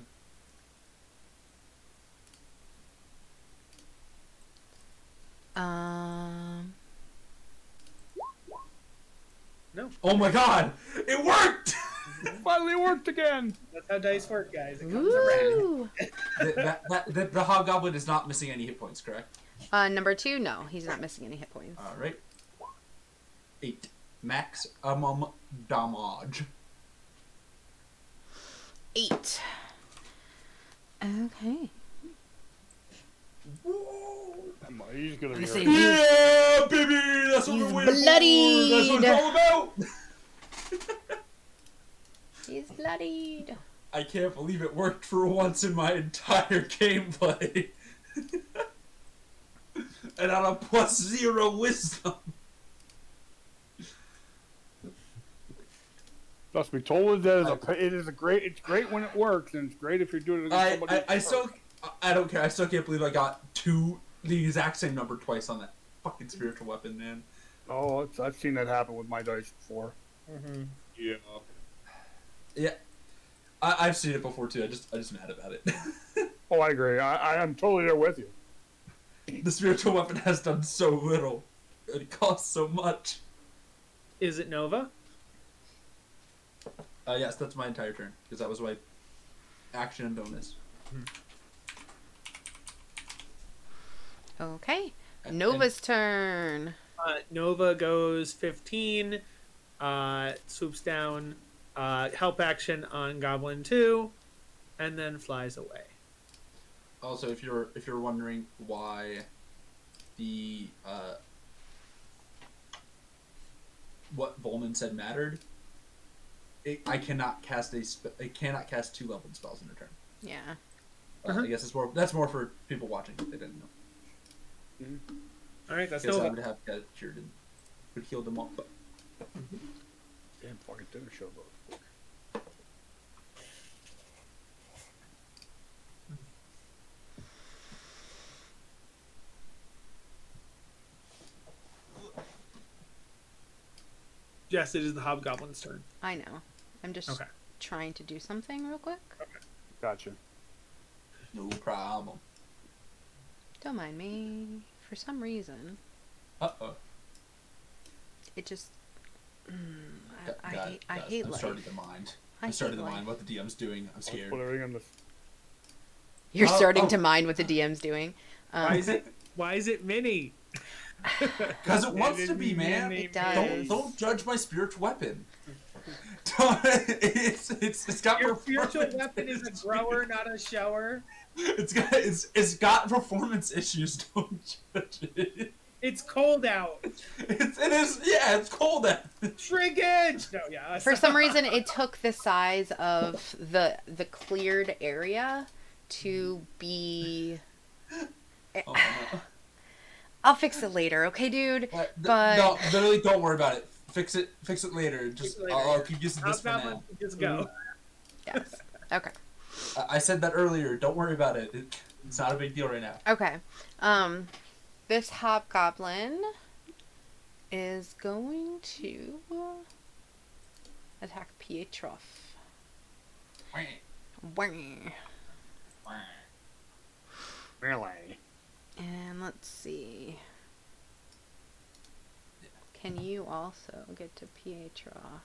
No. Oh my god! It worked! Finally worked again. That's how dice work, guys. It comes around. Woo! The Hobgoblin is not missing any hit points, correct? Number 2, no, he's not missing any hit points. Alright. 8. Max damage. 8. Okay. He's gonna be Let's hurt. see. Yeah, baby! That's what He's we're waiting for! bloodied. That's what it's all about! He's bloodied. I can't believe it worked for once in my entire gameplay. And on a +0 wisdom. Trust me, told that it's great when it works, and it's great if you're doing it against somebody. I don't care. I still can't believe I got the exact same number twice on that fucking spiritual weapon, man. Oh, I've seen that happen with my dice before. Mm-hmm. Yeah. Yeah, I've seen it before too. I just mad about it. Oh, I agree. I am totally there with you. The spiritual weapon has done so little. It costs so much. Is it Nova? Yes, that's my entire turn because that was my action and bonus. Okay. And- Nova's turn. Nova goes 15, swoops down, help action on Goblin 2, and then flies away. Also, if you're wondering why the what Volman said mattered, I cannot cast I cannot cast 2 leveled spells in a turn. Yeah. Uh-huh. I guess that's more for people watching if they didn't know. All right, that's Because I Nova. would have got cured and would heal them all. Damn fucking dinner show goes quick. Yes, it is the Hobgoblin's turn. I know. I'm just Okay. trying to do something real quick. Gotcha. No problem. Don't mind me. For some reason, Uh-oh. it just. I God, hate. I guys, hate I'm life. starting to mind. I I'm starting hate to life. mind what the DM's doing. I'm scared. Put everything on the. You're Oh, starting oh. to mind what the DM's doing. Why is it Mini? Because it wants to be, man. It does. Don't judge my spiritual weapon. It's got Your spiritual performance weapon is a issues. grower, not a shower. It's got performance issues. Don't judge it. It's cold out. It is. Yeah, it's cold out. Shrinkage. No, yeah. For some reason, it took the size of the cleared area to be. Oh, no. I'll fix it later, okay, dude? But No, literally, don't worry about it. Fix it later. Just Fix it later. I'll keep using this for Hobgoblin, now. just go. yes. Okay. I said that earlier. Don't worry about it. It's not a big deal right now. Okay. This hobgoblin is going to attack Pietroff. Wah. Melee. And let's see. Can you also get to Pietroff?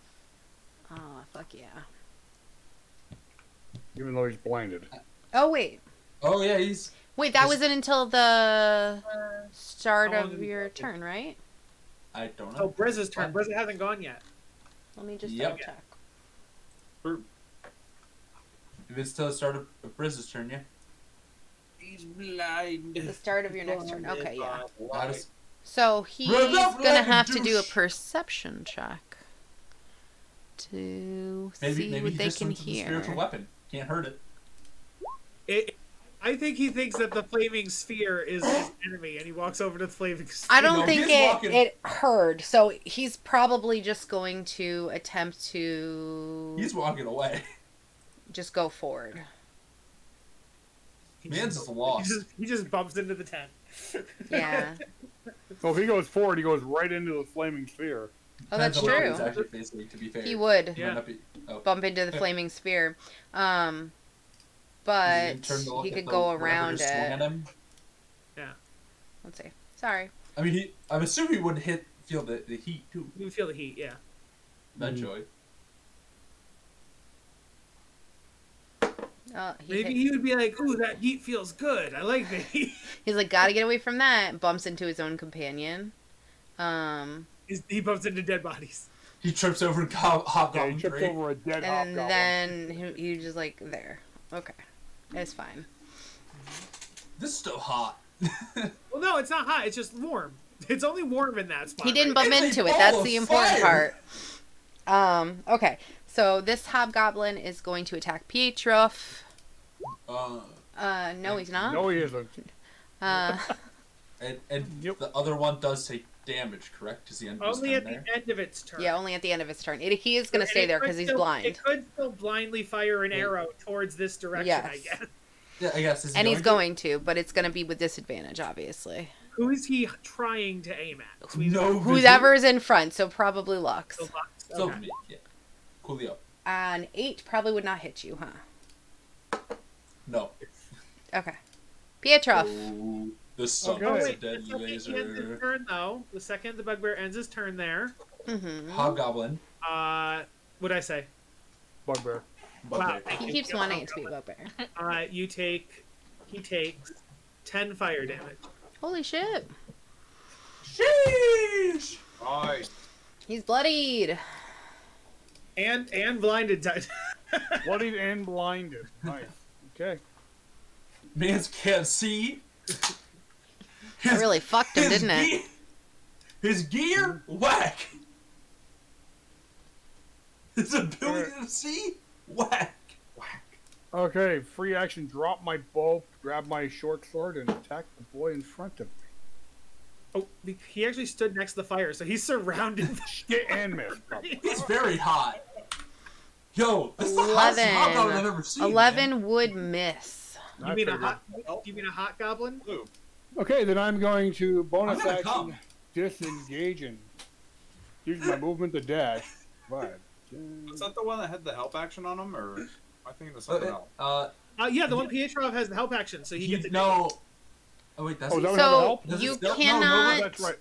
Oh, fuck yeah. Even though he's blinded. Oh, wait. Oh yeah, he's. Wait, that wasn't until the start How long of did he your take? turn, right? I don't Oh, know. Brizz's turn. Briz hasn't gone yet. Let me just Yep. double check. If it's till the start of Brizz's turn, yeah. He's blind. The start of your next turn. Okay, yeah. That is- So he's Run up gonna like a have to do a douche. perception check to maybe see maybe what he they just can went to the hear. spiritual weapon. Can't hurt it. I think he thinks that the flaming sphere is his enemy, and he walks over to the flaming sphere. I don't No, think he's it, walking- it heard, so he's probably just going to attempt to He's walking away. just go forward. Man's is lost. He just bumps into the tent. Yeah. So if he goes forward, he goes right into the flaming sphere. Oh, that's Depends on what true. He's actually facing, to be fair. He would He Yeah. might not be. Oh. bump into the Yeah. flaming sphere. But You can turn to look he at could the- go whatever around just swung it. at him. Let's see. Sorry. I mean, I'm assuming he would feel the heat too. You can feel the heat, yeah. Eventually. He Maybe hit- he would be like, "Ooh, that heat feels good. I like the heat." He's like, gotta get away from that. Bumps into his own companion. He bumps into dead bodies. He trips over and hobgoblin. Yeah, he trips Great. over a dead And hobgoblin. then he just like, there. Okay. It's fine. This is still hot. Well, no, it's not hot. It's just warm. It's only warm in that spot. He didn't right? bump It's a into it. ball That's of the important fire. part. Okay. So this hobgoblin is going to attack Pietroff. No, he's not. No, he isn't. Uh, And Yep. the other one does take damage, correct? Because the end was Only at there. the end of its turn. yeah, only at the end of his turn. He is going to And stay it there could because he's still- blind. It could still blindly fire an Wait. arrow towards this direction, I Yes. guess. Yeah, I guess. Is he And he's to? going to, but it's going to be with disadvantage, obviously. Who is he trying to aim at? No. Whoever's in front, so probably Lux. The Lux. So Okay. me, yeah. Coolio. An 8 probably would not hit you, huh? No. Okay. Pietroff. Oh, the sun Okay. Oh, is a wait. The deadly second he ends his laser. turn, though, the second the bugbear ends his turn there, Mm-hmm. Hobgoblin. what'd I say? Bugbear. Wow. Bugbear. He keeps wanting it to be Bugbear. He takes 10 fire damage. Holy shit. Sheesh! Nice. He's bloodied. And blinded. Bloodied and blinded. Nice. Okay. Mans can't see. That really fucked him, didn't it? His gear? Whack! His ability to see? Whack! Whack. Okay, free action, drop my bow, grab my short sword, and attack the boy in front of me. Oh, he actually stood next to the fire, so he's surrounded. Hit and miss. probably. He's very hot. Yo, this is the hottest 11. hobgoblin I've ever seen. 11 would miss. You I mean a figured. hot? You mean a hot goblin? Blue. Okay, then I'm going to bonus I'm gonna action come. disengage and use my movement to dash. 5, 10. Was that the one that had the help action on him, or am I thinking of something else? Yeah, the one Pietrov has the help action, so he gets it. no. Oh wait, that's Oh, is that what So help? Does it you still- no, cannot, That's right.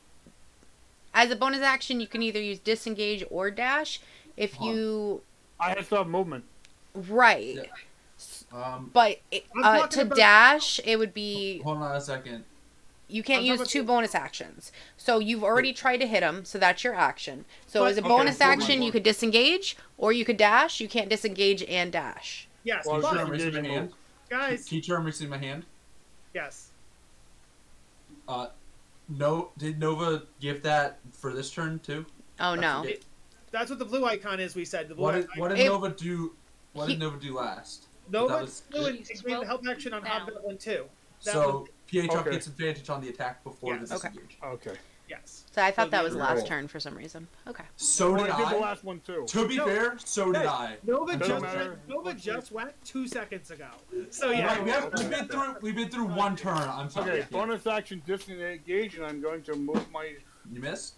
as a bonus action, you can either use disengage or dash. If Huh. you, I have to have movement. right. Yeah. But I'm talking to about- dash, it would be, Hold on a second. you can't I'm use talking 2 bonus actions. So you've already tried to hit him, so that's your action. So But- as a Okay, bonus so my action, you lord. could disengage, or you could dash. You can't disengage and dash. Yes, Well, Can you but, turn Mercy in my disengaging hand? guys. Can you turn Mercy in my hand? Yes. No. Did Nova give that for this turn too? Oh I no. forget. That's what the blue icon is. We said the blue What did, icon. what did It- Nova do? What he- did Nova do last? Nova that was- blue and He's activated the help action on now. Hobgoblin too. That So was, PH Okay. gets advantage on the attack before Yes. the Okay. disengage. Okay. yes. So I thought that the was other last roll. turn for some reason. Okay. So Well, did I did the I. last one too. To be No. fair, so did Hey. I. Nova Doesn't just matter. went, Nova just went 2 seconds ago. So yeah. Right, we've been through one turn. I'm sorry. Okay, Yeah. bonus action disengage, and I'm going to move my. You missed.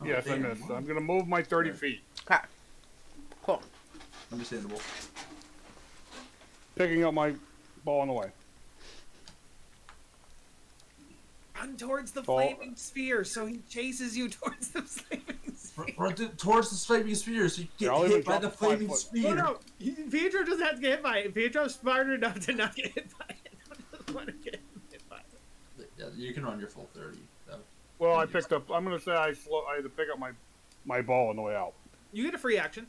Yes, I damn. missed. I'm gonna move my 30 feet. Okay. Cool. Understandable. Picking up my ball on the way. Run towards the Ball- flaming sphere, so he chases you towards the flaming sphere. Run towards the flaming sphere so you Yeah, get I'll even hit by drop the 5 flaming foot. sphere. No, Pietro doesn't have to get hit by it. Pietro's smart enough to not get hit by it. I don't want to get hit by it. Yeah, you can run your full 30. Though. Well, I picked up. I'm gonna say I had to pick up my ball on the way out. You get a free action.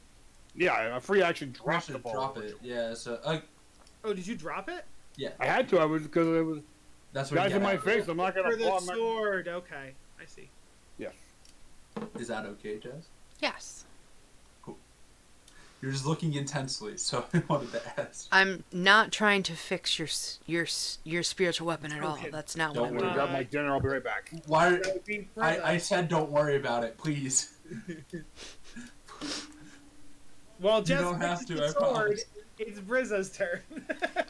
Yeah, a free action I drop the should ball. drop it. Yeah, so Oh, did you drop it? yeah, I had to. I was because it was that's what guys you in get my out. face. I'm not gonna For the fall. I'm not- sword. Okay, I see. Yes. Is that okay, Jess? Yes. You're just looking intensely, so I wanted to ask. I'm not trying to fix your spiritual weapon at all. Okay. That's not Don't what I'm I'm gonna doing. grab my dinner. I'll be right back. Why? That would be I said don't worry about it, please. Well, just don't have to, the I sword. promise. It's Brizza's turn.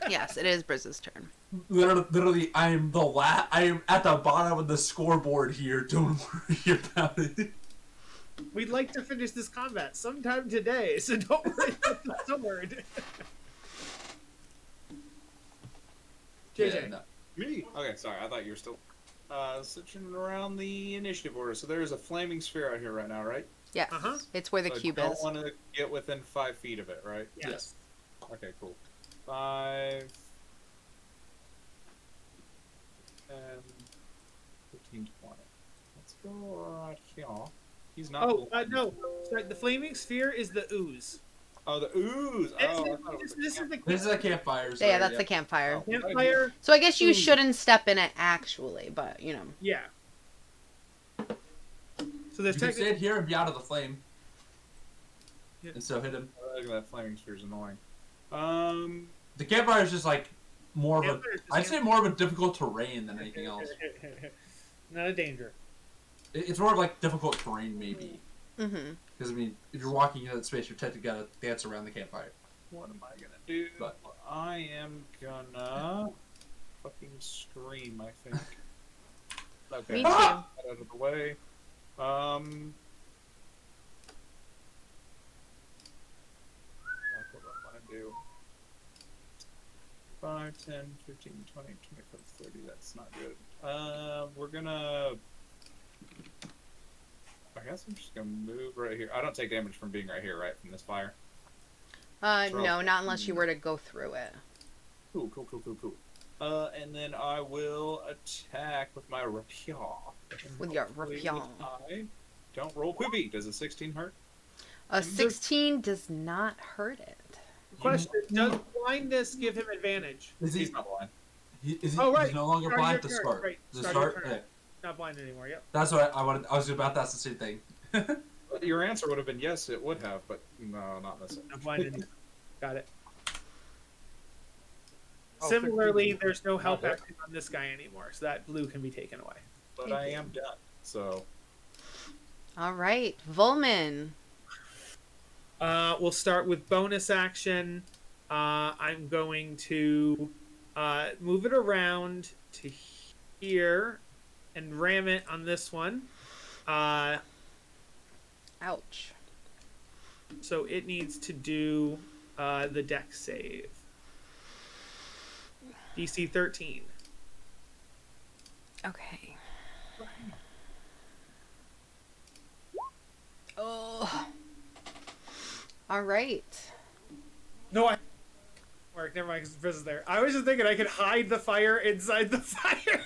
Yes, it is Brizz's turn. Literally, I am I am at the bottom of the scoreboard here. Don't worry about it. We'd like to finish this combat sometime today, so don't worry about the sword. JJ. Yeah, no. Me? Okay, sorry. I thought you were still switching around the initiative order. So there's a flaming sphere out here right now, right? Yes. Uh-huh. It's where the So I cube don't is. want to get within 5 feet of it, right? Yes. Okay, cool. 5, 10, 15, 20. Let's go right here. He's not. Oh, no. Sorry, the flaming sphere is the ooze. Oh, the ooze. Oh, I thought it was This is the This is a campfire. Yeah, sorry, that's the campfire. Oh. campfire. So I guess you Ooh. shouldn't step in it actually, but you know. Yeah. So there's You can technically stand here and be out of the flame. Yeah. And so hit him. I think that flaming sphere is annoying. The campfire is just like more of a. Campfire's just I'd say more of a difficult terrain than anything else. not a danger. It's more of like difficult terrain maybe. Mm-hmm. Because I mean, if you're walking into that space, you're technically gotta dance around the campfire. What am I gonna do? But- I am gonna fucking scream, I think. Okay. Me Get too. out of the way. What do I want to do? 5, 10, 15, 20, 25, 30. That's not good. We're gonna. I guess I'm just gonna move right here. I don't take damage from being right here, right? From this fire. No, not unless you were to go through it. Cool. And then I will attack with my rapier. With your Hopefully rapier. I don't roll quippy. Does a 16 hurt? A 16 does not hurt it. Question: does blindness give him advantage? Is he? He's not blind. Is he? Oh, right. He's no longer Start blind your at the turn, start. right. The Start start. your turn. Okay. Not blind anymore. Yep. That's what I wanted. I was about to ask the same thing. Your answer would have been yes, it would have, but no, not this. Not blind anymore. Got it. Oh, Similarly, 16. there's no help Okay. action on this guy anymore, so that blue can be taken away. But I am done. So All right, Volman. We'll start with bonus action. I'm going to move it around to here and ram it on this one. Ouch. So it needs to do the deck save. DC 13. Okay. Oh. All right. No, I. Work. Never mind, because Briz is there. I was just thinking I could hide the fire inside the fire.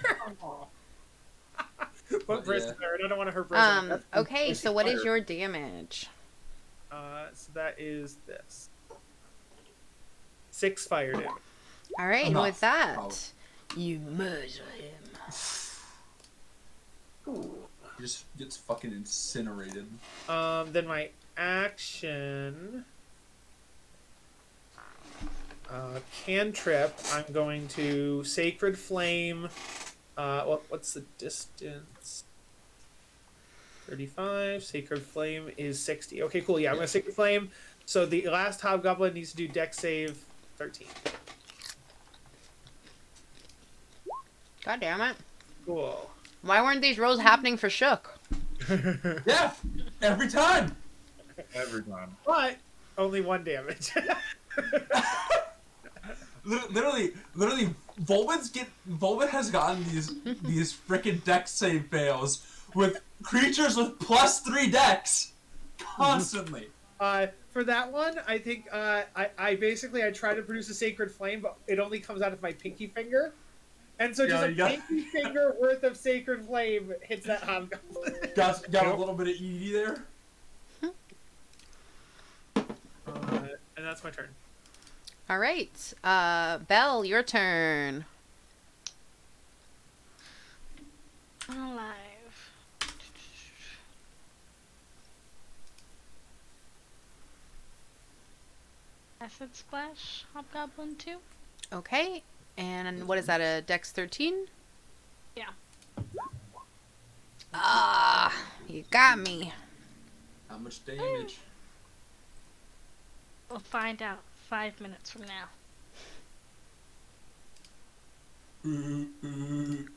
But Briz Yeah. is there, and I don't want to hurt Briz. Okay, so what is your damage? So that is this. 6 fire damage. All right, and Enough. with that, Oh. you murder him. He just gets fucking incinerated. Then my action. Cantrip. I'm going to Sacred Flame. What's the distance? 35. Sacred Flame is 60. Okay, cool. Yeah, I'm going to Sacred Flame. So the last Hobgoblin needs to do Dex save 13. God damn it. Cool. Why weren't these rolls happening for Shook? Yeah, every time. Every time. But only 1 damage. Literally, Volman has gotten these frickin' dex save fails with creatures with +3 dex constantly. For that one, I think I basically I try to produce a sacred flame, but it only comes out of my pinky finger, and so just pinky finger worth of sacred flame hits that hobgoblin. Got a little bit of ED there. And that's my turn. All right. Belle, your turn. Alive. Acid Splash, Hobgoblin 2. Okay. And what is that, a Dex 13? Yeah. Ah, you got me. How much damage? We'll find out 5 minutes from now. You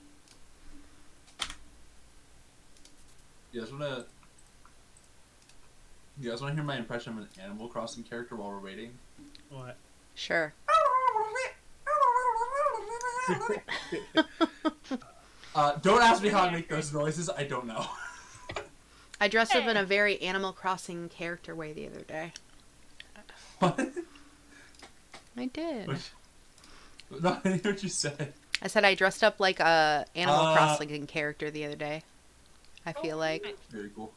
guys wanna hear my impression of an Animal Crossing character while we're waiting? What? Sure. Don't ask me how I make those noises. I don't know. I dressed up in a very Animal Crossing character way the other day. What? I did. No, I didn't hear what you said. I said I dressed up like a Animal Crossing character the other day. I feel like. Very cool.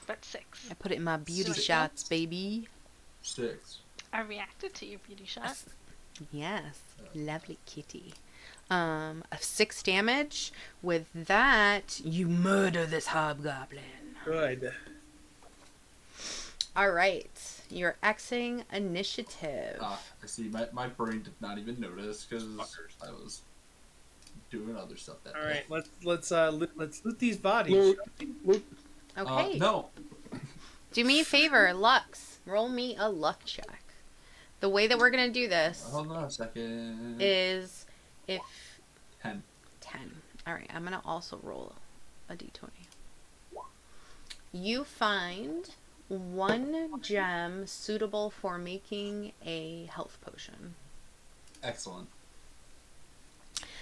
But 6. I put it in my beauty Sweet. shots, baby. 6. I reacted to your beauty shot. Yes. Lovely kitty. Of 6 damage. With that, you murder this hobgoblin. Good. Alright. You're Xing initiative. I see. My brain did not even notice because I was doing other stuff that All day. right, let's loot these bodies. Loot. Okay. No. Do me a favor, Lux. Roll me a luck check. The way that we're gonna do this Hold on a second. is if 10. 10. Alright, I'm gonna also roll a d20. You find 1 gem suitable for making a health potion. Excellent.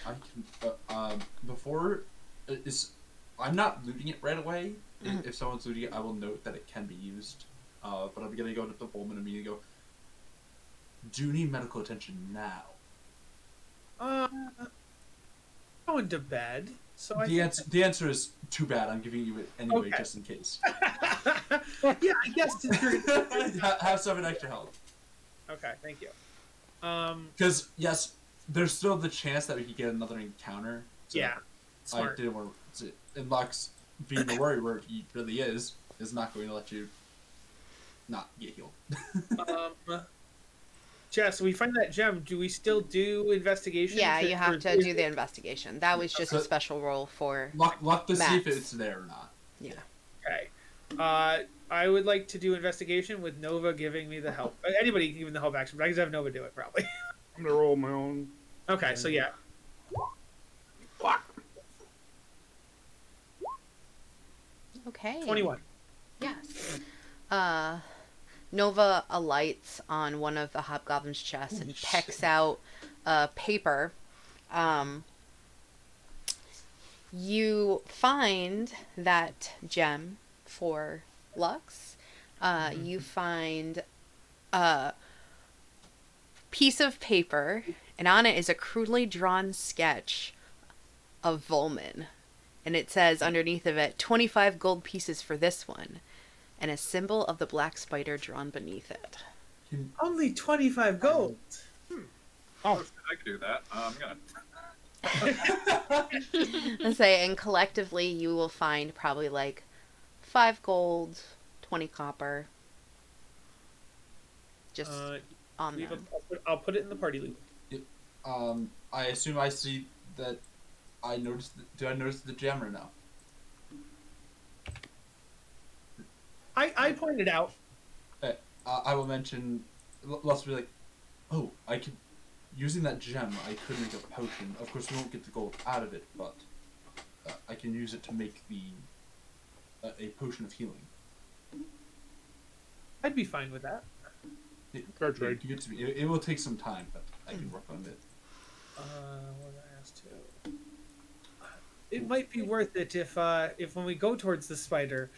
I can before I'm not looting it right away. If someone's looting it, I will note that it can be used. But I'm gonna go to the Bowman and immediately go. Do you need medical attention now? Going to bed. So The answer is too bad. I'm giving you it anyway, Okay. just in case. Yeah, I guess it's true. Have some extra health. Okay, thank you. Because yes, there's still the chance that we could get another encounter. So Yeah, I smart. didn't want to. And Lux, being the worry where he really is not going to let you not get healed. Jess, we find that gem. Do we still do investigation? Yeah, you or have to is do the investigation. That was just a special roll for... Luck to see if Max. it's there or not. Yeah. Okay. I would like to do investigation with Nova giving me the help. Anybody giving the help action, but I can have Nova do it probably. I'm gonna roll my own. Okay, so yeah. Fuck. Okay. 21. Yes. Nova alights on one of the hobgoblin's chests and pecks out paper. You find that gem for Lux. You find a piece of paper, and on it is a crudely drawn sketch of Volman. And it says underneath of it, 25 gold pieces for this one. And a symbol of the black spider drawn beneath it. Only 25 gold. I could do that. I'm gonna. Let's say, and collectively you will find probably like 5 gold, 20 copper. Just on Leave them. I'll put it in the party loot. I assume I see that. I noticed. Do I notice the gem or no? I pointed out. I will mention. Let's be like, oh, I could. Using that gem, I could make a potion. Of course, we won't get the gold out of it, but I can use it to make a potion of healing. I'd be fine with that. Fair trade. It will take some time, but I can work on it. What did I ask too? It might be worth it if when we go towards the spider,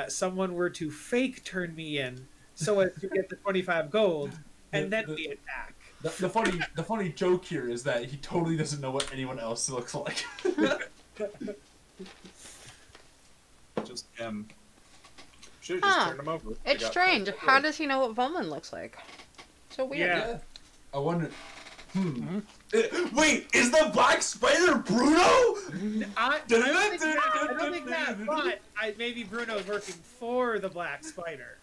someone were to fake turn me in so as to get the 25 gold, and then we attack. The funny joke here is that he totally doesn't know what anyone else looks like. Just should have just turned him over. They It's got strange. punched. How does he know what Volman looks like? So weird. Yeah. I wonder. Wait, is the black spider Bruno? I don't think that, but maybe Bruno's working for the black spider.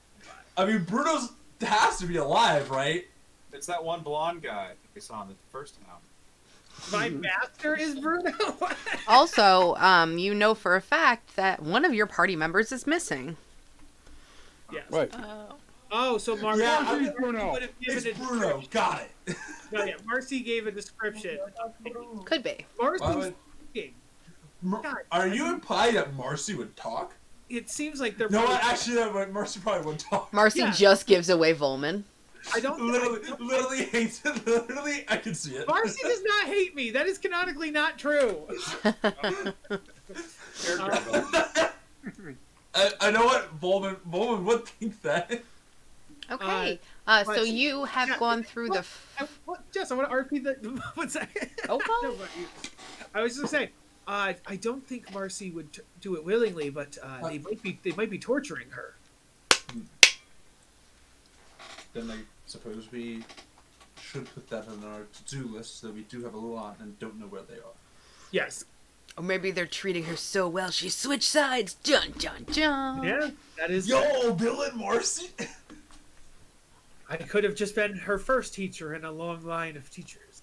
I mean, Bruno's has to be alive, right? It's that one blonde guy that we saw in the first town. My master is Bruno. Also, you know for a fact that one of your party members is missing. Yes. Right. Oh, so Marcy Bruno. would have given It's a Bruno. description. Got it. No, yeah, Marcy gave a description. Could be. Marcy's talking. Are you implying that Marcy would talk? It seems like they're. No, actually, Marcy probably wouldn't talk. Marcy Yeah. just gives away Volman. I don't. Literally hates it. Literally, I can see it. Marcy does not hate me. That is canonically not true. I know what Volman would think that. Okay. but So you have yeah, gone through the. Jess, I want to RP the. What's that? Okay. No, but I was just saying. I don't think Marcy would do it willingly, but they might be torturing her. Then I suppose we should put that on our to-do list so we do have a little on and don't know where they are. Yes. Or maybe they're treating her so well she switched sides. Dun dun dun. Yeah, that is. Yo, Bill and Marcy. I could have just been her first teacher in a long line of teachers.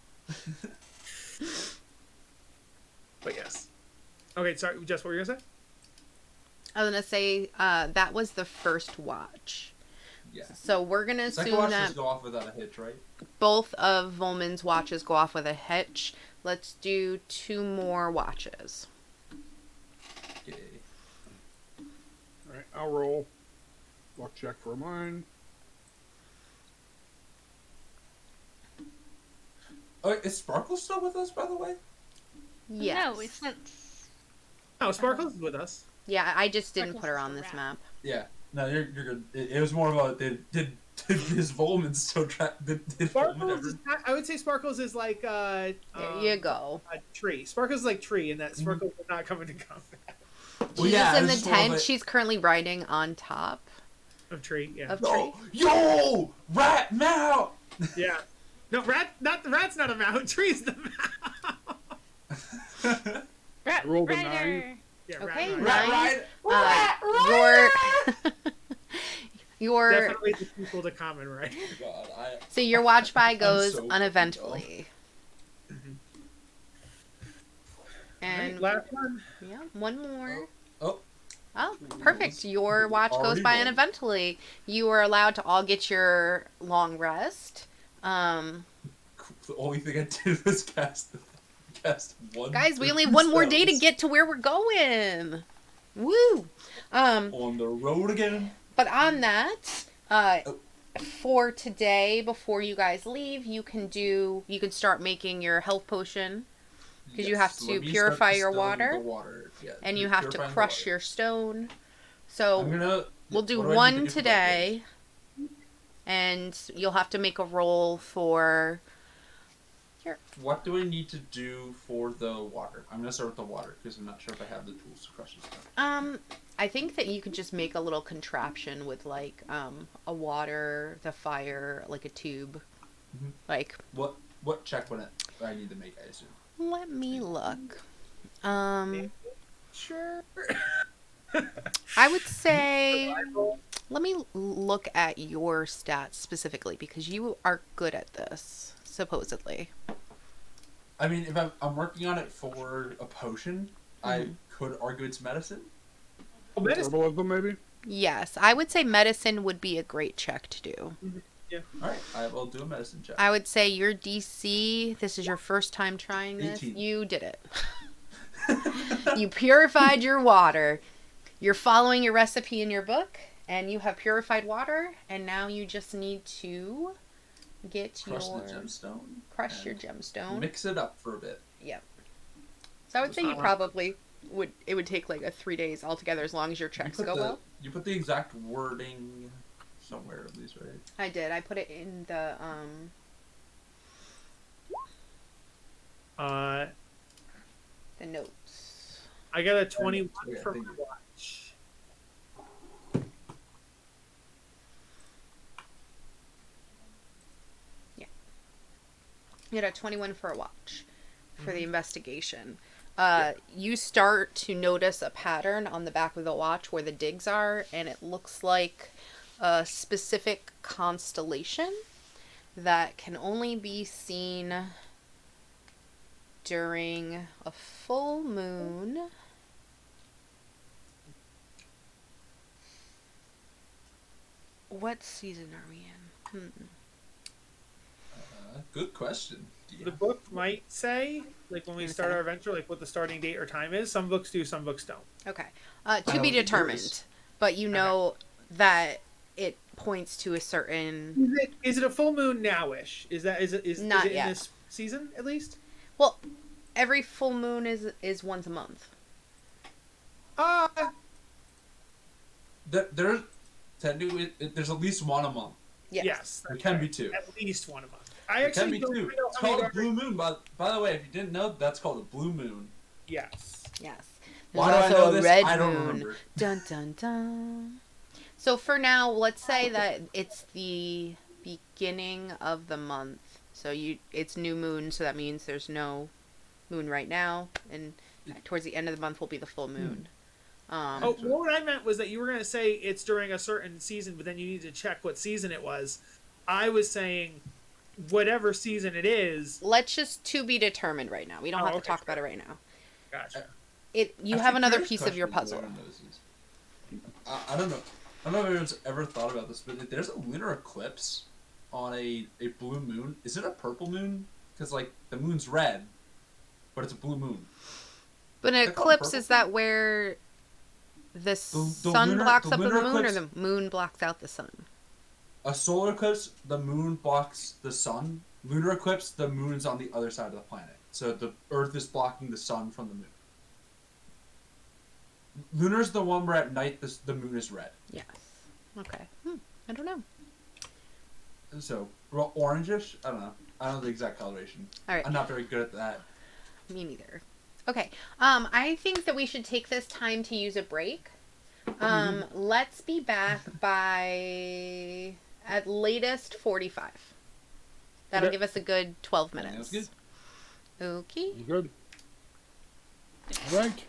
But yes. Okay, sorry, Jess, what were you gonna say? I was gonna say that was the first watch. Yeah. So we're gonna Second assume watch that does go off without a hitch, right? both of Volman's watches go off with a hitch. Let's do 2 more watches. Okay. All right, I'll roll. Luck check for mine. Oh, is Sparkle still with us, by the way? Yes. No, we sent. Oh, Sparkles is with us. Yeah, I just didn't Sparkles put her is on a this rat. map. Yeah. No, you're good. It was more about did his Volman still track? Did Volman Sparkles ever? is not, I would say Sparkles is like There you go. a tree. Sparkles is like tree, and that Sparkles is not coming to combat Well, She's yeah, in it's the more of tent. a- She's currently riding on top of tree. Yeah. of No, tree. yo, rat mount. Yeah. No, rat's not a mount. Tree's the mount. Rat rolled a Rider. Yeah, Okay, rat. Ryan. Your Definitely the sequel to Common, right? God, so your watch by goes so uneventfully. And And last one. yeah, one more. Oh. Oh, perfect. Your watch goes Already by won. uneventfully. You are allowed to all get your long rest. The only thing I did was cast one. Guys, we only have one more day to spells. get to where we're going. Woo! On the road again. But on that, for today, before you guys leave, you can start making your health potion. 'Cause you have to let me purify start your distilling water. the Yeah, And you have to purifying the crush water. your stone. So I'm gonna. we'll do what do I need to one get for that today. And you'll have to make a roll for... What do I need to do for the water? I'm gonna start with the water because I'm not sure if I have the tools to crush this stuff. I think that you could just make a little contraption with, like, a water, the fire, like a tube. Mhm. Like... What check would I need to make? I assume. Let me look. Sure. I would say, let me look at your stats specifically because you are good at this, supposedly. I mean, if I'm working on it for a potion, I could argue it's medicine. Oh, medicine. Herbalism, maybe? Yes, I would say medicine would be a great check to do. All right, I will do a medicine check. I would say your DC, this is your first time trying this, 18. you did it. You purified your water. You're following your recipe in your book, and you have purified water, and now you just need to get Crush the your gemstone. crush your and gemstone. Mix it up for a bit. Yep. So I would say you probably would take like 3 days altogether as long as your checks go well. You put the exact wording somewhere at least, right? I did. I put it in the notes. I got a 21 Okay, for thank my you. watch. You had a 21 for a watch for the investigation. You start to notice a pattern on the back of the watch where the digs are, and it looks like a specific constellation that can only be seen during a full moon. What season are we in? Good question. The book might say, like when we Okay. start our adventure, like what the starting date or time is. Some books do, some books don't. Okay. I To don't be think determined. yours. But you know that it points to a certain... Is it a full moon now-ish? Is Not it yet. in this season at least? Well, every full moon is once a month. There's technically there's at least one a month. Yes. There can be two. At least one a month. I It can actually be don't two. know It's how many called a blue moon. By the way, if you didn't know, that's called a blue moon. Yes. Yes. Why There's do I also know a this? red I don't moon. remember. Dun dun dun. So for now, let's say that it's the beginning of the month. So it's new moon, so that means there's no moon right now, and towards the end of the month will be the full moon. Oh, what I meant was that you were going to say it's during a certain season, but then you need to check what season it was. I was saying whatever season it is. Let's just to be determined right now. We don't have to okay, talk about it right now. Gotcha. You Actually, have another curious piece of your question puzzle. that everyone notices. I don't know. I don't know if anyone's ever thought about this, but if there's a lunar eclipse on a blue moon, is it a purple moon? Because like the moon's red, but it's a blue moon. But an They're called eclipse, purple is that where the sun lunar- blocks the up the lunar moon, or eclipse- the moon blocks out the sun? A solar eclipse, the moon blocks the sun. Lunar eclipse, the moon's on the other side of the planet. So the Earth is blocking the sun from the moon. Lunar's the one where at night the moon is red. Yes. Okay. I don't know. So, orangish? I don't know. I don't know the exact coloration. All right. I'm not very good at that. Me neither. Okay. I think that we should take this time to use a break. Let's be back by at latest 45. That'll Okay. give us a good 12 Sounds minutes. good. Okay. Good. All right.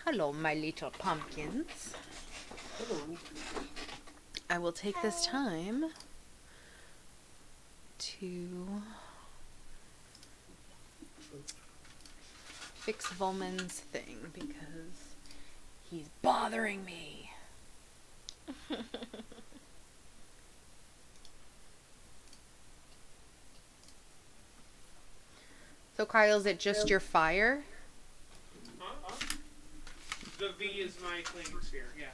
Hello, my little pumpkins. I will take this time to fix Volman's thing because he's bothering me. So, Kyle, is it just your fire? Huh? The V is my flaming sphere, yeah.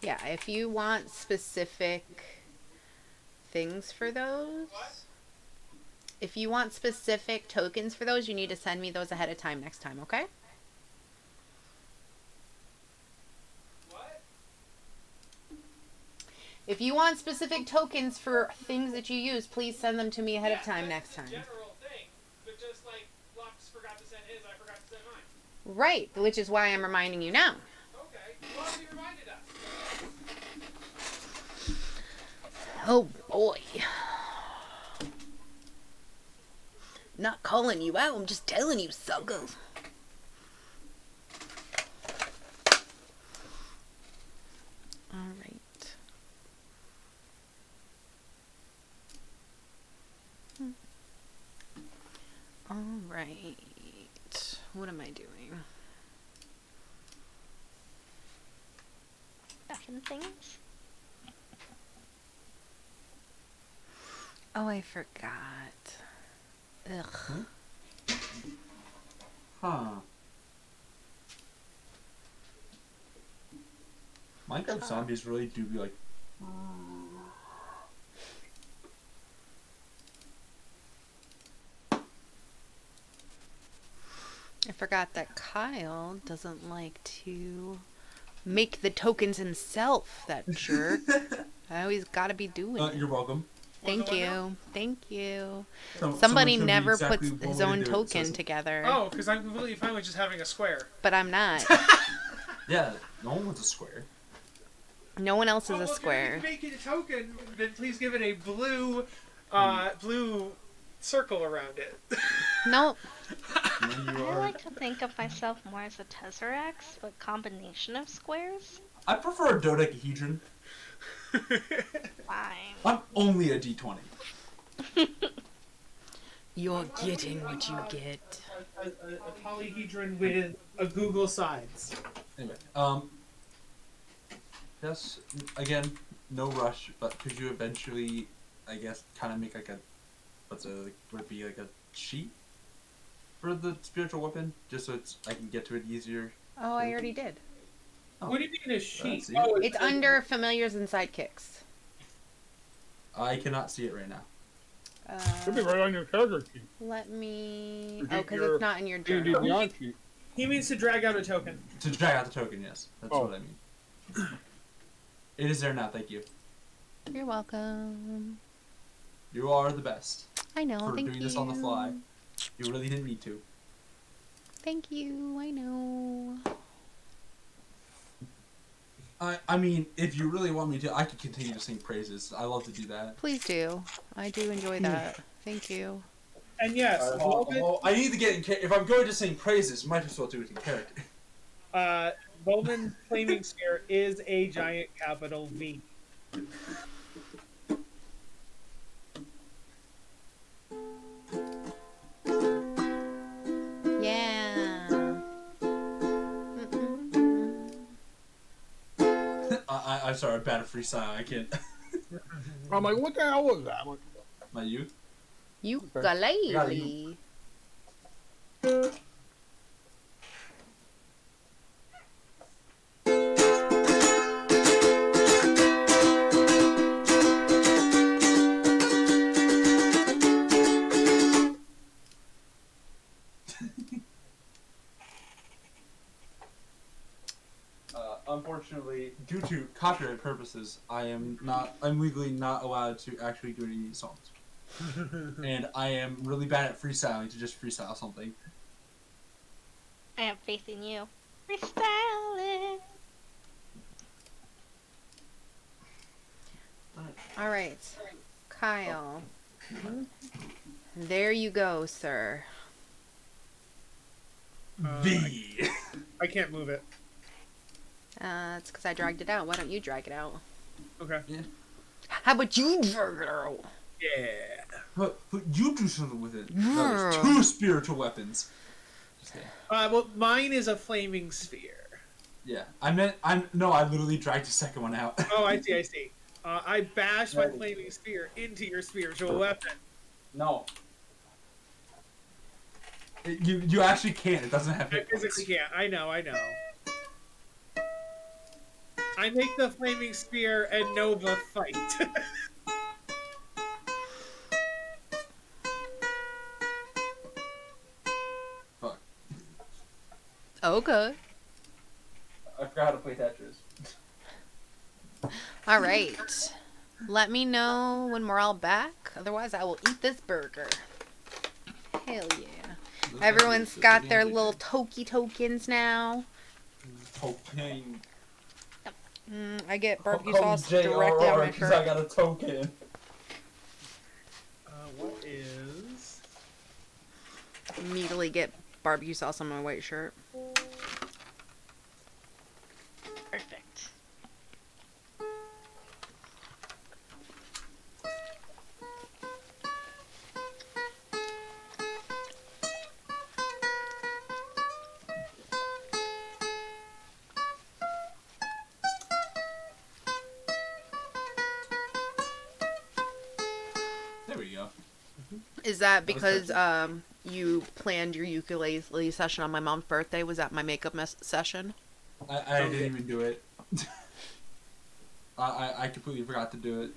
Yeah, if you want specific things for those, if you want specific tokens for those, you need to send me those ahead of time next time, okay? What? If you want specific tokens for things that you use, please send them to me ahead of time next time. General thing, but just like Lux forgot to send his, I forgot to send mine. Right, which is why I'm reminding you now. Okay, you already reminded us. Oh boy. Not calling you out, I'm just telling you, sucker. Alright. Alright. What am I doing? Stuffing things. Oh, I forgot. Ugh. Huh. Minecraft zombies really do be like. I forgot that Kyle doesn't like to make the tokens himself, that jerk. I always gotta be doing it. You're welcome. Thank you. Thank you. Somebody Somebody showed me never exactly puts one his way to own do it, token so- together. Oh, because I'm completely fine with just having a square. But I'm not. Yeah, no one wants a square. No one else is a If square. you make it a token, then please give it a blue, blue circle around it. Nope. And you I are. like to think of myself more as a tesseract, but combination of squares. I prefer a dodecahedron. Fine. I'm only a D20. You're getting what you get. A polyhedron with a Google sides. Anyway, yes, again, no rush, but could you eventually, I guess, kind of make like a, would it be like a sheet for the spiritual weapon? Just so I can get to it easier? Oh, I already did. Oh. What do you mean a sheet? see. Oh, It's under familiars and sidekicks. I cannot see it right now. Should be right on your character sheet. Let me. You Oh, get because your it's not in your D&D journal. Beyond sheet. He means to drag out a token. To drag out the token, yes. That's Oh. what I mean. It is there now, thank you. You're welcome. You are the best I know. for Thank doing you. this on the fly. You really didn't need to. Thank you. I know. I mean, if you really want me to, I could continue to sing praises. I love to do that. Please do. I do enjoy that. Thank you. And yes, I need to get in if I'm going to sing praises, might as well do it in character. Bowman's flaming sphere is a giant capital V. Yeah. I'm sorry, I'm bad at freestyle. I can't. I'm like, what the hell was that? I'm like, My you? Ukulele. Unfortunately, due to copyright purposes, I'm legally not allowed to actually do any songs. And I am really bad at freestyling to just freestyle something. I have faith in you. Freestyle it. All right. Kyle. There you go, sir. V. I can't move it. It's because I dragged it out. Why don't you drag it out? Okay. How about you drag it out? Yeah. But you do something with it. No, there's 2 spiritual weapons. Just kidding. Well, mine is a flaming sphere. Yeah, I literally dragged the second one out. Oh, I see. I bashed my flaming sphere into your spiritual weapon. No. You actually can't. It doesn't have I hit points. physically can't. I know. I make the flaming spear and Nova fight. Fuck. Okay. I forgot how to play Tetris. All right. Let me know when we're all back. Otherwise, I will eat this burger. Hell yeah. Everyone's got their little Toki tokens now. Token. I get barbecue sauce directly on my because shirt. I got a token. What is... Immediately get barbecue sauce on my white shirt. Perfect. There we go. Is that because you planned your ukulele session on my mom's birthday? Was that my makeup session? I didn't even do it. I completely forgot to do it.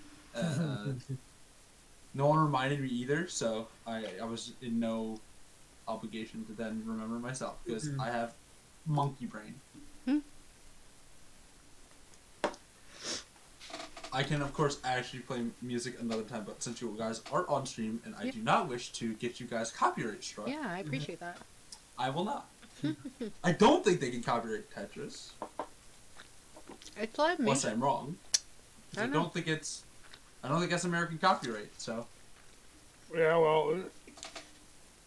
No one reminded me either, so I was in no obligation to then remember myself because I have monkey brain. I can, of course, actually play music another time, but since you guys are on stream and I do not wish to get you guys copyright struck, Yeah, I appreciate that. I will not. I don't think they can copyright Tetris, It's like me. unless I'm wrong. I I know. don't think that's American copyright. So yeah, well, it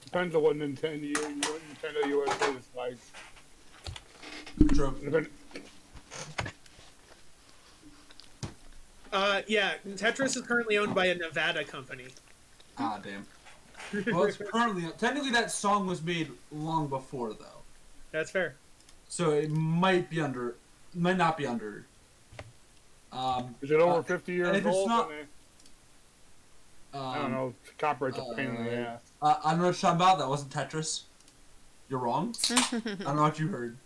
depends on what Nintendo USA decides. true. Yeah, Tetris is currently owned by a Nevada company. Ah, damn. Well, it's currently technically that song was made long before though, That's fair. so it might not be under. Is it over 50 and years if it's old? not- I don't know. Copyright's a pain in the ass. I don't know what you're talking about. That wasn't Tetris. You're wrong. I don't know what you heard.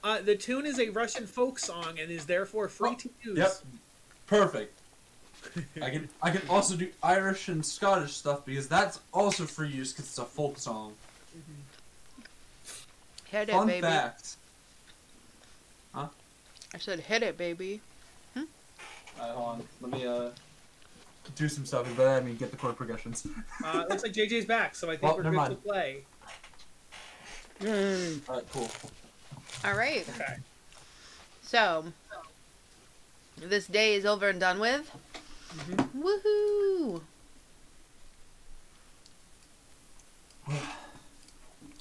The tune is a Russian folk song and is therefore free to use. Yep. Perfect. I can also do Irish and Scottish stuff because that's also free use because it's a folk song. Hit it, Fun baby. fact. I said hit it, baby. Hold on. Let me do some stuff, but I mean get the chord progressions. Looks like JJ's back, so I think Well, we're never good to mind. play. Yay. All right, cool. All right. Okay. So, this day is over and done with. Woohoo!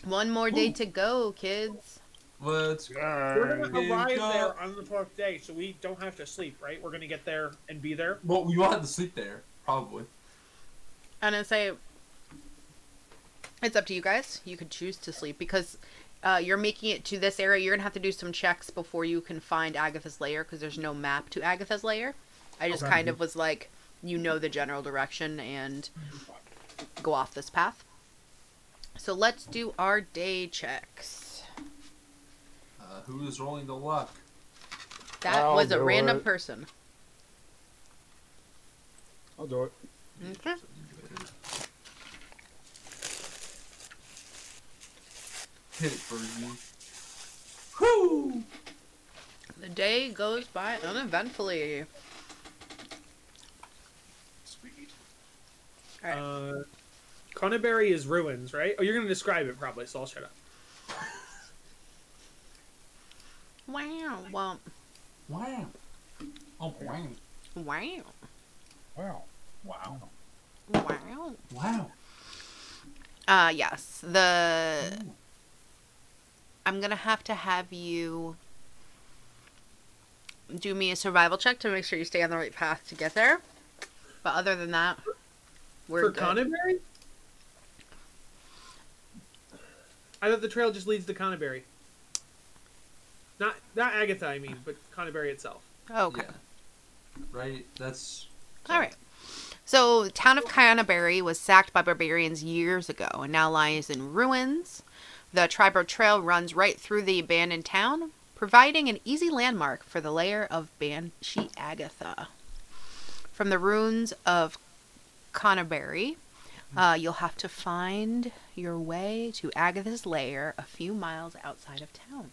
One more day to go, kids. Let's We're Yay. gonna arrive Game there on the 4th day, so we don't have to sleep, right? We're gonna get there and be there. Well, we will have to sleep there, probably. And I say, it's up to you guys. You could choose to sleep because you're making it to this area. You're gonna have to do some checks before you can find Agatha's lair because there's no map to Agatha's lair. I just Okay. kind of was like, you know the general direction and go off this path. So let's do our day checks. Who is rolling the luck? That I'll was a do random it. person. I'll do it. Okay. Hit it, Birdie. Whoo! The day goes by uneventfully. Sweet. Alright. Conneberry is ruins, right? Oh, you're gonna describe it probably, so I'll shut up. Wow. Well, Wow. Oh, wow. wow. Wow. Wow. Wow. Wow. Yes. I'm gonna have to have you do me a survival check to make sure you stay on the right path to get there. But other than that, we're For good. Conneberry? I thought the trail just leads to Conneberry. Not Agatha, I mean, but Conneberry itself. Okay. Yeah. Right? That's... All right. So, the town of Canterbury was sacked by barbarians years ago and now lies in ruins. The Triborough Trail runs right through the abandoned town, providing an easy landmark for the lair of Banshee Agatha. From the ruins of Canterbury, you'll have to find your way to Agatha's lair a few miles outside of town.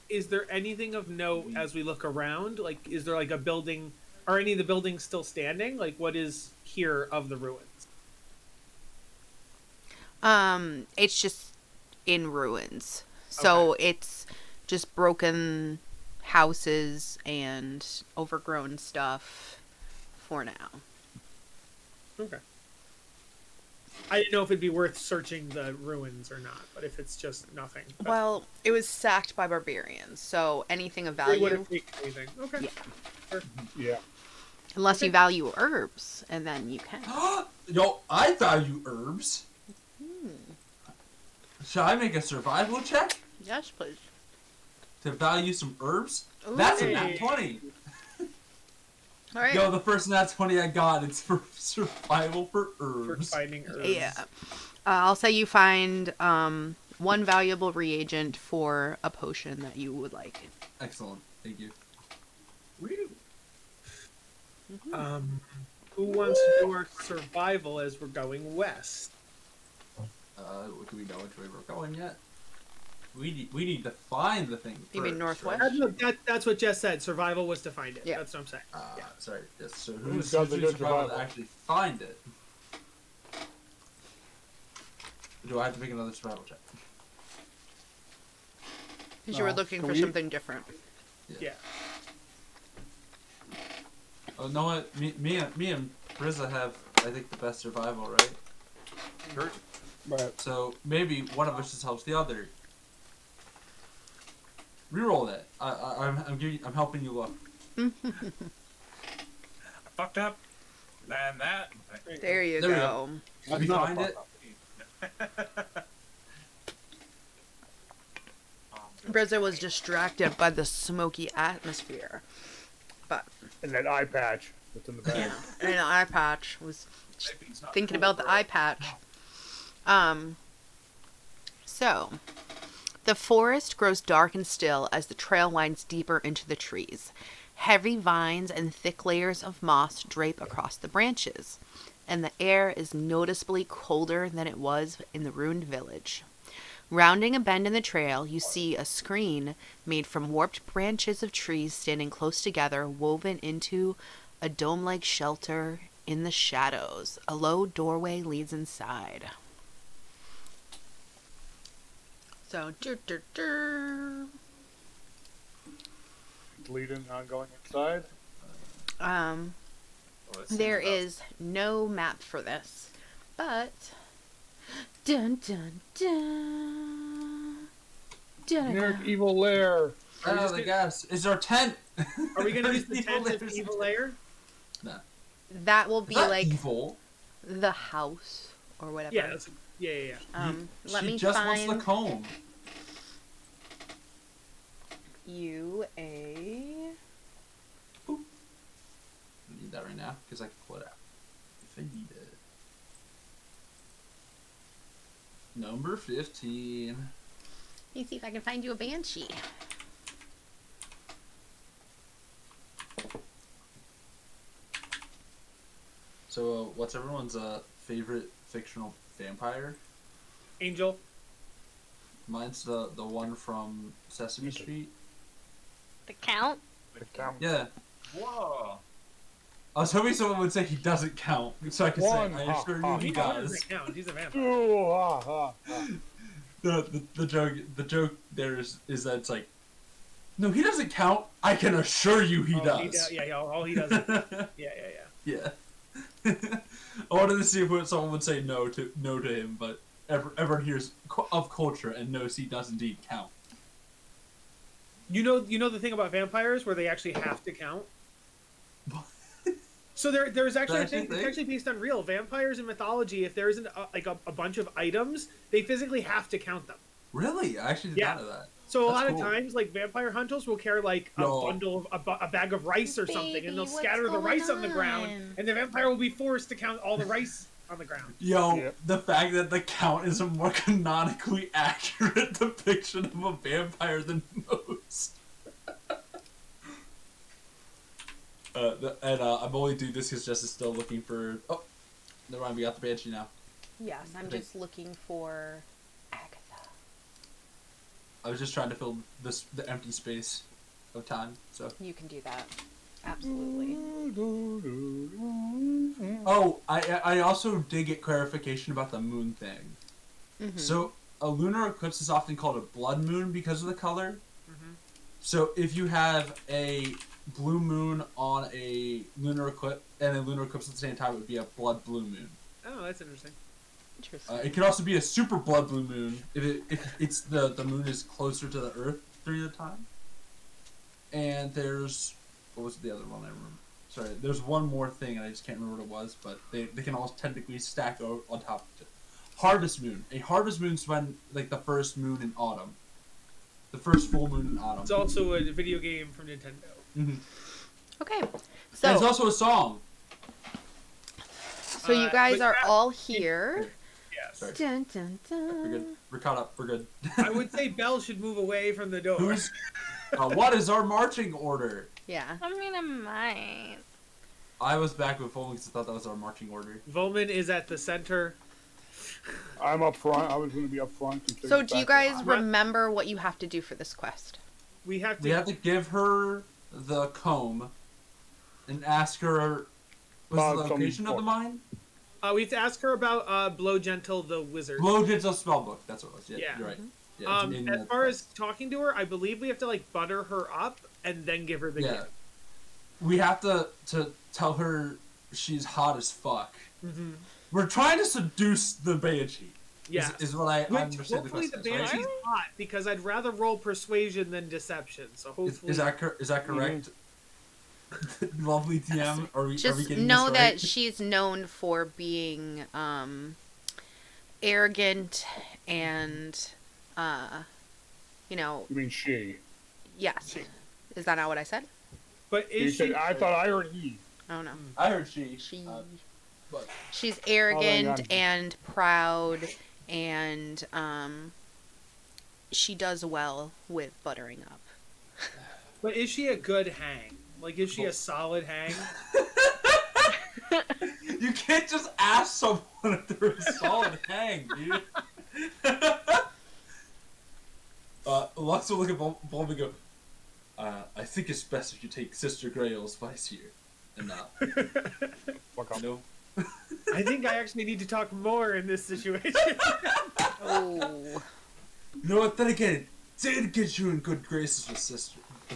Is there anything of note as we look around? Like, is there like a building? Are any of the buildings still standing? Like, what is here of the ruins? It's just in ruins. So it's just broken houses and overgrown stuff for now. Okay. I didn't know if it'd be worth searching the ruins or not, but if it's just nothing, that's- Well, it was sacked by barbarians, so anything of they value, wouldn't take anything. Okay. Yeah. Yeah. unless you value herbs, and then you can. Yo, I value herbs. Should I make a survival check Yes, please. to value some herbs? Ooh. That's a Hey. nat 20. All right. Yo, the first nat 20 I got, it's for survival for For herbs. finding herbs. Yeah. I'll say you find one valuable reagent for a potion that you would like. Excellent. Thank you. Who wants to do our survival as we're going west? Do we know which way we're going yet? We need to find the thing. You mean first, northwest? right? That's what Jess said. Survival was to find it. Yeah. That's what I'm saying. Yeah. Sorry. Yes. So Who's who's got the doing good survival to survival? actually find it? Do I have to make another survival check? Because you were No. looking Can for we- something different. Yeah. Oh, know what? Me and Brizza have, I think, the best survival, right? But So maybe one of us just helps the other. Reroll that. I'm helping you look. I fucked up. And that. There you There we go. Did we Not a find it? Brizza was distracted by the smoky atmosphere, but And that eye patch that's in the bag. and an eye patch was thinking about the eye patch. So the forest grows dark and still as the trail winds deeper into the trees. Heavy vines and thick layers of moss drape across the branches, and the air is noticeably colder than it was in the ruined village. Rounding a bend in the trail, you see a screen made from warped branches of trees standing close together, woven into a dome-like shelter in the shadows. A low doorway leads inside. So, Leading on going inside. there is no map for this, but dun dun dun. Generic evil lair. Oh, the gas. Is our tent? Are we gonna use the tent as the evil layer? No. That will be Is that like evil? the house or whatever. Yeah, yeah. Let she me just find wants the comb. you a. I need that right now because I can pull it out if I need it. Number 15. Let me see if I can find you a banshee. So, what's everyone's favorite fictional vampire? Angel. Mine's the one from Sesame Street. The count? The count. Yeah. Whoa. I was hoping someone would say he doesn't count, so I could One, say, I assure you he He does. doesn't count. He's a vampire. Ooh, ha, ha, ha. The joke there is that it's like, no, he doesn't count. I can assure you he does. All he does. Yeah. Yeah. I wanted to see if someone would say no to him, but everyone hears of culture and knows he does indeed count. You know the thing about vampires where they actually have to count. So there's actually a thing. It's actually based on real vampires in mythology. If there isn't a bunch of items, they physically have to count them. Really? I actually did not know that. So a That's lot cool. of times, like vampire hunters will carry like a bundle of a bag of rice or something, Baby, and they'll what's scatter the rice on the going ground, on? and the vampire will be forced to count all the rice on the ground. Yo, Yep. the fact that the count is a more canonically accurate depiction of a vampire than most. I'm only doing this because Jess is still looking for. Oh, never mind. We got the banshee now. Yes, I'm just looking for Agatha. I was just trying to fill the empty space of time. So. You can do that. Absolutely. Oh, I also did get clarification about the moon thing. Mm-hmm. So a lunar eclipse is often called a blood moon because of the color. Mm-hmm. So if you have a blue moon on a lunar eclipse and a lunar eclipse at the same time, it would be a blood blue moon. Oh, that's interesting. Interesting. It could also be a super blood blue moon if it's the moon is closer to the Earth during the time. And there's what was the other one I remember? Sorry, there's one more thing and I just can't remember what it was, but they can all technically stack on top of it. Harvest moon. A harvest moon's when like the first moon in autumn. The first full moon in autumn. It's also a video game from Nintendo. Mm-hmm. Okay. And So it's also a song. so you guys but are that- all here. Yes. Sorry. Dun, dun, We're good. dun. We're caught up. We're good. I would say Belle should move away from the door. Who's? What is our marching order? Yeah. I mean, I might. I was back with Fulman because I thought that was our marching order. Volman is at the center. I'm up front. I was going to be up front. and So take do you back guys up. remember what you have to do for this quest? We have to. We have to give her the comb and ask her. Was About the some location of the mine? We have to ask her about Blow Gentle the wizard. Blow Digital Spellbook. That's what it was. Yeah, Yeah. you're right. Yeah, it's in As the far as quest. talking to her, I believe we have to like butter her up and then give her the Yeah. gift. We have to tell her she's hot as fuck. Mm-hmm. We're trying to seduce the banshee. Yeah. Is what I Which understand the hopefully the question. Right? banshee's not, because I'd rather roll persuasion than deception. So hopefully. Is that correct? Lovely TM. Are we Just getting know this right? that she's known for being arrogant and you know, You mean she? yes. Is that not what I said? But You is said, she? I thought I heard he. Oh no. I heard she. She But she's Oh, arrogant hang on. and proud, and she does well with buttering up. But is she a good hang? Like, is she a solid hang? you can't just ask someone if they're a solid hang, dude. Lux will look at Bulb and go, I think it's best if you take Sister Grail's advice here. And Fuck off. no. I think I actually need to talk more in this situation. Oh. You know what? Then again, it did get you in good graces with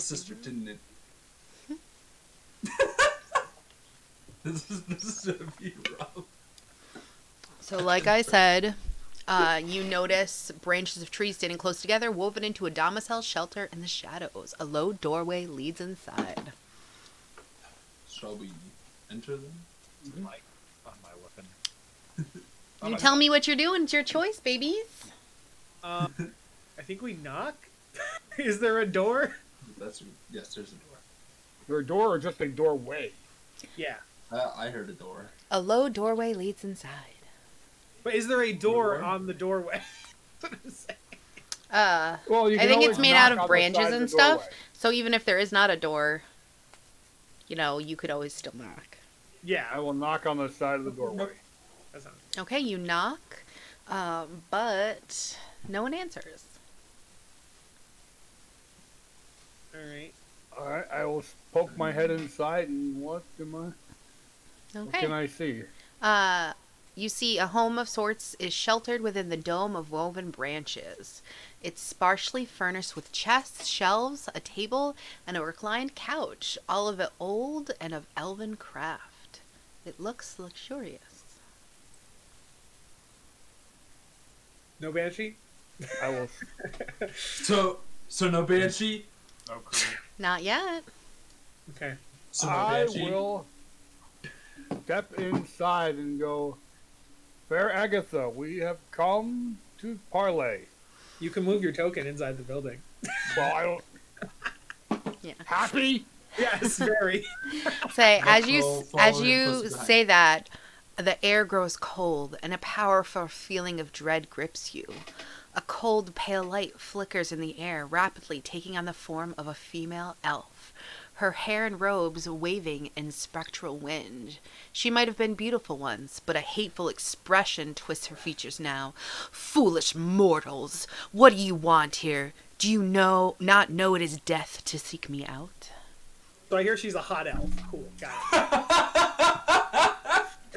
sister, didn't it? this is gonna be rough. So, like I said, you notice branches of trees standing close together, woven into a domicile shelter in the shadows. A low doorway leads inside. Shall we enter them? Like, on my weapon. You tell me what you're doing. It's your choice, babies. I think we knock. Is there a door? Yes, there's a door. Is there a door or just a doorway? Yeah. I heard a door. A low doorway leads inside. But is there a door Door? on the doorway? That's what I'm saying. Well, you I can think always it's made knock out on of the branches side of and the stuff. doorway. So even if there is not a door, you know, you could always still knock. Yeah. I will knock on the side of the doorway. That's not... Okay, you knock, but no one answers. All right. Alright, I will poke my head inside and what can Okay. I see? You see a home of sorts is sheltered within the dome of woven branches. It's sparsely furnished with chests, shelves, a table, and a reclined couch, all of it old and of elven craft. It looks luxurious. No banshee? I will So no banshee. No crew. Not yet. Okay. So no I banshee. will step inside and go, Fair Agatha, we have come to parley. You can move your token inside the building. Well, I don't... Yeah. Happy? Yes, very. Say, as Follow you close behind. say that, the air grows cold and a powerful feeling of dread grips you. A cold, pale light flickers in the air, rapidly taking on the form of a female elf. Her hair and robes waving in spectral wind. She might have been beautiful once, but a hateful expression twists her features now. Foolish mortals, what do you want here? Do you not know it is death to seek me out? So I hear she's a hot elf. Cool, got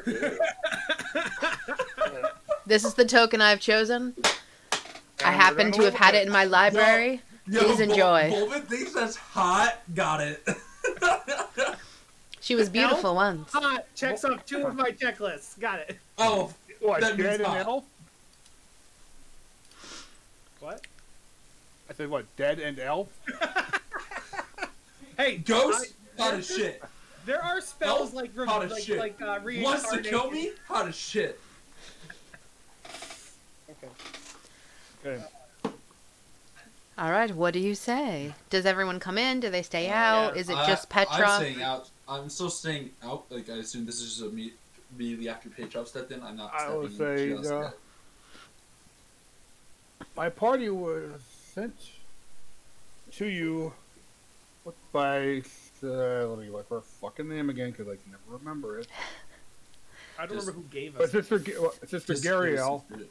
it. This is the token I've chosen. I happen to have had it in my library. Please enjoy. Bulbin thinks that's hot. Got it. She was beautiful once. Hot checks off 2 of my checklists. Got it. Oh, What, that dead means and hot. elf? What? I said what, dead and elf? Hey, Ghost? Hot as shit. There are spells Elf? like Hot as shit. reincarnation. Wants to kill me? Hot as shit. Okay. All right, what do you say? Does everyone come in? Do they stay out? Is it just Petra? I'm staying out. I'm still staying out. Like, I assume this is just immediately after Petra stepped in. I'm not I stepping will in say, just yet. My party was sent to you by, let me look for her fucking name again because I can never remember it. I don't remember who gave But us. Sister Just- Gariel Gariel.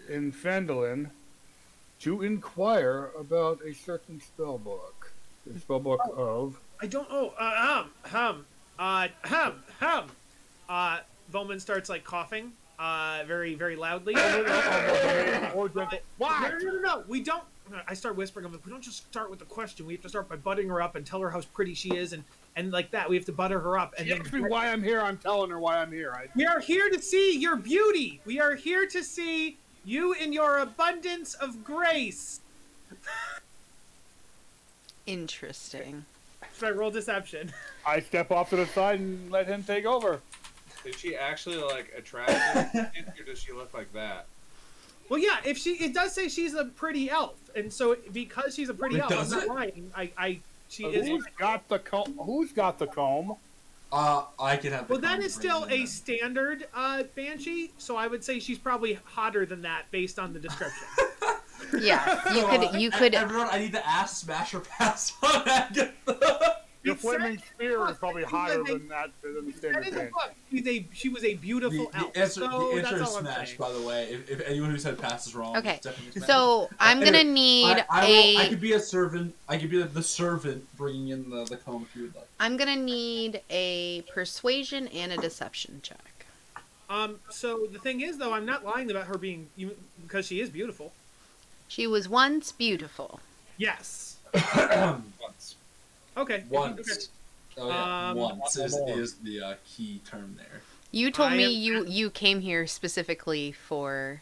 in Phandelver to inquire about a certain spellbook. The spellbook of... I don't. Bowman starts like coughing, very, very loudly. Why? No. We don't. I start whispering. I'm like, we don't just start with the question. We have to start by butting her up and tell her how pretty she is, and like that. We have to butter her up. And She asked me why I'm here. I'm telling her why I'm here. We are here to see your beauty. We are here to see You in your abundance of grace. Interesting. Should I roll deception? I step off to the side and let him take over. Is she actually like attractive, or does she look like that? Well, yeah. It does say she's a pretty elf, and so because she's a pretty It elf, does I'm not it? lying. She is. Who's got the comb? Who's got the comb? I can have. Well, that is still a standard banshee, so I would say she's probably hotter than that based on the description. Yeah, you could. Everyone, I need to ask, smash, or pass on that. Your It flaming said- spear is probably higher they- than that than the That standard is a banshee. book. She was a beautiful elf. The answer, so the that's answer is all I'm smash. saying. By the way, if anyone who said pass is wrong, Okay, it's definitely smash. so I'm gonna Anyway, need I could be a servant. I could be the servant bringing in the comb if you would like. I'm gonna need a persuasion and a deception check. So the thing is, though, I'm not lying about her being because she is beautiful. She was once beautiful. Yes. Once. Okay. Once. Oh yeah, once more. is the key term there. You told I me am- you came here specifically to Well,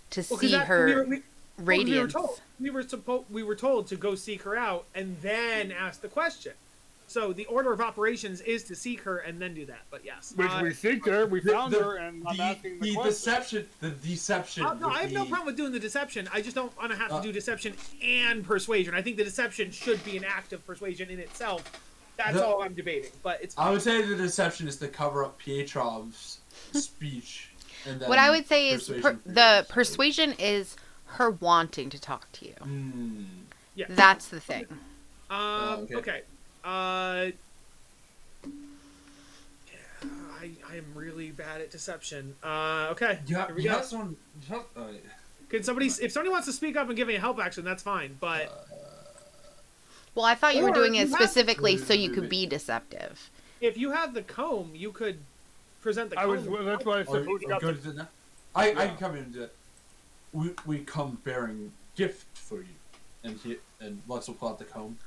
'cause see that- her we radiance. we were told to go seek her out and then ask the question. So the order of operations is to seek her and then do that. But yes. Which we seeked her, we found The- her, and I'm asking the the question. deception. No, would I have no be- problem with doing the deception. I just don't want to have to Uh, do deception and persuasion. I think the deception should be an act of persuasion in itself. That's all I'm debating. But it's I would say the deception is to cover up Pietrov's speech. And then What I would say is persuasion for the yours. persuasion is her wanting to talk to you. Hmm. yeah. That's the thing. okay. Okay. I am really bad at deception. Okay. Here we You go. have someone. Can somebody, if somebody wants to speak up and give me a help action, that's fine. But Well, I thought you were Or doing you it have- specifically so you could be deceptive. if you have the comb, you could present the I was. comb. That's why I said, who's got go the? to the I can come in and do it. We come bearing gift for you, and Lux will pull out the comb.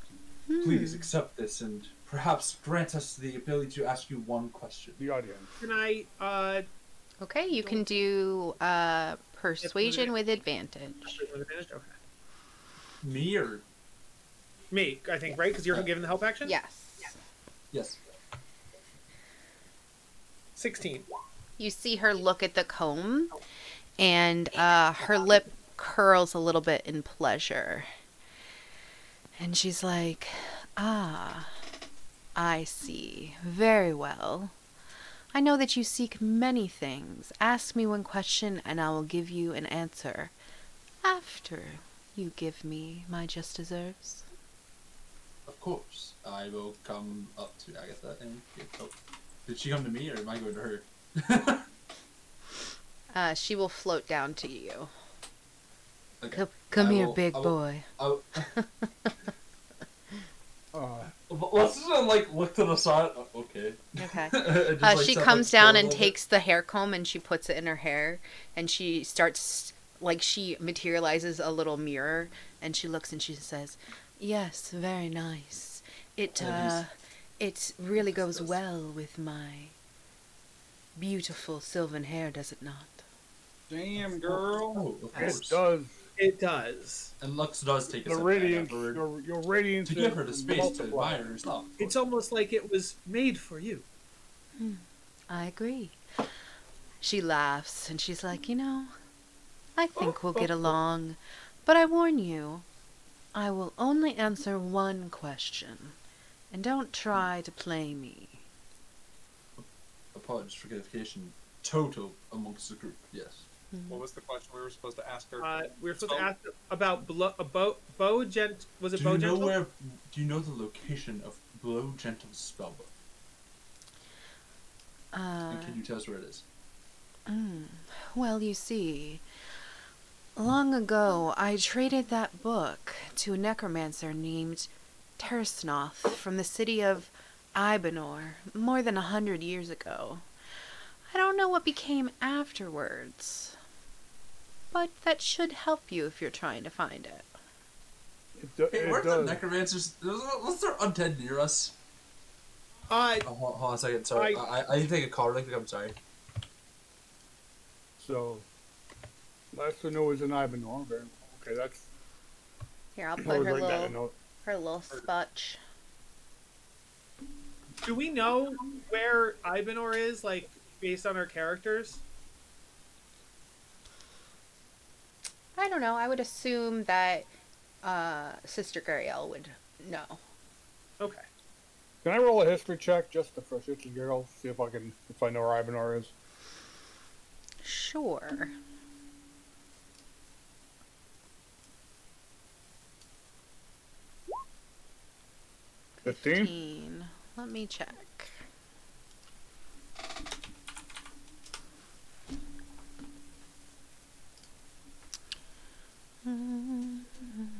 Please accept this and perhaps grant us the ability to ask you one question. The audience. Can I? Okay, you can do persuasion with advantage. Okay. Me or Me, I think, right? Because you're giving the help action. Yes. yes? 16. You see her look at the comb, and her lip curls a little bit in pleasure. And she's like, "Ah, I see. Very well. I know that you seek many things. Ask me one question, and I will give you an answer after you give me my just deserves." Of course, I will come up to Agatha and get help. Did she come to me or am I going to her? She will float down to you. Okay. Come I here, will- big I will- boy. Let's just look to the side. Okay. Okay. And just, She step, comes still down a and little bit. takes the hair comb and she puts it in her hair, and she starts she materializes a little mirror, and she looks and she says, "Yes, very nice. It really goes well with my beautiful sylvan hair, does it not?" Damn, girl. Oh, of It course. does. It does. And Lux does take a The step radiance, back afterward your radiance to give her the is space to multiplied. admire her stuff. It's almost like it was made for you. I agree. She laughs and she's like, I think we'll get along, but I warn you, I will only answer one question, and don't try to play me. Apologies for clarification. Total amongst the group, yes. What was the question we were supposed to ask her? We were supposed to ask about Bo Gent. Was it Do Bo you know Gentle? Do you know the location of Blow Gentle's spellbook? And can you tell us where it is? Well, you see, long ago I traded that book to a necromancer named Tersnoth from the city of Ibanor more than 100 years ago. I don't know what became afterwards, but that should help you if you're trying to find it. Hey, It weren't the does. necromancers? Was there undead near us? Uh, Oh, hold on a second. Sorry, I need to take a call really quick. I'm sorry. So, Last I know was in Ivanhoe. Okay, that's. Here, I'll I put would her write that in little note. sputch. Do we know where Ivanor is, like, based on our characters? I don't know. I would assume that Sister Gariel would know. Okay. Can I roll a history check just to for shits and giggles? See if I know where Ivanhoe is. Sure. 15? Let me check.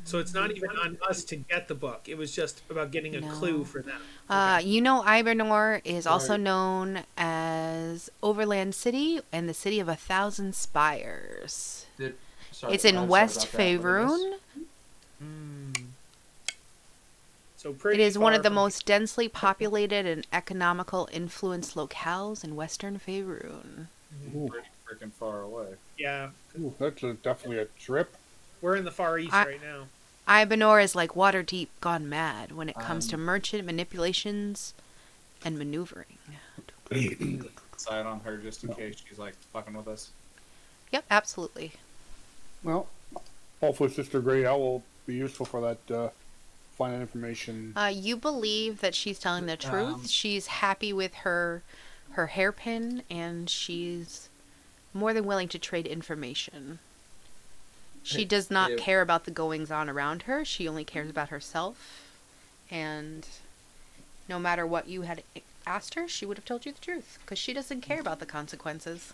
So it's not even on us to get the book. It was just about getting a No. clue for them. You know, Ibernor is also Right. known as Overland City and the City of 1,000 Spires. Sorry, It's in I'm sorry West about that. What did I miss? Faerun. So It pretty is one far of the from- most densely populated and economical influence locales in Western Faerun. Ooh, Pretty freaking far away. Yeah. ooh, that's definitely a trip. We're in the Far East right now. Ibernor is like Waterdeep gone mad when it comes to Um, merchant manipulations and maneuvering. Side on her just in case she's like fucking with us. Yep, absolutely. Well, hopefully Sister Grey Owl will be useful for that, find that information. You believe that she's telling the truth. She's happy with her hairpin, and she's more than willing to trade information. She does not care about the goings on around her. She only cares about herself. And no matter what you had asked her, she would have told you the truth because she doesn't care about the consequences.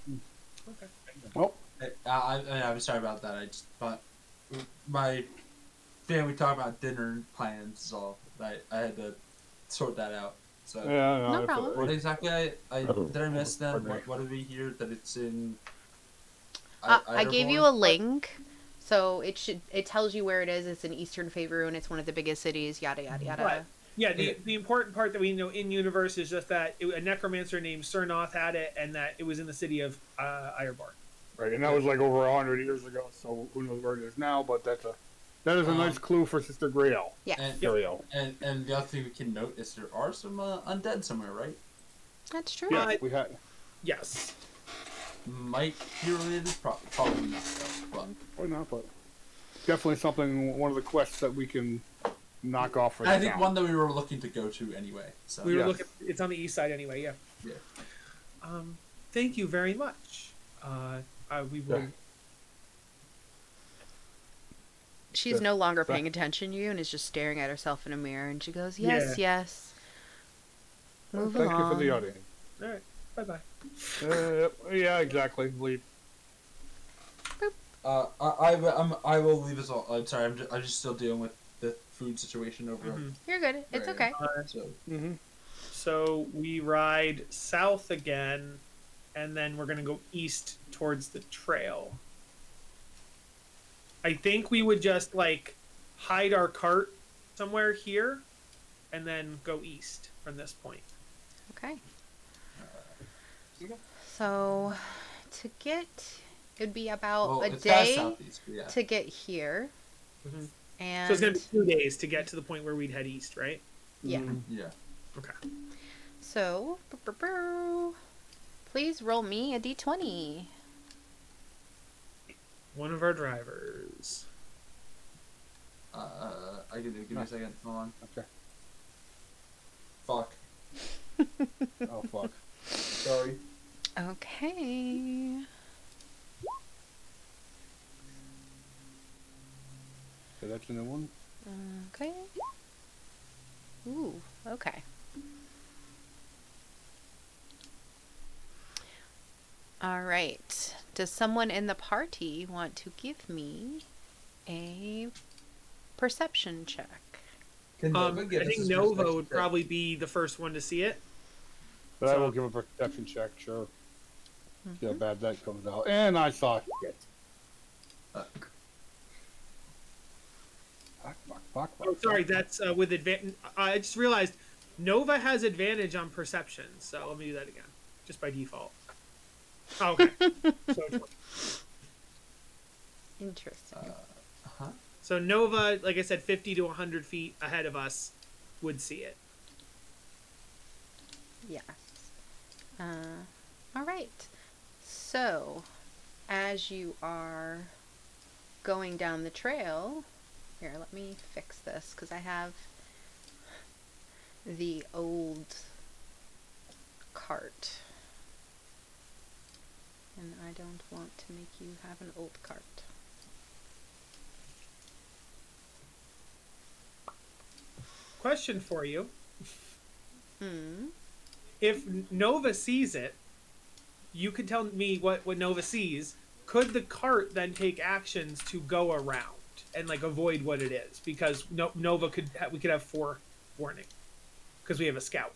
Okay. Well, I'm sorry about that. I just thought my family talking about dinner plans, so I had to sort that out. So yeah, No it's problem. what exactly did I miss then? Pardon me. What did we hear that it's in? I gave you a link, so it tells you where it is. It's in Eastern Faerun. It's one of the biggest cities. Yada yada yada. Right. Yeah, the important part that we know in universe is just that a necromancer named Cernoth had it, and that it was in the city of Irebar. right, and that was like over 100 years ago, so who knows where it is now, but that is a nice clue for Sister Grey Owl. Yes, And, Gariel. and the other thing we can note is there are some undead somewhere, right? that's true. Yeah. We had. Yes. Might be related, probably not. Though, but Why not? But definitely something. One of the quests that we can knock off for the I think town. one that we were looking to go to anyway. So We were Yes. looking. It's on the east side anyway. Yeah. yeah. Thank you very much. We will. Yeah. She's Good. no longer paying attention to you and is just staring at herself in a mirror. And she goes, "Yes, yes. Move Thank along." you for the audience. All right. Bye bye. Yeah, exactly. Leave. I will leave us all. I'm sorry. I'm just still dealing with the food situation over. You're good. It's Right. okay. So Mm-hmm. So we ride south again, and then we're gonna go east towards the trail. I think we would just like hide our cart somewhere here, and then go east from this point. Okay. So, to get, it'd be about well, a it's past day southeast, but yeah. to get here, Mhm. and So it's gonna be 2 days to get to the point where we'd head east, right? yeah. Yeah. Okay. So, please roll me a d20. One of our drivers. I can do. Give me a second. Hold on. Okay. Fuck. Oh fuck. Sorry. Okay. So that's a new one. Okay. Ooh. Okay. All right. Does someone in the party want to give me a perception check? Can I Nova give us think his Nova perspective would check? probably be the first one to see it. But I So- will give a perception check. Sure. See how bad that comes out. And I saw shit. Fuck. Oh, sorry, that's with advantage. I just realized Nova has advantage on perception, so let me do that again, just by default. Oh, okay. So, 20. Interesting. Huh? So Nova, like I said, 50 to 100 feet ahead of us would see it. Yes. All right. So, as you are going down the trail, here, let me fix this because I have the old cart. And I don't want to make you have an old cart. Question for you. Hmm. If Nova sees it, you could tell me what Nova sees. Could the cart then take actions to go around and like avoid what it is? Because Nova we could have 4 warning because we have a scout.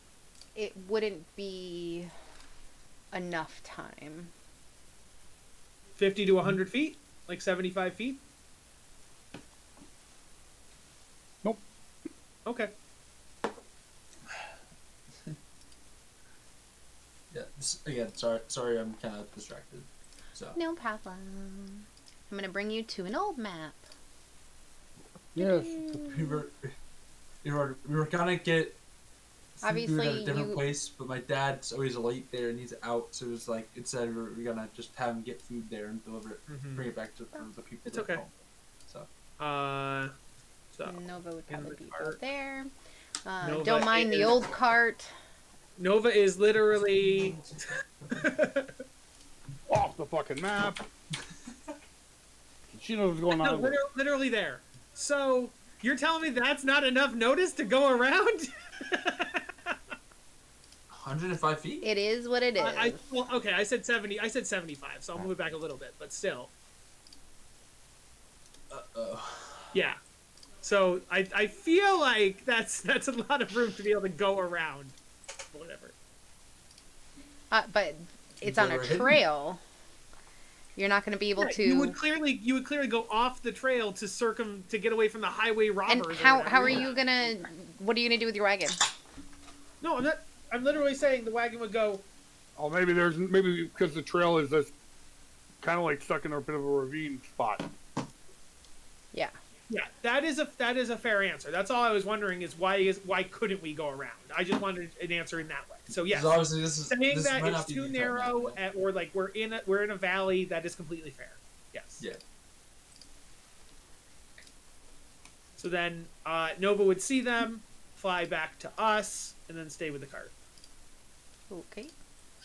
It wouldn't be enough time. 50 to 100 feet, like 75 feet. Nope. Okay. Yeah. Again, sorry, I'm kind of distracted. So. No problem. I'm gonna bring you to an old map. Yes. We were gonna get food Obviously, at a different you- place, but my dad's always late there and he's out, so it was like instead we're gonna just have him get food there and deliver it, bring it back to the people. It's at okay. home. So. So Nova would in probably the be cart. out there. Nova Don't mind the is- old cart. Nova is literally Off the fucking map. She knows what's going no, on. literally there. So you're telling me that's not enough notice to go around? 105 feet? It is what it is. Well, okay, I said 70. I said 75, so I'll move it back a little bit, but still. Yeah. So I feel like that's a lot of room to be able to go around. Whatever. But it's on a Over hidden. trail. You're not going to be able Right, to. You would clearly go off the trail to get away from the highway robbers. And or how whatever. are you gonna? What are you gonna do with your wagon? No, I'm not. I'm literally saying the wagon would go. Oh, maybe because the trail is this kind of like stuck in a bit of a ravine spot. Yeah. Yeah, that is a fair answer. That's all I was wondering is why couldn't we go around? I just wanted an answer in that way. So yes, So obviously saying this that might it's not be too the entire narrow map, or like we're in a valley, that is completely fair. Yes. yeah. So then Nova would see them, fly back to us, and then stay with the cart. Okay.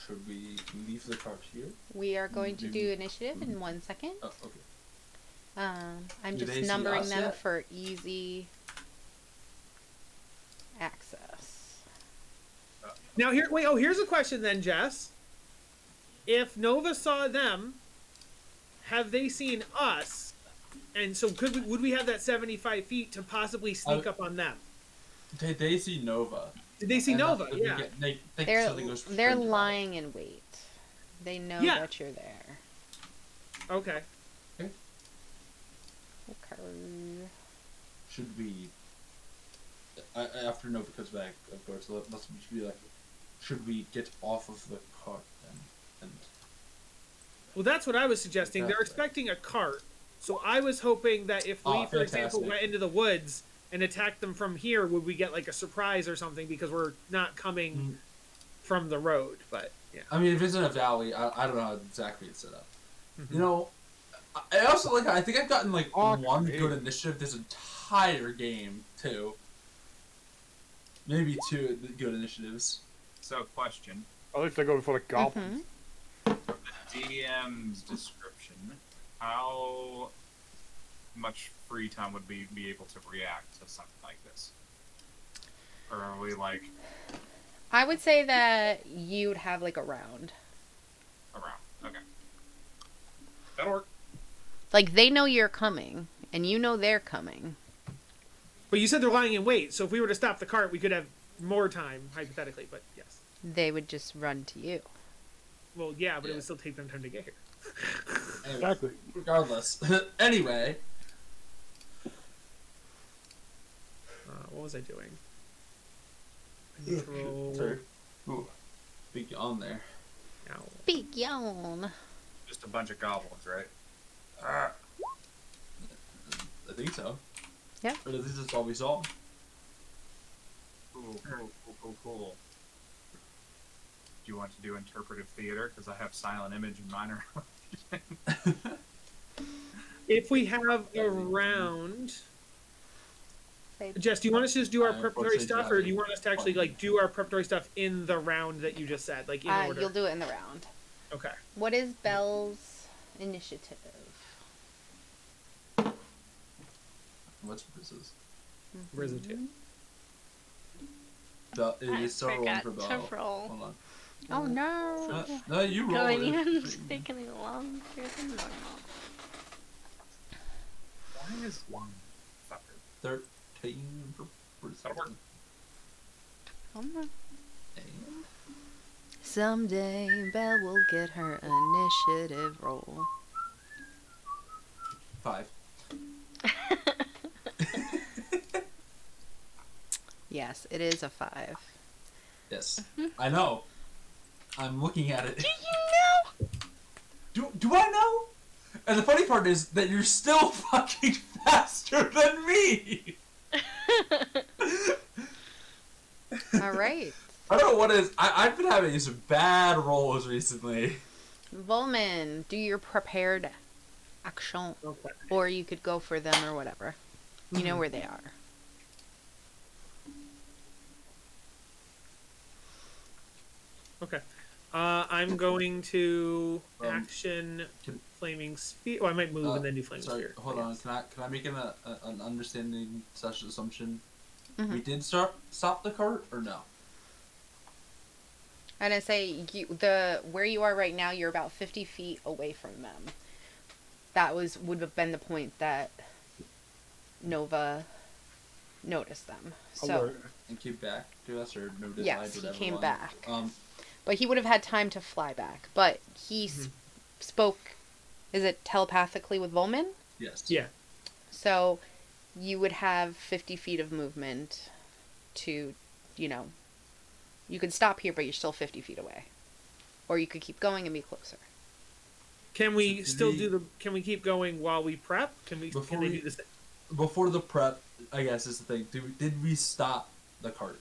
Should we leave the cart here? We are going to do Maybe- initiative in 1 second. Oh, okay. I'm Do just they see numbering us them yet? for easy access. Now here's a question then, Jess. If Nova saw them, have they seen us? And so would we have that 75 feet to possibly sneak up on them? They see Nova. Did they see And Nova? after we Yeah. get- they think They're something goes they're straight to lying in wait. They know Yeah. that you're there. Okay. Okay. Should we? After Nova comes back, of course, let's be like, should we get off of the cart then? And Well, that's what I was suggesting. They're Exactly. expecting a cart. So I was hoping that if we, Oh, for example, fantastic. went into the woods and attacked them from here, would we get like a surprise or something because we're not coming from the road? But yeah. I mean, if it's in a valley, I don't know how exactly it's set up. Mm-hmm. You know, I also I think I've gotten like Okay. one good initiative this entire game too. Maybe 2 good initiatives. So, question. At least I go before the goblins. Mhm. From the DM's description, how much free time would we be able to react to something like this? Or are we like I would say that you'd have like a round. around? Okay. That'll work. Like they know you're coming, and you know they're coming. But you said they're lying in wait. So if we were to stop the cart, we could have more time hypothetically. But yes. They would just run to you. Well, yeah, but it Yeah. would still take them time to get here. Anyway, Exactly. regardless. Anyway, What was I doing? Control. sorry. Ooh, big on there. Owl. Big yawn. Just a bunch of goblins, right? I think so. Yeah. Or at least that's all we saw. Cool. Do you want to do interpretive theater? Because I have silent image in mine. If we have a round, Jess, do you want us to just do our preparatory stuff, or do you want us to actually like do our preparatory stuff in the round that you just said, like in order? You'll do it in the round. Okay. What is Belle's initiative? What's this is? Where's it? It I is so rolling forgot for to Bell. roll. Hold on. Oh no! No, you roll Going it. in, it's taking longer than normal. Why is one fucker? 13 for That'll work. Come on. And Someday Belle will get her initiative roll. 5. Yes, it is a 5. Yes. I know. I'm looking at it. Do you know? Do I know? And the funny part is that you're still fucking faster than me! All right. I don't know what it is. I've been having some bad rolls recently. Volman, do your prepared action. Okay. Or you could go for them or whatever. You know where they are. Okay. I'm going to action can- flaming spear. Well, I might move and then do flaming Sorry, spear. hold on. Can I make an understanding such assumption? Mhm. We did stop the cart or no? And I say where you are right now, you're about 50 feet away from them. That would have been the point that Nova noticed them. So Alert. And came back to us or no? yes, he came back. Um, But he would have had time to fly back. But he spoke, is it telepathically with Volman? yes. Yeah. So you would have 50 feet of movement to, you could stop here, but you're still 50 feet away. Or you could keep going and be closer. Can we So still the- do the? Can we keep going while we prep? Can we? Before Can they we- do this? Before the prep, I guess is the thing. Did we stop the cart?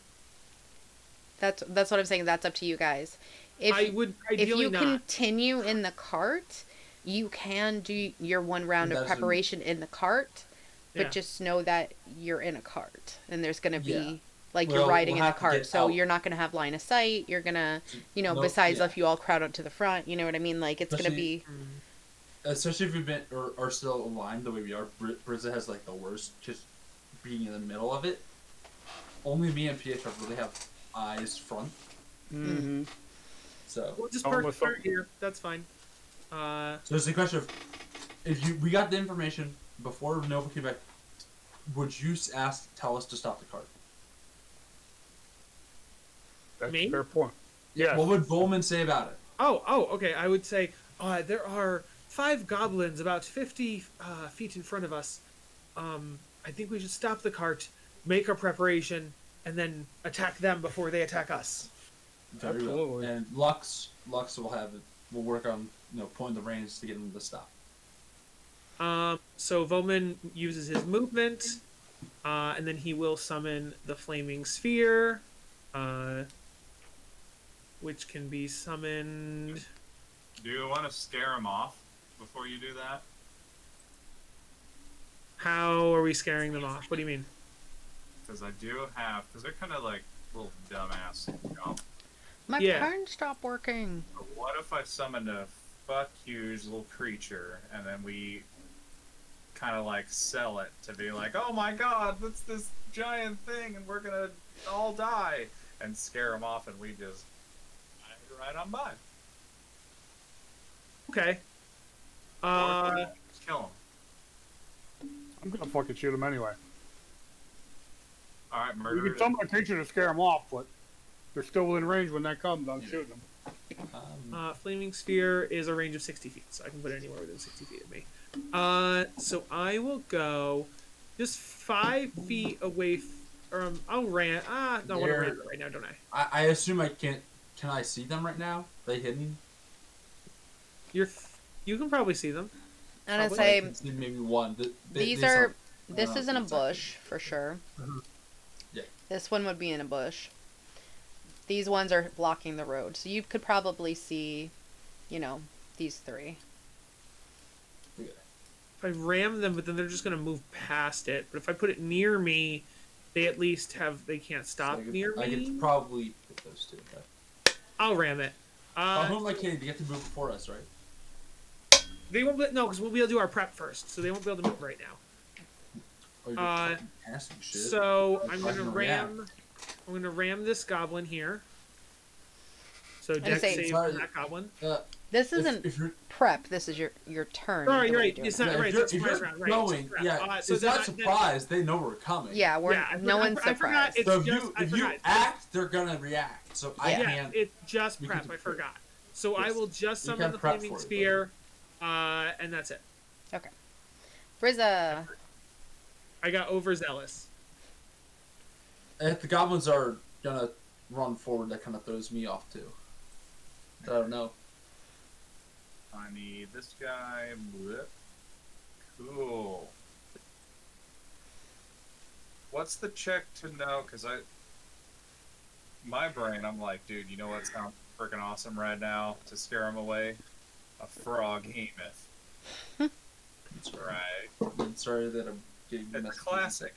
That's what I'm saying. That's up to you guys. I would If ideally you not. continue in the cart, you can do your one round of That's preparation in the cart, but Yeah. just know that you're in a cart and there's going to be Yeah. like Well, you're riding we'll in the have to cart, get so out. you're not going to have line of sight. You're going to, No, besides yeah. if you all crowd up to the front, you know what I mean? Like it's going to Especially- be Especially if we've been or are still aligned the way we are. Brizza has like the worst, just being in the middle of it. Only me and PHF really have eyes front. Mm-hmm. So We'll just Oh, park with the cart here. That's fine. So it's the question of we got the information before Nova came back. Would you tell us to stop the cart? That's Me? a fair point. Yes. What would Bowman say about it? Oh, okay. I would say there are 5 goblins about 50 feet in front of us. I think we should stop the cart, make our preparation, and then attack them before they attack us. Very well. Absolutely. And Lux will have it. We'll work on pulling the reins to get him to stop. So Voman uses his movement, and then he will summon the flaming sphere, which can be summoned. Do you want to scare him off before you do that? How are we scaring them off? What do you mean? Because they're kind of like little dumbass. My Yeah. turn stopped working. But what if I summoned a fuck huge little creature and then we kind of like sell it to be like, oh my god, that's this giant thing and we're gonna all die, and scare them off and we just right on by. Okay. Or just kill them. I'm gonna fucking shoot him anyway. Alright, You murder. can summon a creature to scare them off, but they're still within range when that comes. I'm shooting them. Flaming sphere is a range of 60 feet, so I can put it anywhere within 60 feet of me. So I will go just 5 feet away. I'll ran. I don't want to They're- ran right now, don't I? I assume I can't. Can I see them right now? Are they hidden? You can probably see them. I'm gonna Probably. say I can see maybe one. these They are. sound- I This don't is in a know exactly. bush for sure. Mhm. Yeah. This one would be in a bush. These ones are blocking the road, so you could probably see, these three. Okay. If I ram them, but then they're just gonna move past it. But if I put it near me, they at least they can't stop So near I me. could probably hit those two. Okay. I'll ram it. Who am I kidding? They get to move before us, right? They won't. No, because we'll be able to do our prep first, so they won't be able to move right now. Oh, you're fucking casting shit. So I'm Fucking gonna ram. I'm gonna ram this goblin here. So gonna dex say- save Sorry. on that goblin. This isn't if you're prep. This is your turn. Sorry, the you're way right. you're It's doing not it. yeah, right. if you're, It's if surprise you're round, right, going, it's prep. yeah, So it's then not I- surprise. They know we're coming. Yeah, we're Yeah, no one's I forgot surprised. it's So if just- you I if you forgot. act, they're gonna react. So I Yeah. Yeah, can't. it's just we prep. can- I forgot. So I Yes. will just We summon can the prep flaming for it, spear, and that's it. Brizza. I got overzealous. If the goblins are gonna run forward, that kind of throws me off too. I don't know. I need this guy. Blip. Cool. What's the check to know? Because my brain, I'm like, dude, you know what sounds freaking awesome right now to scare him away? A frog hemoth. That's Right. I'm sorry that I'm getting It's a messages. classic.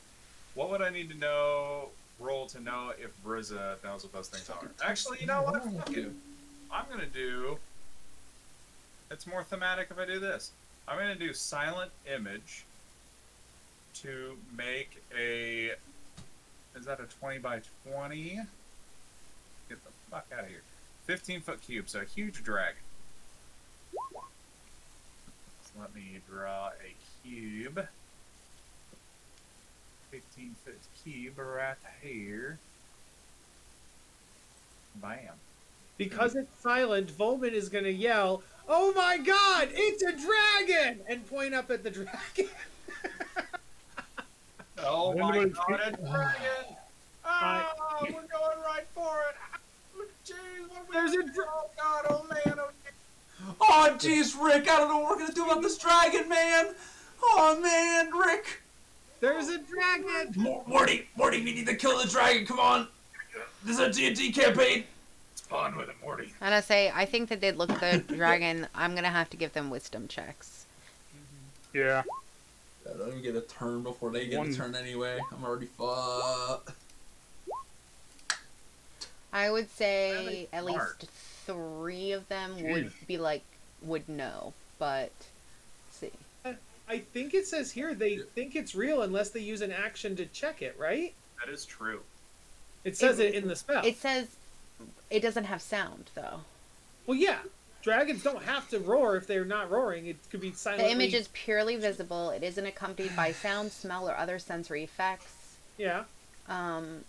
What would I need to know? Roll to know if Brizza knows what those things are. Actually, you know what? Fuck it. I'm gonna do. It's more thematic if I do this. I'm gonna do silent image to make a. Is that a 20 by 20? Get the fuck out of here. 15-foot cube, so a huge dragon. So let me draw a cube. 15-foot cube right here. Bam. Because it's silent, Volman is gonna yell, "Oh my God, it's a dragon!" and point up at the dragon. Oh my Anybody- god, a dragon! Oh, we're going right for it! Oh, jeez, what There's we a do? Oh god, oh man, oh Oh jeez, Rick! I don't know what we're gonna do about this dragon, man. Oh man, Rick! There's a dragon. Morty, we need to kill the dragon. Come on. This is a D&D campaign. spawn with it, Morty. I'm gonna say I think that they'd look at the dragon. I'm gonna have to give them wisdom checks. Yeah. I don't even get a turn before they get One- a turn anyway. I'm already fucked. I would say Really at smart. least 3 of them would be would know, but let's see. I think it says here they think it's real unless they use an action to check it, right? That is true. It says it in the spell. It says it doesn't have sound though. Well, yeah. Dragons don't have to roar if they're not roaring. It could be silently. The image is purely visible. It isn't accompanied by sound, smell, or other sensory effects. Yeah. And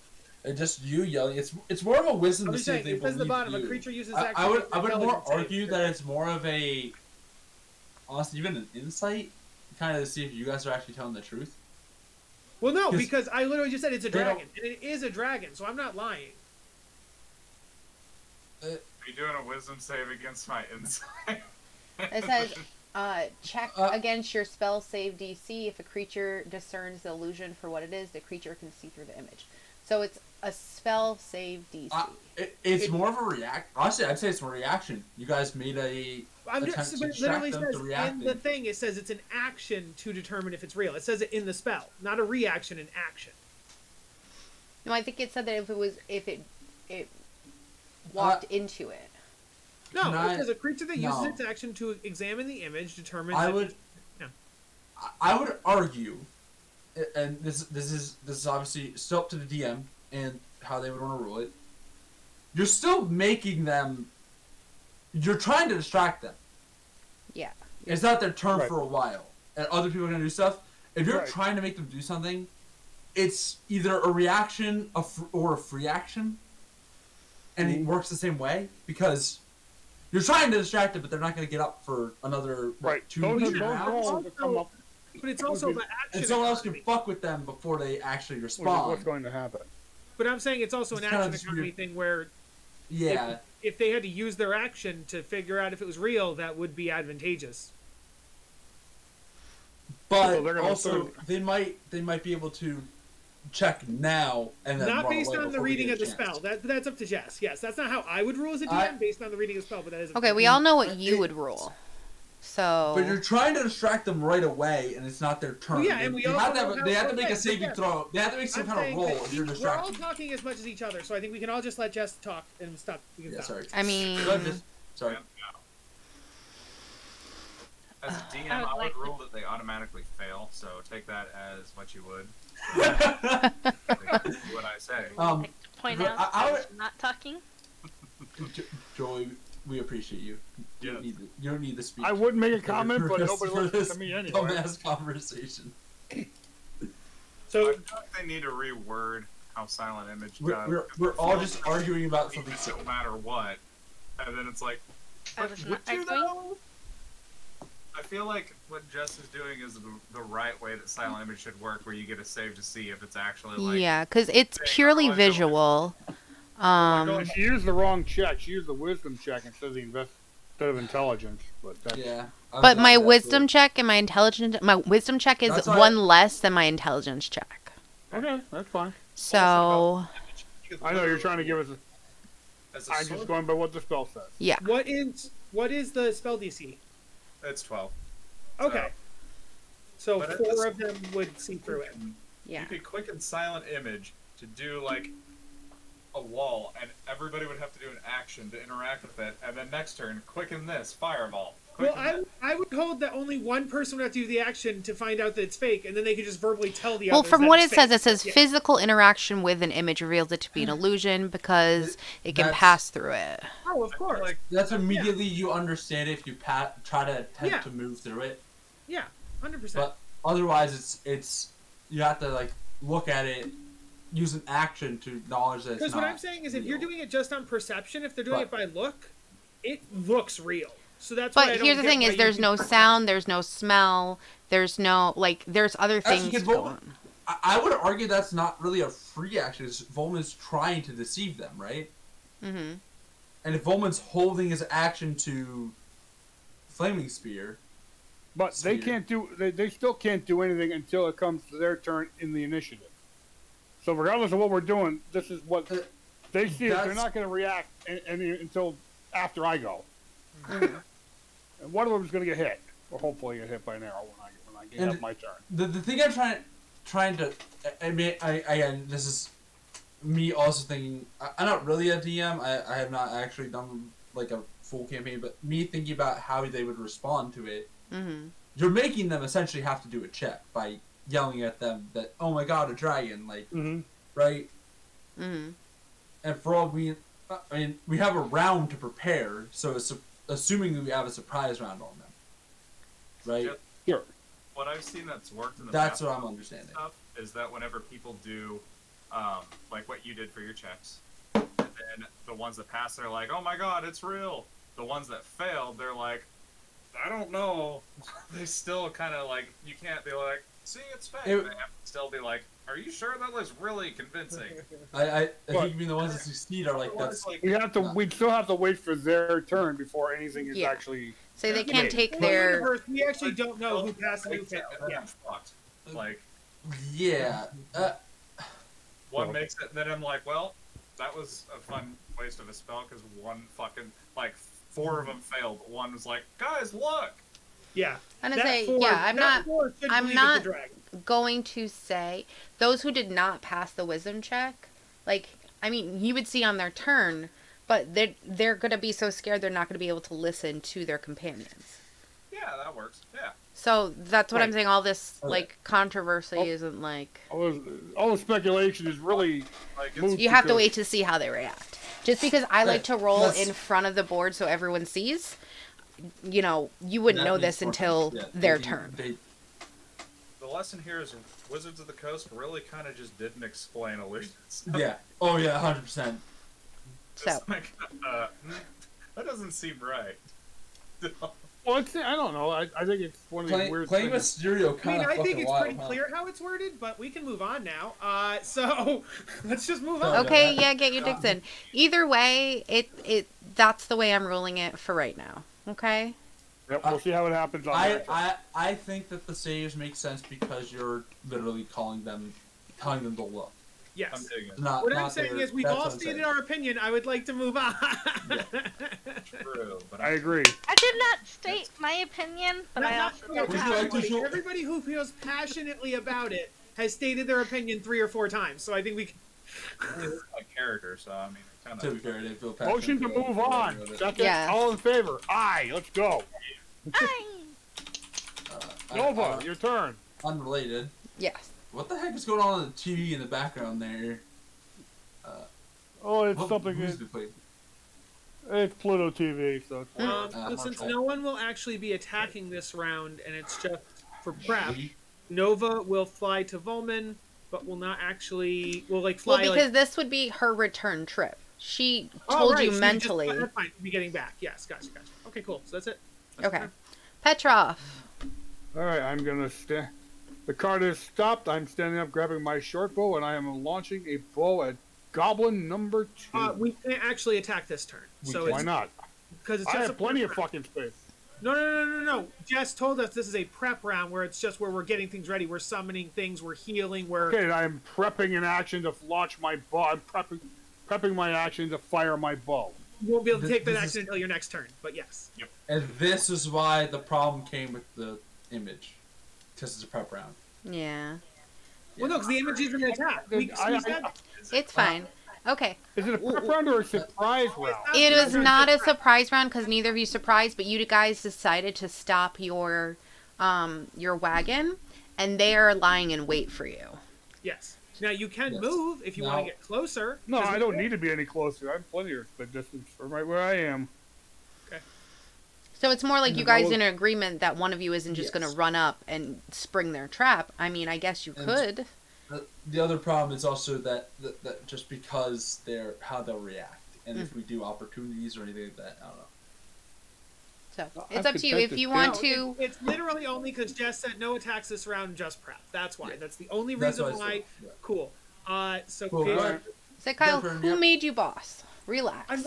just you yelling. It's more of a wisdom I'm to just see if saying, they it says at the believe bottom, you. a creature uses I action. would for more intelligence save. argue that it's more of a honestly even an insight, kind of to see if you guys are actually telling the truth. Well, no, 'Cause because I literally just said it's a they don't- dragon. And it is a dragon, so I'm not lying. Are you doing a wisdom save against my insight? It says, check Uh, against your spell save DC. If a creature discerns the illusion for what it is, the creature can see through the image. So it's a spell save DC. It's It- more of a react. Honestly, I'd say it's a reaction. You guys made a I'm attempt just, to but it distract literally them says to in reacting. the thing, it says it's an action to determine if it's real. It says it in the spell, not a reaction, an action. No, I think it said that if it walked into it. No, Can I- it says a creature that uses no. its action to examine the image determines. I if- would. Yeah. I would argue, and this is obviously still up to the DM and how they would want to rule it. You're still making them. You're trying to distract them. Yeah. It's not their turn Right. for a while, and other people are gonna do stuff. If you're Right. trying to make them do something, it's either a reaction or a free action, and it works the same way because you're trying to distract them, but they're not gonna get up for another Right. 2 Those two are rounds. rolls that come up. But it's also the action. And someone else can economy. fuck with them before they actually Which is respond. what's going to happen. But I'm saying it's also an It's kinda action just economy weird. thing where Yeah. if they had to use their action to figure out if it was real, that would be advantageous. But they're gonna also, they might be able to check now and then Not run based away on the before we reading get of a the chance. spell. That's up to Jess. Yes, that's not how I would rule as a DM, based on the reading of the spell, but that is... Okay, we all know what you would rule. So... But you're trying to distract them right away, and it's not their turn. Well, yeah, and we they also have to, know they how- have to make a yeah, saving yeah. throw. They have to make some I'm kind of saying roll that if you're we're all distracting. talking as much as each other, so I think we can all just let Jess talk and stop. We can Yeah, stop. sorry. I mean... Go ahead, Jess. Sorry. As a DM, I would I would like to- rule that they automatically fail, so take that as what you would. What I say. I'd like to point but out I I would- was not talking. Joey, we appreciate you. You don't Yes. you don't need to speak. I would make a comment, for but this- nobody for listens this to me anyway. dumbass conversation. So I feel like they need to reword how Silent Image does. We're all just arguing about something No silly. matter what. And then it's like, I but was would not you arguing. though? I feel like what Jess is doing is the right way that Silent Image should work, where you get a save to see if it's actually like. yeah, because it's purely visual. She used the wrong check. She used the wisdom check instead of intelligence. But that's, Yeah. But my wisdom check and my wisdom check is That's why- one less than my intelligence check. Okay, that's fine. So, I know you're trying to give us. As a I'm sword, just going by what the spell says. yeah. what is the spell DC? it's 12. Okay. So But at 4 this- of them would see through it. Yeah. You could quicken Silent Image to do like a wall, and everybody would have to do an action to interact with it, and then next turn, quicken this, fireball. Well, Quicken that. I would hold that only one person would have to do the action to find out that it's fake, and then they could just verbally tell the Well, others. from that what it's it says, fake. it says Yeah. physical interaction with an image reveals it to be an illusion because it can That's- pass through it. Oh, of I feel course. like That's immediately you understand if you try to attempt Yeah. to move through it. Yeah, 100%. But otherwise, it's you have to like look at it, use an action to acknowledge that it's Because not. what I'm saying is, if you're real. doing it just on perception, if they're doing But- it by look, it looks real. So that's why I But don't here's the get thing: why is you there's do no perception. sound, there's no smell, there's no there's other Actually, things can going Volman- on. I would argue that's not really a free action. Volman's trying to deceive them, right? Mm-hmm. And if Volman's holding his action to Flaming Spear, But they Sphere. can't do. They still can't do anything until it comes to their turn in the initiative. So regardless of what we're doing, this is what they see. It, they're That's- not going to react until after I go. Mm-hmm. And one of them is going to get hit, or hopefully get hit by an arrow when I get And- up my turn. the thing I'm trying to, I mean, again, this is me also thinking. I'm not really a DM. I have not actually done like a full campaign, but me thinking about how they would respond to it. Mm-hmm. You're making them essentially have to do a check by yelling at them that, oh my god, a dragon, like, Mm-hmm. right? Mm-hmm. And for all I mean, we have a round to prepare, so it's assuming that we have a surprise round on them, right? Yep. Sure. What I've seen that's worked in the That's past what I'm understanding. stuff is that whenever people do, like what you did for your checks, and then the ones that pass, they're like, "Oh my god, it's real." The ones that failed, they're like, "I don't know." They still kind of like you can't be like, "See, it's fake." They have to still be like, "Are you sure that looks really convincing?" I But- think you mean the ones that succeed are like that's. like, We have to. We still have to wait for their turn before anything is Yeah. actually. So they Yeah, can't take In their. universe, we actually don't know who passed and who Like, failed. and Yeah. I'm fucked. Like Yeah. one makes it, and then I'm like, "Well, that was a fun waste of a spell because one fucking like 4 of them failed. But one was like, guys, look." Yeah. I'm gonna That say, four- yeah, I'm that not four should I'm believe not- it's a dragon. going to say those who did not pass the wisdom check. Like, I mean, you would see on their turn, but they're gonna be so scared they're not gonna be able to listen to their companions. Yeah, that works. Yeah. So that's what I'm Right. saying. All this Okay. like controversy Oh. isn't like All the speculation is really. Like it's, Move- you have to because- wait to see how they react. Just because I like Right. to roll That's- in front of the board so everyone sees, you know, you wouldn't That know makes this more until sense. Yeah, their they- turn. the lesson here is Wizards of the Coast really kind of just didn't explain illusions. Yeah. Oh yeah, 100%. So Like, that doesn't seem right. Well, I don't know. I think it's one of these weird Playing with things. stereo I kind mean, of I fucking think it's wild, pretty huh? clear how it's worded, but we can move on now. So let's just move Sorry. on. Okay, yeah, get your dicks in. Either way, that's the way I'm ruling it for right now. Okay? Yep, we'll see how it happens on that. I think that the saves make sense because you're literally telling them to look. I'm Yes. digging it. What I'm saying is, we've all stated our opinion. I would like to move on. Yeah. True, but I agree. I did not state my opinion, but I Not also true. don't Would you have like to one. show- Everybody who feels passionately about it has stated their opinion 3 or 4 times. So I think we can. my character, so I mean, kind To be of. fair, they feel passionate Motion to about move it. on. Second, Yeah. all in favor? Aye. Let's go. Aye. Nova, your turn. Unrelated. Yes. What the heck is going on the TV in the background there? Oh, it's What something. music we played? It's Pluto TV, so it's So since no one will actually be attacking this round, and it's just for prep, We- Nova will fly to Volman, but will not actually. Will fly. Well, because this would be her return trip. She told you mentally. That's fine. Be getting back. Yes, gotcha. Okay, cool. So that's it. Okay. Petrov. All right. I'm gonna stand. The card is stopped. I'm standing up, grabbing my short bow, and I am launching a bow at Goblin number 2. We can't actually attack this turn. So Why it's not? because it's I just have plenty of fucking space. No. Jess told us this is a prep round where it's just where we're getting things ready. We're summoning things. We're healing. We're Okay, I'm prepping an action to launch my bow. I'm prepping my action to fire my bow. you won't be able to take that This is- action until your next turn. But yes. And this is why the problem came with the image. Because it's a prep round. Yeah. Well, no, because the image isn't an attack. We said It's fine. Okay. Is it a prep round or a surprise round? It was not a surprise round because neither of you surprised, but you guys decided to stop your wagon, and they are lying in wait for you. yes. Now you can Yes. move if you want Now- to get closer. No, 'cause I we- don't need to be any closer. I'm plenty of distance from right where I am. So it's more like you And guys all- in agreement that one of you isn't just Yes. going to run up and spring their trap. I mean, I guess you And- could. The other problem is also that just because how they'll react. And if we do opportunities or anything like that, I don't know. So Well, it's I'm up to you. If content you to want No, to. it's literally only because Jess said no attacks this round, just prep. That's why. Yeah. That's the only That's reason what I why. said, yeah. Cool. So Cool. Paige- Alright. So Kyle, Different, who yep. made you boss? Relax. I'm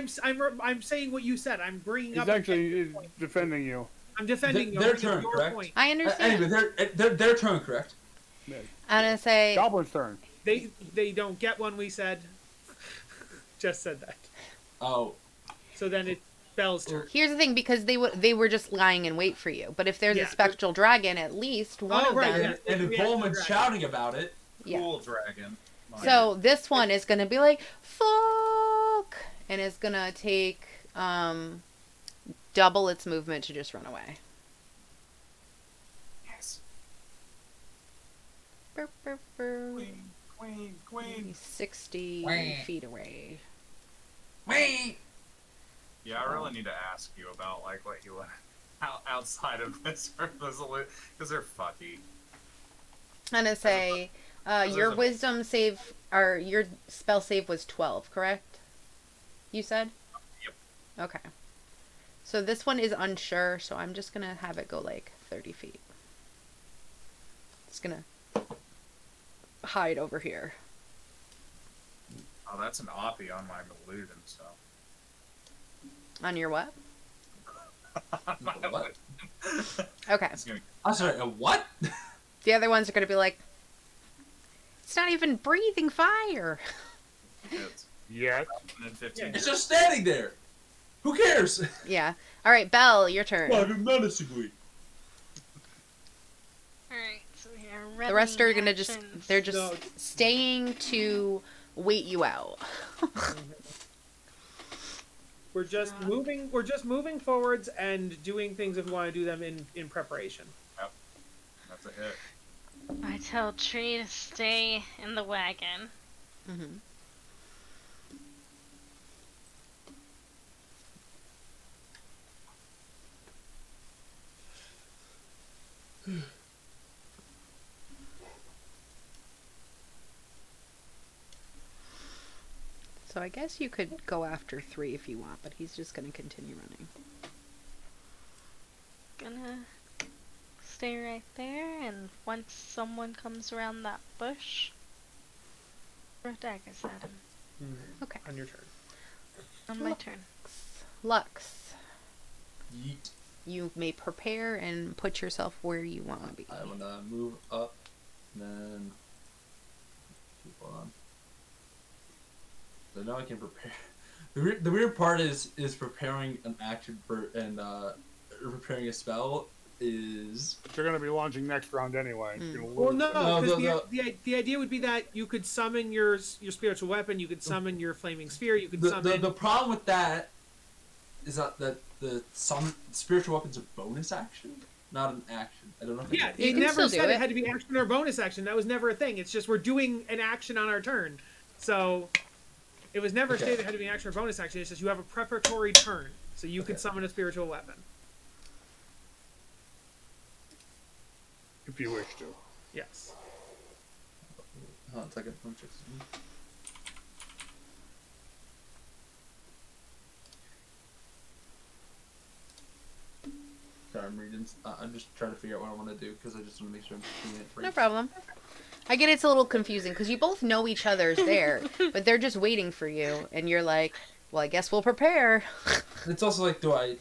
not. I'm saying what you said. I'm bringing He's up. actually defending you. I'm defending Their your turn, correct? point. I understand. Anyway, their turn, correct? I'm going to say. Goblin's turn. They don't get one. We said. Just said that. Oh, So then it's Belle's turn. Here's the thing, because they were just lying in wait for you. But if there's Yeah. a spectral dragon, at least one Oh, of right, them. yeah. and if We had Bowman's the dragon. shouting about it, Yeah. Cool dragon. So this one is gonna be like fuck, and it's gonna take double its movement to just run away. Yes. Burr, burr, burr. Queen. He's 60 Wah. feet away. wait. Yeah, I really need to ask you about like what you want outside of this resolution because they're fucky. I'm gonna say your there's a- wisdom save or your spell save was 12, correct? You said? Yep. Okay. So this one is unsure, so I'm just gonna have it go like 30 feet. It's gonna hide over here. Oh, that's an oppie on my illusion, so. On your what? My What? illusion. Okay. It's gonna I'm sorry, a what? The other ones are gonna be like, it's not even breathing fire. get Yes. 15. It's just standing there. Who cares? Yeah. All right, Belle, your turn. menacingly. Alright, so we are The rest are running gonna just, actions. they're just No. staying to wait you out. We're just moving. We're just moving forwards and doing things if we want to do them in preparation. That's a hit. I tell Tree to stay in the wagon. Hmm. So I guess you could go after 3 if you want, but he's just going to continue running. gonna stay right there, and once someone comes around that bush, throw daggers at him. Okay. On your turn. On my turn. Lux, Yeet. you may prepare and put yourself where you want to be. I want to move up, then hold on. So now I can prepare. The weird part is preparing an action and preparing a spell is. But you're going to be launching next round anyway. Mm. You're gonna Well, lose. no, No, because the idea would be that you could summon your spiritual weapon, you could summon your flaming sphere, you could summon. The problem with that is that the spiritual weapon's a bonus action, not an action. I don't know. If Yeah, You it can never still do said it it. had to be action or bonus action. That was never a thing. It's just we're doing an action on our turn. So it was never Okay. stated it had to be an action or bonus action. It's just you have a preparatory turn. So you could Okay. summon a spiritual weapon. If you wish to. Yes. Hold on a second. Let me check something. Sorry, I'm reading. I'm just trying to figure out what I want to do because I just want to make sure I'm doing it right. No problem. I get it's a little confusing because you both know each other's there, but they're just waiting for you, and you're like, well, I guess we'll prepare. It's also like, do I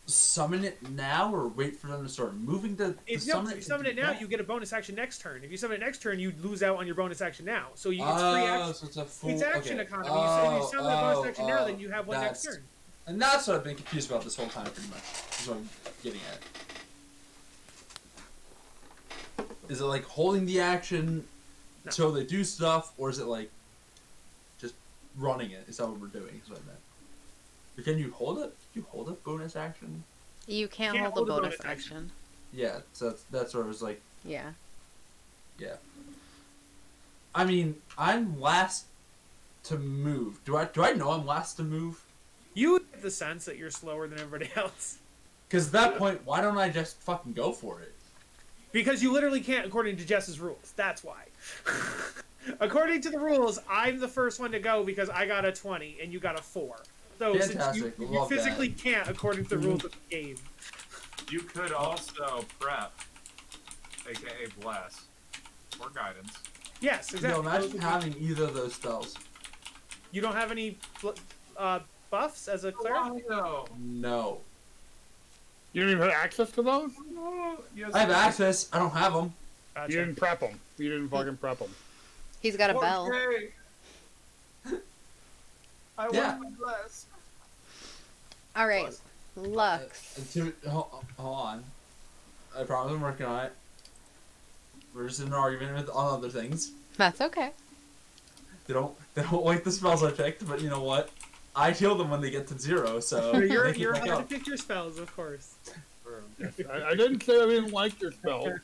summon it now or wait for them to start moving to If summon you it? summon it now, you get a bonus action next turn. If you summon it next turn, you lose out on your bonus action now. So it's free action. So it's a full. It's action okay. economy. So if you summon a bonus action now, then you have one next that's- turn. And that's what I've been confused about this whole time, pretty much. Is what I'm getting at. Is it like holding the action No. until they do stuff, or is it like just running it? Is that what we're doing? Is what I meant. But can you hold it? Can you hold a bonus action? You can't, Can't hold a hold a bonus bonus action. Yeah, so that's where I was like, Yeah. yeah. I mean, I'm last to move. Do I know I'm last to move? You get the sense that you're slower than everybody else. Because at that point, why don't I just fucking go for it? Because you literally can't, according to Jess's rules. That's why. According to the rules, I'm the first one to go because I got a 20 and you got a 4. So since Fantastic. you Love physically can't, according to the rules of the game. You could also prep, aka bless, or guidance. Yes, No, exactly. imagine having either of those spells. You don't have any buffs as a cleric? No. No. You don't even have access to those? Yes, I have access. I don't have them. Gotcha. You didn't prep them. You didn't fucking prep them. He's got a bell. Okay. I Yeah. want my bless. All right. Lux. Hold on. I promise I'm working on it. We're just in an argument on other things. That's okay. They don't like the spells I picked, but you know what? I heal them when they get to 0, so You're they keep back allowed to up. pick your spells, of course. I didn't say I didn't like your spell.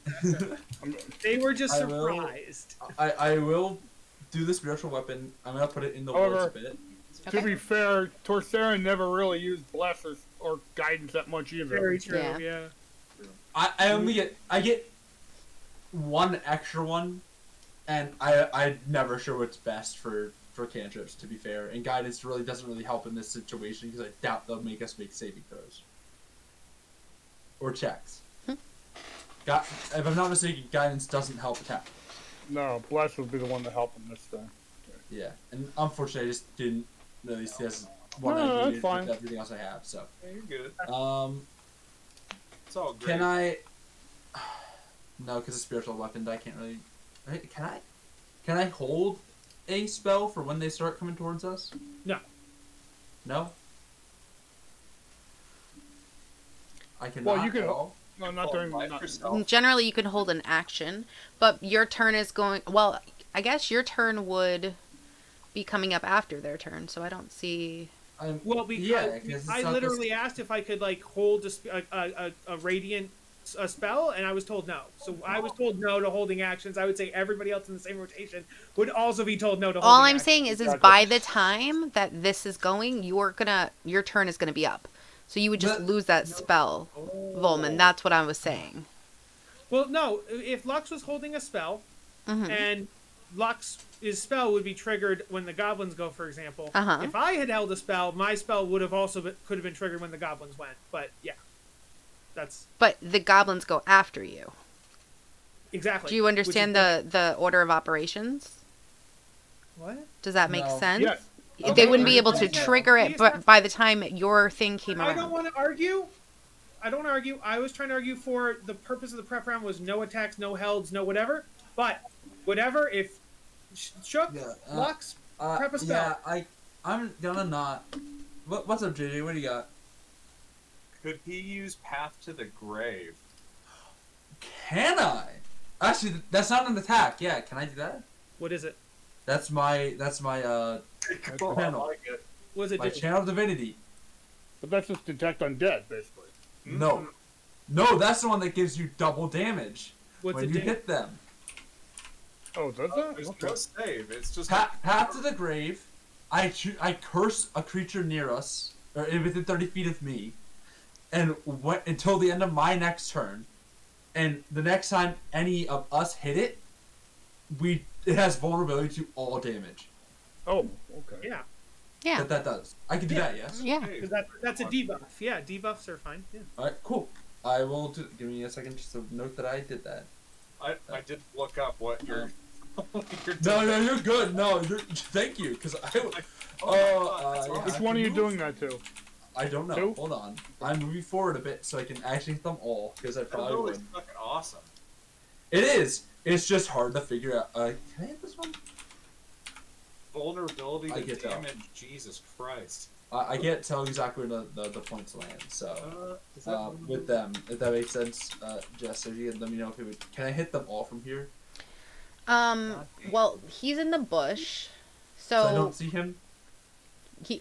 They were just I will- surprised. I will do the spiritual weapon. I'm gonna put it in the However- woods a bit. Okay. To be fair, Torcera never really used bless or guidance that much either. Very true, Yeah. yeah. I only get one extra one, and I'm never sure what's best for cantrips, to be fair. And guidance really doesn't really help in this situation because I doubt they'll make us make saving throws or checks. If I'm not mistaken, guidance doesn't help attack. No, bless would be the one to help him this time. Yeah, and unfortunately, I just didn't really see this one No, I that's needed fine. with everything else I have. So, Yeah, you're good. It's all great. can I? No, because it's spiritual weapon. I can't really. Can I? Can I hold a spell for when they start coming towards us? No. No. I cannot. Well, you can- at all? No, not Oh, during. life Not, yourself. Generally, you can hold an action, but your turn is going. Well, I guess your turn would be coming up after their turn, so I don't see. Well, because Yeah, 'cause it's I not literally asked if I could like hold a radiant spell, and I was told no. So I was told no to holding actions. I would say everybody else in the same rotation would also be told no to holding All I'm actions. saying is Gotcha. by the time that this is going, your turn is gonna be up, so you would just But- lose that spell, Volman. That's what I was saying. Well, no. If Lux was holding a spell, Mhm. and Lux's spell would be triggered when the goblins go, for example. Uh-huh. If I had held a spell, my spell would have also could have been triggered when the goblins went. But yeah. That's But the goblins go after you. exactly. Do you understand the order of operations? What? Does that make No. sense? Yeah. They Okay, wouldn't be able to okay. trigger it, but by the time your thing came I don't around. want to argue. I don't want to argue. I was trying to argue for the purpose of the prep round was no attacks, no helds, no whatever. But whatever, if Shook, Yeah, Lux, prep a spell. Yeah, I'm gonna not. What's up, JJ? What do you got? Could he use Path to the Grave? Can I? Actually, that's not an attack. Yeah, can I do that? What is it? That's my Cool, I Channel. like it. What does it my do? channel of divinity. But that's just detect undead, basically. No, no, that's the one that gives you double damage What's when it you do? hit them. Oh, does that? There's Okay. no save. It's just Path to the grave. I curse a creature near us, or within 30 feet of me, and until the end of my next turn. And the next time any of us hit it, it has vulnerability to all damage. Oh, okay. Yeah, Yeah. That does. I can do that, yes. Yeah. because that's a debuff. Yeah, debuffs are fine. Yeah. All right, cool. I will give me a second just to note that I did that. I did look up what you're. what you're No, doing. no, you're good. No, thank you, because Oh my God, that's yeah, awesome. Which one are you doing that to? I don't know. Two? Hold on. I'm moving forward a bit so I can actually hit them all, because I That's probably really would. fucking awesome. It is. It's just hard to figure out. Can I hit this one? Vulnerability I to get that. damage. Jesus Christ. I can't tell exactly where the points land, so Is that with them, if that makes sense, Jess, if you could let me know if it would. Can I hit them all from here? Well, he's in the bush, So I so don't see him.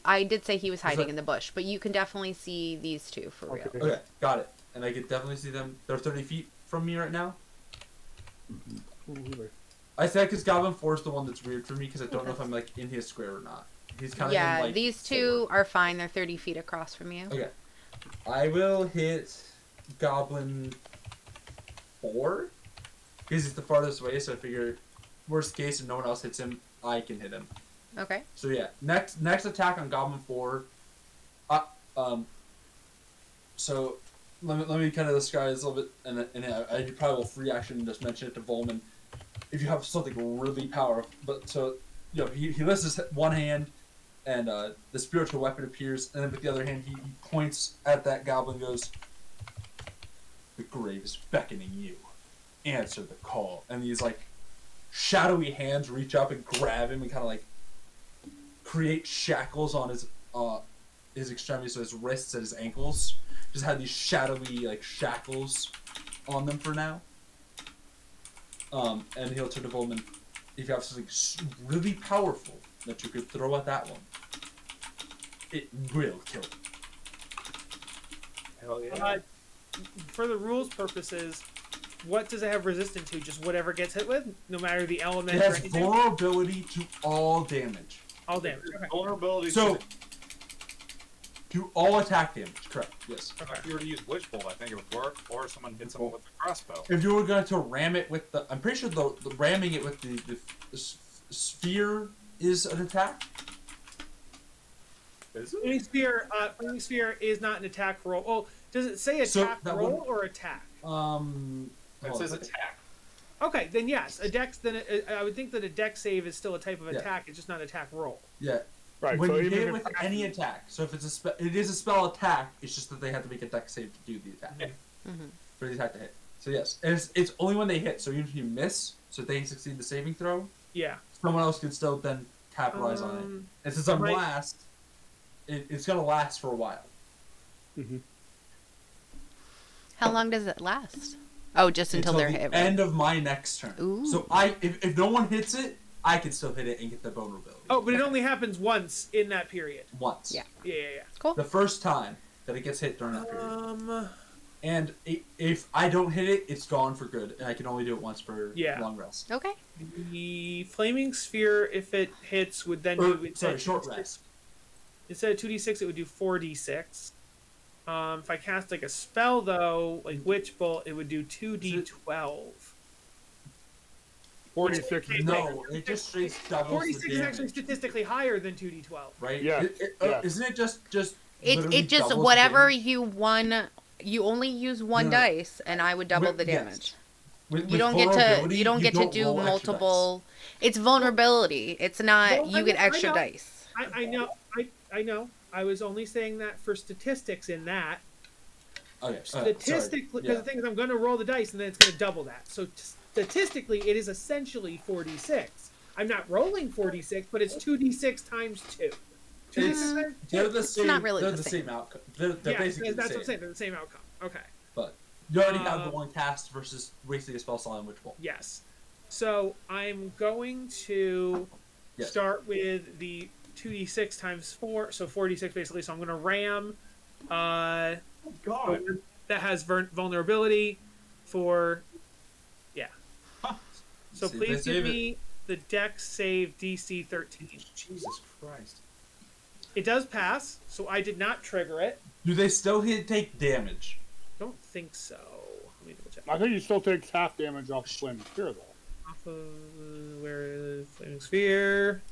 I did say he was hiding that- in the bush, but you can definitely see these two for real. Okay. Okay, got it. And I could definitely see them. They're 30 feet from me right now. I said because Goblin 4 is the one that's weird for me because I don't know if I'm like in his square or not. He's kind of Yeah, in, like, these two are fine. They're 30 feet across from you. Okay. I will hit Goblin 4 because he's the farthest away. So I figure, worst case, if no one else hits him, I can hit him. Okay. So yeah, next attack on Goblin 4. So let me kind of describe this a little bit, and I probably will free action and just mention it to Volman. If you have something really powerful, but so you know he lifts his one hand, and the spiritual weapon appears, and then with the other hand he points at that goblin, and goes, "The grave is beckoning you. Answer the call." And these like shadowy hands reach up and grab him and kind of like create shackles on his extremities, so his wrists and his ankles just had these shadowy like shackles on them for now. And he'll turn to Volman. If you have something really powerful that you could throw at that one, it will kill it. Hell yeah. For the rules purposes, what does it have resistance to? Just whatever gets hit with, no matter the element It or has anything. vulnerability to all damage. All damage. Okay. Vulnerability. So, to to all attack damage, correct, yes. if you were to use Witch Bolt, I think it would work. Or if someone hit someone with a crossbow. If you were going to ram it with the... I'm pretty sure the ramming it with the sphere is an attack. Is it? Flaming sphere is not an attack roll. Oh, does it say So attack that roll would- or attack? It Hold says on. attack. Okay, then yes, a dex. Then I would think that a dex save is still a type of Yeah. attack. It's just not attack roll. Yeah. Right. When so you even hit it if with any attack, so if it's it is a spell attack, it's just that they have to make a dex save to do the attack. Mm-hmm. For the attack to hit. So yes, and it's only when they hit. So even if you miss, so they succeed the saving throw, Yeah. someone else can still then capitalize on it. And since I'm right. last, it's gonna last for a while. How long does it last? Oh, just until they're the hit. end of my next turn. Ooh. So if no one hits it, I can still hit it and get the vulnerability. Oh, but it only happens once in that period. Once. Yeah. Yeah. Cool. The first time that it gets hit during that period. Um. And if I don't hit it, it's gone for good, and I can only do it once per Yeah. long rest. Okay. The flaming sphere, if it hits, would then do Short rest. Instead of 2d6, it would do 4d6. If I cast like a spell though, like Witch Bolt, it would do 2d12. 46. No, it just straight doubles 46 the is damage, actually statistically higher than 2d12. right? Yeah, yeah. Isn't it just It literally just doubles the whatever damage? you won You only use one No. dice, and I would double With- the yes. damage. With You don't get to. vulnerability, You don't get to do roll extra dice. multiple. It's vulnerability. It's not. Well, You get extra I know. dice. I know. I know. I was only saying that for statistics in that. Okay. Statistically, because the thing is, I'm going to roll the dice and then it's going to double that. So statistically, it is essentially 4d6. I'm not rolling 4d6, but it's 2d6 times 2. 2d6 times 2. They're the same. not really they're the the same. same outcome. They're Yeah, basically that's the what same. I'm saying. They're the same outcome. Okay. But you already have the one cast versus wasting a spell slot on Witch Bolt. Yes. So I'm going to Yes. start with the 2d6 times 4, so 4d6 basically. So I'm going to ram God. that has vulnerability for, yeah. So See if they please save give it. me the Dex save DC 13. Jesus Christ. It does pass, so I did not trigger it. Do they still take damage? Don't think so. Let me double check. I think he still takes half damage off Flaming Spear, though. Off of where is Flaming Sphere?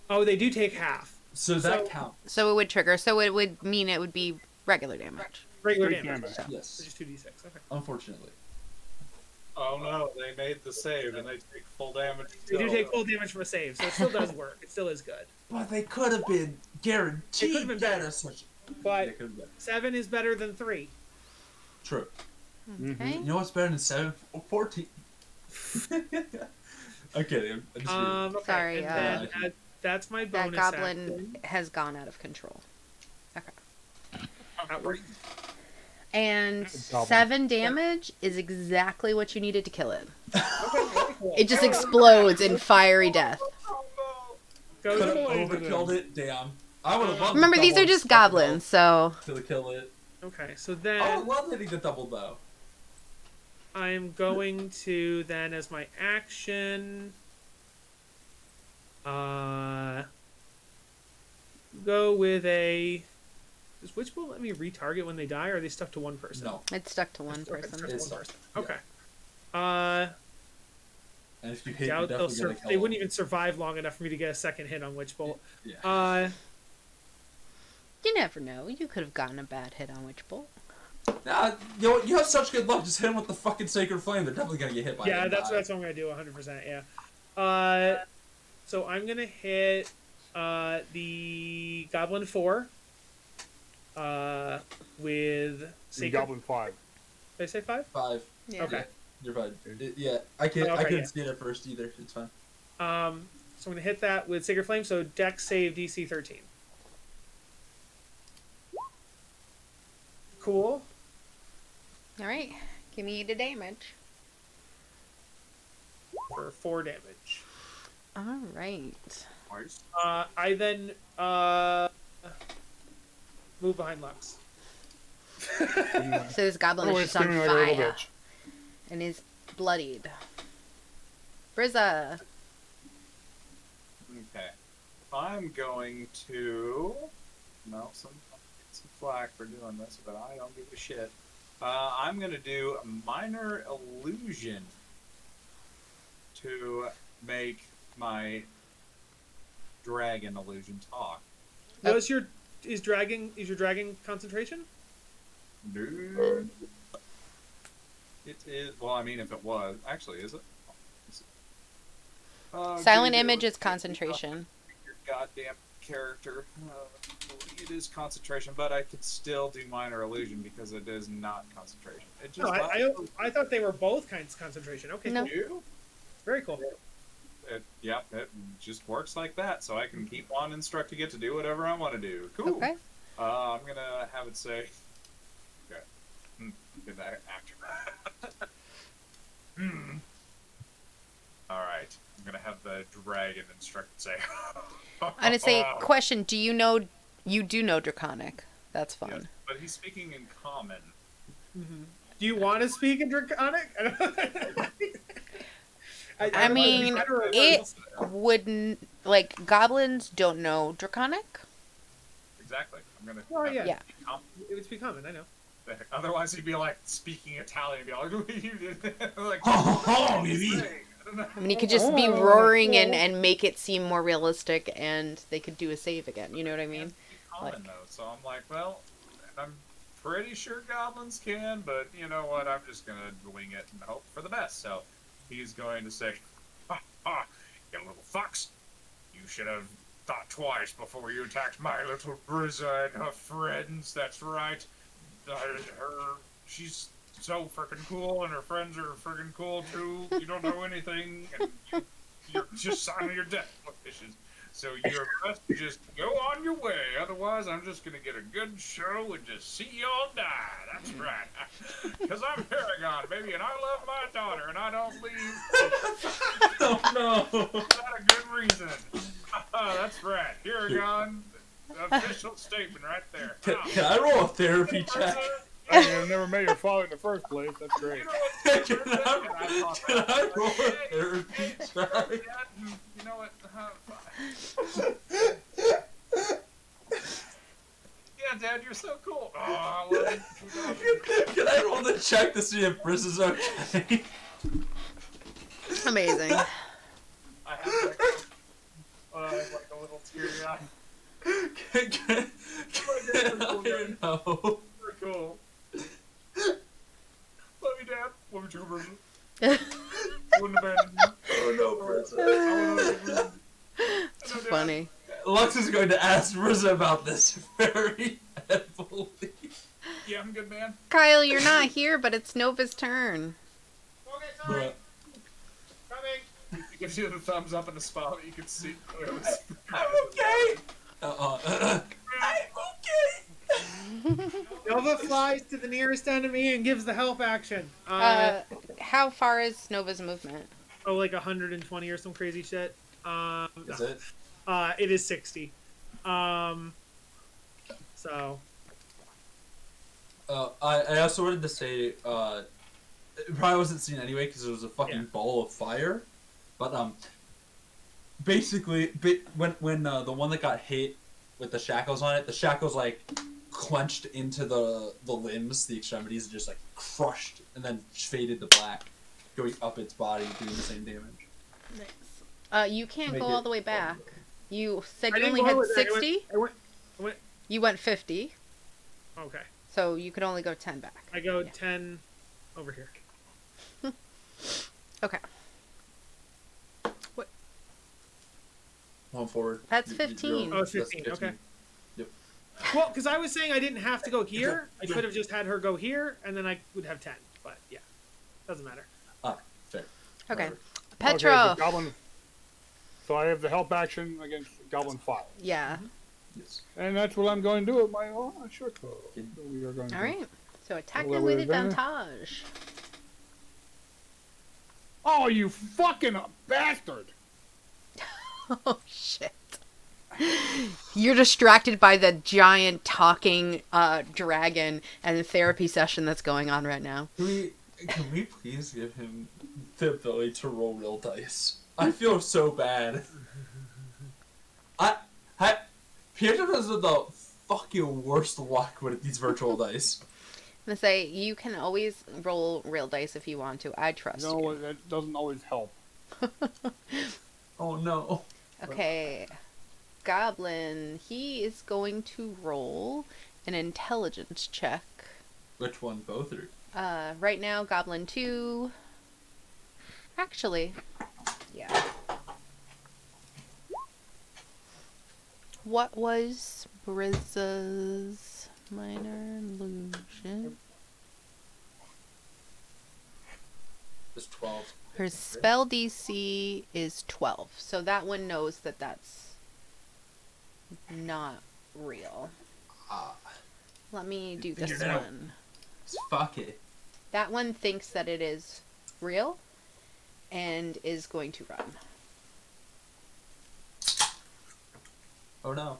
Oh, they do take half. So that So- counts. So it would trigger. So it would mean it would be regular damage. Regular Straight damage. damage. So. Yes. Which is 2d6. Okay. Unfortunately. Oh no, they made the save and they take full damage. They do still. take full damage from a save, so it still does work. It still is good. But they could have been guaranteed. It could have been better. Such. They But could have been. 7 is better than 3. True. Okay. You know what's better than 7? 14. Okay, I'm just kidding. Okay. Sorry, And then, that's my That bonus goblin action. has gone out of control. Outward. And Goblin. 7 damage is exactly what you needed to kill it. Okay, very cool. It just explodes in fiery death. Goes Could have away. overkilled it. Damn. I would have loved. Remember, these are just goblins, so To kill it. Okay, so I then would love hitting the double bow. I'm going to then, as my action, go with a. Does Witch Bolt let me retarget when they die, or are they stuck to one person? No. it's stuck to one Okay, it's stuck person. to It's one stuck. person. Yeah. Okay. And if you hit, Doubt you're they'll definitely gonna kill they wouldn't them. even survive long enough for me to get a second hit on Witch Bolt. Yeah. You never know. You could have gotten a bad hit on Witch Bolt. Nah, you have such good luck. Just hit them with the fucking Sacred Flame. They're definitely gonna get hit by it. Yeah, and that's die. what I'm gonna do. 100%. Yeah. So I'm gonna hit the Goblin 4 with The Sacred. Goblin 5. Did I say 5? 5. Yeah. Okay. You're fine. Yeah, I Okay, couldn't yeah. see it at first either. It's fine. So I'm gonna hit that with Sacred Flame. So Dex save DC 13. Cool. All right. Give me the damage. For 4 damage. All right. Nice. I then move behind Lux. So this goblin Oh, is it's just on screaming like a little fire bitch. and is bloodied. Brizza. Okay. I'm going to. No, some flack for doing this, but I don't give a shit. I'm going to do a minor illusion to make my dragon illusion talk. Is your dragon concentration? No. It is. Well, I mean, if it was. Actually, is it? Silent dude, image it is was- concentration. Your goddamn character. It is concentration, but I could still do minor illusion because it is not concentration. It just. No, I thought they were both kinds of concentration. Okay, No. cool. You? Very cool. It just works like that. So I can keep on instructing it to do whatever I want to do. Cool. Okay. I'm gonna have it say. Okay. Get that after. All right. I'm gonna have the dragon instruct it say. I'm gonna say, question: do you know? You do know Draconic. That's fun. Yes, but he's speaking in common. Do you want to speak in Draconic? I mean, it wouldn't like goblins don't know Draconic. Exactly. I'm gonna. Oh, yeah. Yeah. It would speak common, I know. Otherwise, he'd be like speaking Italian. He'd be like, Oh, maybe. I mean, you could just be roaring and make it seem more realistic, and they could do a save again. You know what I mean? Common Like- though, so I'm like, well, I'm pretty sure goblins can, but you know what? I'm just gonna wing it and hope for the best. So he's going to say, "Ha ha, you little fox! You should have thought twice before you attacked my little Brizza and her friends. That's right. She's so freaking cool, and her friends are freaking cool too. You don't know anything, and you're just signing your death petitions. So you're best to just go on your way. Otherwise, I'm just gonna get a good show and just see y'all die. That's right. Because I'm Paragon, baby, and I love my daughter, and I don't leave Oh no! without a good reason. That's right. Paragon, official statement right there. Can I roll a therapy check? I mean, I've never met your father in the first place. That's great. You know what? Can I roll a therapy check? You know what? Yeah, Dad, you're so cool. Oh, I love you. Can I roll the check to see if Briss is okay? Amazing. I have like a little teary eye. Can I know? Very cool. Love you, Dad. Love you too, Brizza. Wouldn't abandon you. Oh no, Briss. I wouldn't abandon you. It's funny. Lux is going to ask Brizza about this very heavily. Yeah, I'm good, man. Kyle, you're not here, but it's Nova's turn. Okay, sorry. Bruh. Coming. He gives you the thumbs up in the spot that you can see. I'm okay. I'm okay. Nova flies to the nearest enemy and gives the help action. How far is Nova's movement? Oh, like 120 or some crazy shit. Is it? It is 60. So. I also wanted to say, it probably wasn't seen anyway because it was a fucking ball of fire. But basically, when the one that got hit with the shackles on it, the shackles like clenched into the limbs, the extremities, and just like crushed, and then faded to black, going up its body, doing the same damage. Nice. You can't Make go it- all the way back. You said I you didn't only go had with that. 60. I went. You went 50, Okay. so you could only go 10 back. I go Yeah. 10 over here. Okay. One forward. That's You're- 15. Oh, it's that's 15, okay. Yep. Well, because I was saying I didn't have to go here. I could have just had her go here, and then I would have 10. But yeah, doesn't matter. Fair. Okay. Whatever. Petro. Okay, the goblin. So I have the help action against Goblin File. Yeah. Yes. And that's what I'm going to do with my short bow. Good. So we are going All to... right. So attack Roll them that with with advantage. advantage. Oh, you fucking bastard! Oh shit. You're distracted by the giant talking dragon and the therapy session that's going on right now. Can we please give him the ability to roll real dice? I feel so bad. Pietro has the fucking worst luck with these virtual dice. I'm gonna say you can always roll real dice if you want to. I trust No, you. that doesn't always help. Oh no. Okay. Goblin, he is going to roll an intelligence check. Which one? Both or? Right now, Goblin 2. Actually, yeah. What was Brizza's minor illusion? It's 12. Her spell DC is 12, so that one knows that that's not real. Let me do this Figured it out. one. Fuck it. That one thinks that it is real and is going to run. Oh no.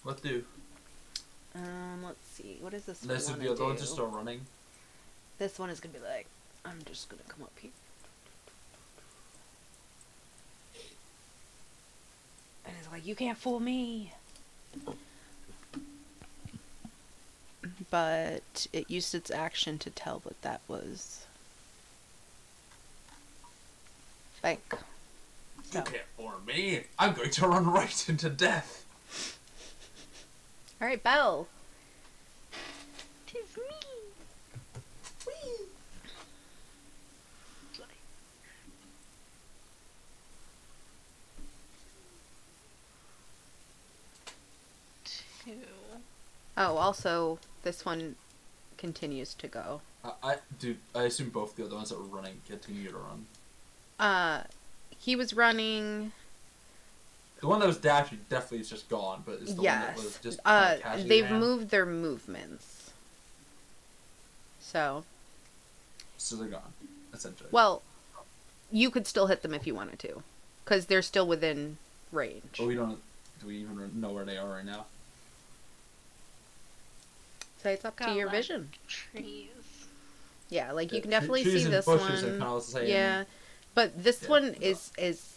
What do? Let's see. What is this This one would be wanna the one do? just still running. This one is gonna be like, I'm just gonna come up here. And it's like, you can't fool me. But it used its action to tell that that was fake. You can't fool me. I'm going to run right into death. All right, Belle. Tis me. Two. Oh, also, this one continues to go. I assume both the other ones that were running continue to run. He was running. The one that was dashing definitely is just gone, but it's the one that was Yes. just kind of casually They've ran. moved their movements. So, So they're gone, essentially. well, you could still hit them if you wanted to, because they're still within range. But do we even know where they are right now? So it's up to Got your like vision. Trees. Yeah, like you Yeah, can definitely trees see and this bushes are one. kinda all the same. Yeah, but this Yeah, one so- is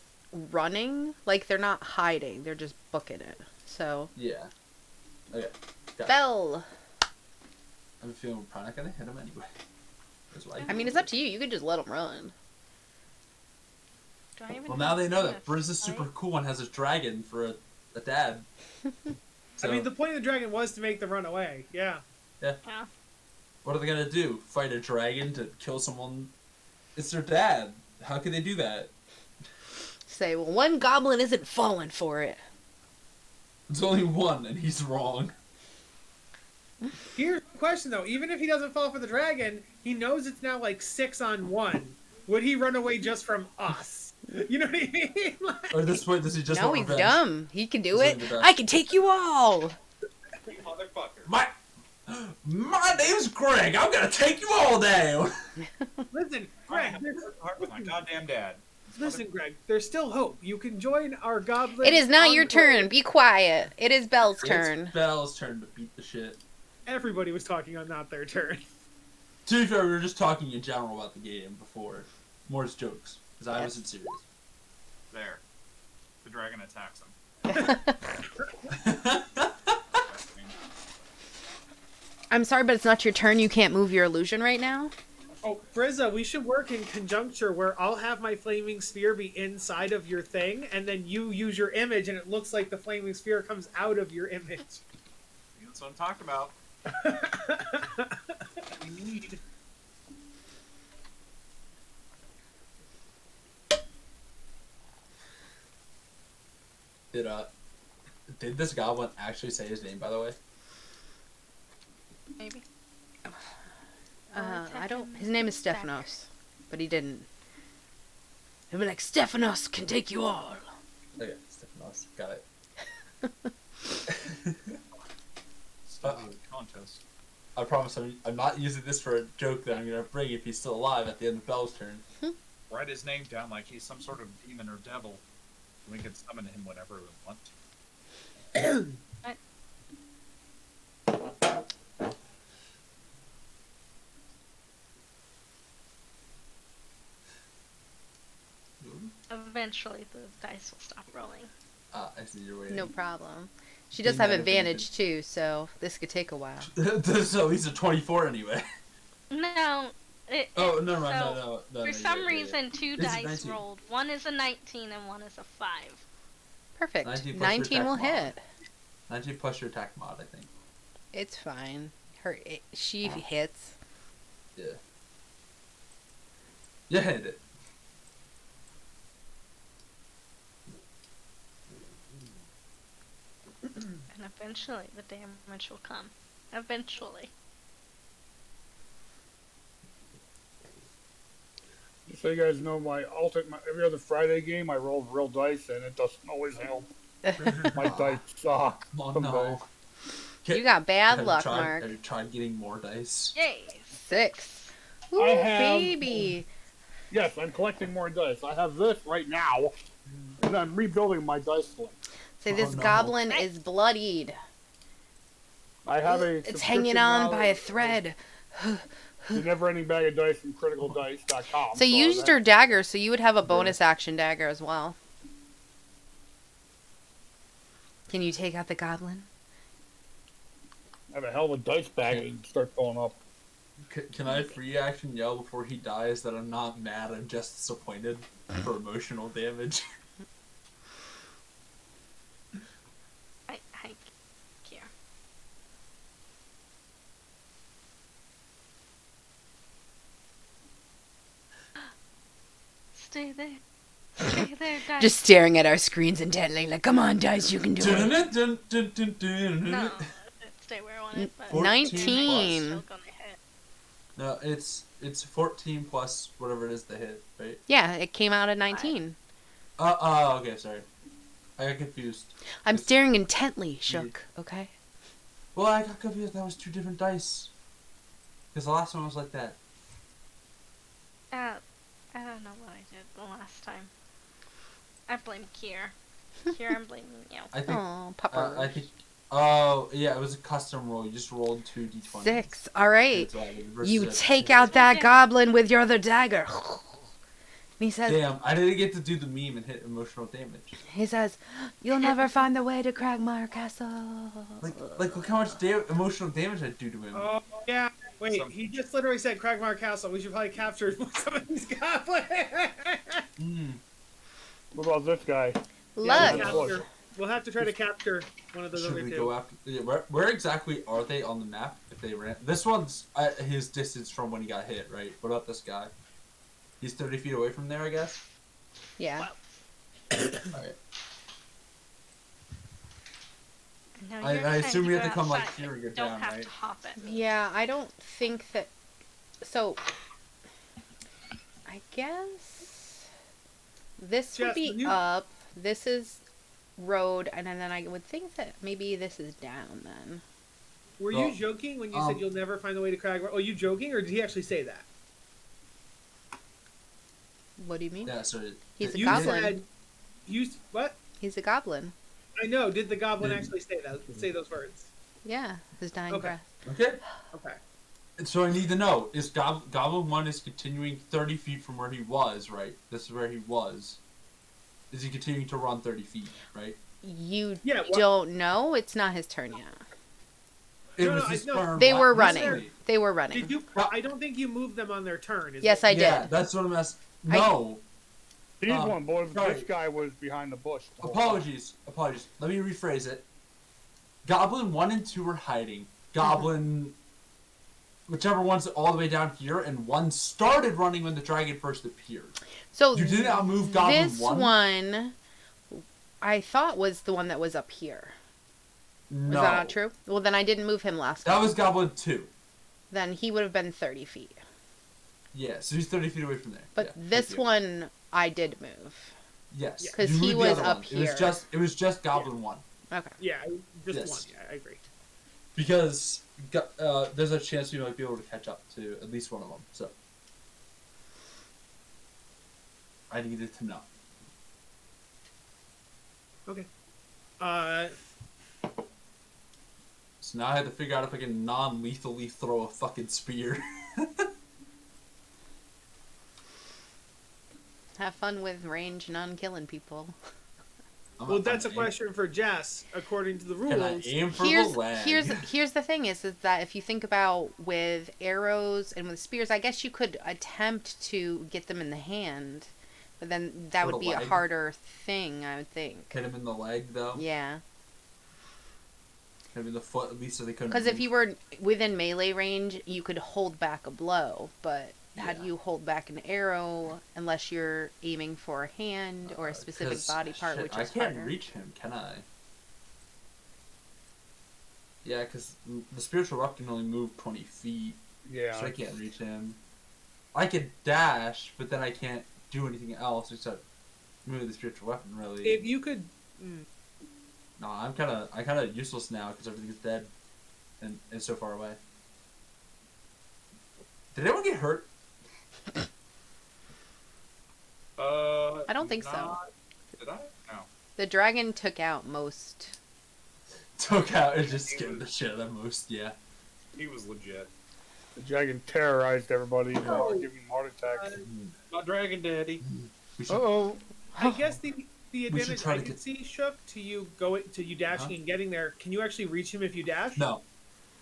running. Like they're not hiding; they're just booking it. So Yeah. Okay. Got it. Belle. I have a feeling we're probably not gonna hit him anyway. That's why. I mean, it's up to you. You could just let them run. Do I even Well, have now they know to that Briz is super fight? cool and has his dragon for a dad. So, I mean, the point of the dragon was to make them run away. Yeah. Yeah. what are they gonna do? Fight a dragon to kill someone? It's their dad. How can they do that? Say, well, one goblin isn't falling for it. It's only one, and he's wrong. Here's the question though: even if he doesn't fall for the dragon, he knows it's now like 6-on-1. Would he run away just from us? You know what I mean? Or at this point, does he just No, want he's revenge? dumb. He can do He's it. doing the best. I can take you all. You motherfucker. My name's Greg. I'm gonna take you all down. Listen, I Greg. have to work hard with my goddamn dad. Listen, Greg. There's still hope. You can join our goblin. It is not your encore. turn. Be quiet. It is Belle's turn. It's Belle's turn to beat the shit. Everybody was talking on not their turn. To be fair, we were just talking in general about the game before. More as jokes, because I wasn't serious. There. The dragon attacks him. I'm sorry, but it's not your turn. You can't move your illusion right now. Oh, Brizza, we should work in conjuncture where I'll have my flaming sphere be inside of your thing, and then you use your image, and it looks like the flaming sphere comes out of your image. That's what I'm talking about. We need. Did this goblin actually say his name, by the way? Maybe. I don't. His name is Stephanos, but he didn't. He'll be like, Stephanos can take you all. Okay, Stephanos. Got it. Stop the contest. I promise I'm not using this for a joke that I'm going to bring if he's still alive at the end of Belle's turn. Write his name down like he's some sort of demon or devil. We can summon him whenever we want. Eventually, the dice will stop rolling. I see you're waiting. No problem. She does Didn't have have advantage too, so this could take a while. So he's a 24 anyway. No. Oh, never mind. so, No. For no, some yeah. reason, two This is dice 19. rolled. One is a 19 and one is a 5. Perfect. 19 plus 19 your will attack mod. hit. 19 plus your attack mod, I think. It's fine. She hits. Yeah. You hit it. And eventually, the damage will come. Eventually. Just so you guys know, my every other Friday game, I roll real dice, and it doesn't always help. My dice suck. Oh someday. no. You got bad Have luck, you tried, Mark. Have you tried getting more dice? Yay! 6. Ooh, I have- baby. Yes, I'm collecting more dice. I have this right now, and I'm rebuilding my dice slate. Say this Oh, no. goblin is bloodied. I have a. It's hanging on by a thread. The never-ending bag of dice from criticaldice.com. So you used your dagger, so you would have a bonus action dagger as well. Can you take out the goblin? I have a hell of a dice bag and start filling up. Can I free action yell before he dies that I'm not mad, I'm just disappointed for emotional damage? I care. Stay there. Stay there, dice. Just staring at our screens intently, like, come on, dice, you can do it. No, stay where I want it, but 19. still gonna hit. No, it's 14 plus whatever it is to hit, right? Yeah, it came out at 19. Okay, sorry. I got confused. I'm staring intently, Shook, okay? Well, I got confused. That was 2 different dice. Because the last one was like that. I don't know what I did the last time. I blame Kier. Kier, I'm blaming you. I think. Oh, pupper. I think. Oh, yeah, it was a custom roll. You just rolled 2 d20s. 6. All right. That's why I did versus You a- take out that goblin with your other dagger. And he says, Damn, I didn't get to do the meme and hit emotional damage. you'll never find the way to Cragmire Castle. Like look how much emotional damage I do to him. Oh, yeah. Wait, Some- he just literally said Cragmire Castle. We should probably capture some of these goblins. What about this guy? Look. Yeah, We'll have to try to capture one of those Should other we two. go after? Yeah, where exactly are they on the map? If they ran, this one's his distance from when he got hit, right? What about this guy? He's 30 feet away from there, I guess. Yeah. Alright. No, I you're trying assume we go have to come, like, outside, here but and go you don't down, have right? to hop it. Yeah, I don't think that... So, I guess... This would Jess, be when you- up. This is road, and then I would think that maybe this is down then. Were you joking when you said you'll never find the way to Cragmire? Oh, you joking, or did he actually say that? What do you mean? Yeah, so He's a You goblin. said... What? He's a goblin. I know. Did the goblin Did- actually say those words? Yeah, his dying Okay. breath. okay. Okay. So I need to know: is Goblin 1 is continuing 30 feet from where he was, right? This is where he was. Is he continuing to run 30 feet, right? You Yeah, what- don't know? It's not his turn yet. It No, was no, his no. turn. They were recently. running. They were running. Did you? I don't think you moved them on their turn. Is Yes, it? I Yeah, did. that's what I'm asking. No. These one, boys. sorry. This guy was behind the bush. the whole time. Apologies. Let me rephrase it. Goblin 1 and 2 were hiding. Goblin, whichever one's all the way down here, and 1 started running when the dragon first appeared. So You did not move Goblin this 1? one, I thought was the one that was up here. No. Was that not true? Well, then I didn't move him last That time. was Goblin 2. Then he would have been 30 feet. Yeah, so he's 30 feet away from there. But Yeah, this thank you. one, I did move. Yes. 'Cause you he moved the was other up one. here. It was just Goblin 1. Okay. Yeah, just Yes. one. Yeah, I agree. Because there's a chance we might be able to catch up to at least one of them. So I needed to know. Okay. So now I had to figure out if I can non-lethally throw a fucking spear. Have fun with range non-killing people. Well, that's a question for Jess. According to the Can I rules, aim for Here's the leg? here's the thing is that if you think about with arrows and with spears, I guess you could attempt to get them in the hand, but then that For would the be a leg? harder thing, I would think. Hit him in the leg though. Yeah. Hit him in the foot at least so they couldn't. Because if move. you were within melee range, you could hold back a blow, but how do Yeah. you hold back an arrow unless you're aiming for a hand or a specific 'Cause, body part, shit, which I is can't harder? reach him, can I? Yeah, because the spiritual rock can only move 20 feet, Yeah. so I can't reach him. I could dash, but then I can't do anything else except move the spiritual weapon. Really? if you could, No, I'm kind of useless now because everything's dead, and so far away. Did anyone get hurt? I don't think so. Did I? No. The dragon took out most. Took out and just scared the shit out of most. Yeah. He was legit. The dragon terrorized everybody. And No. were giving him heart attacks. My dragon daddy. We should, Oh. I guess the should advantage try I to could get- see, Shook, to you dashing and getting there. Can you actually reach him if you dash? No.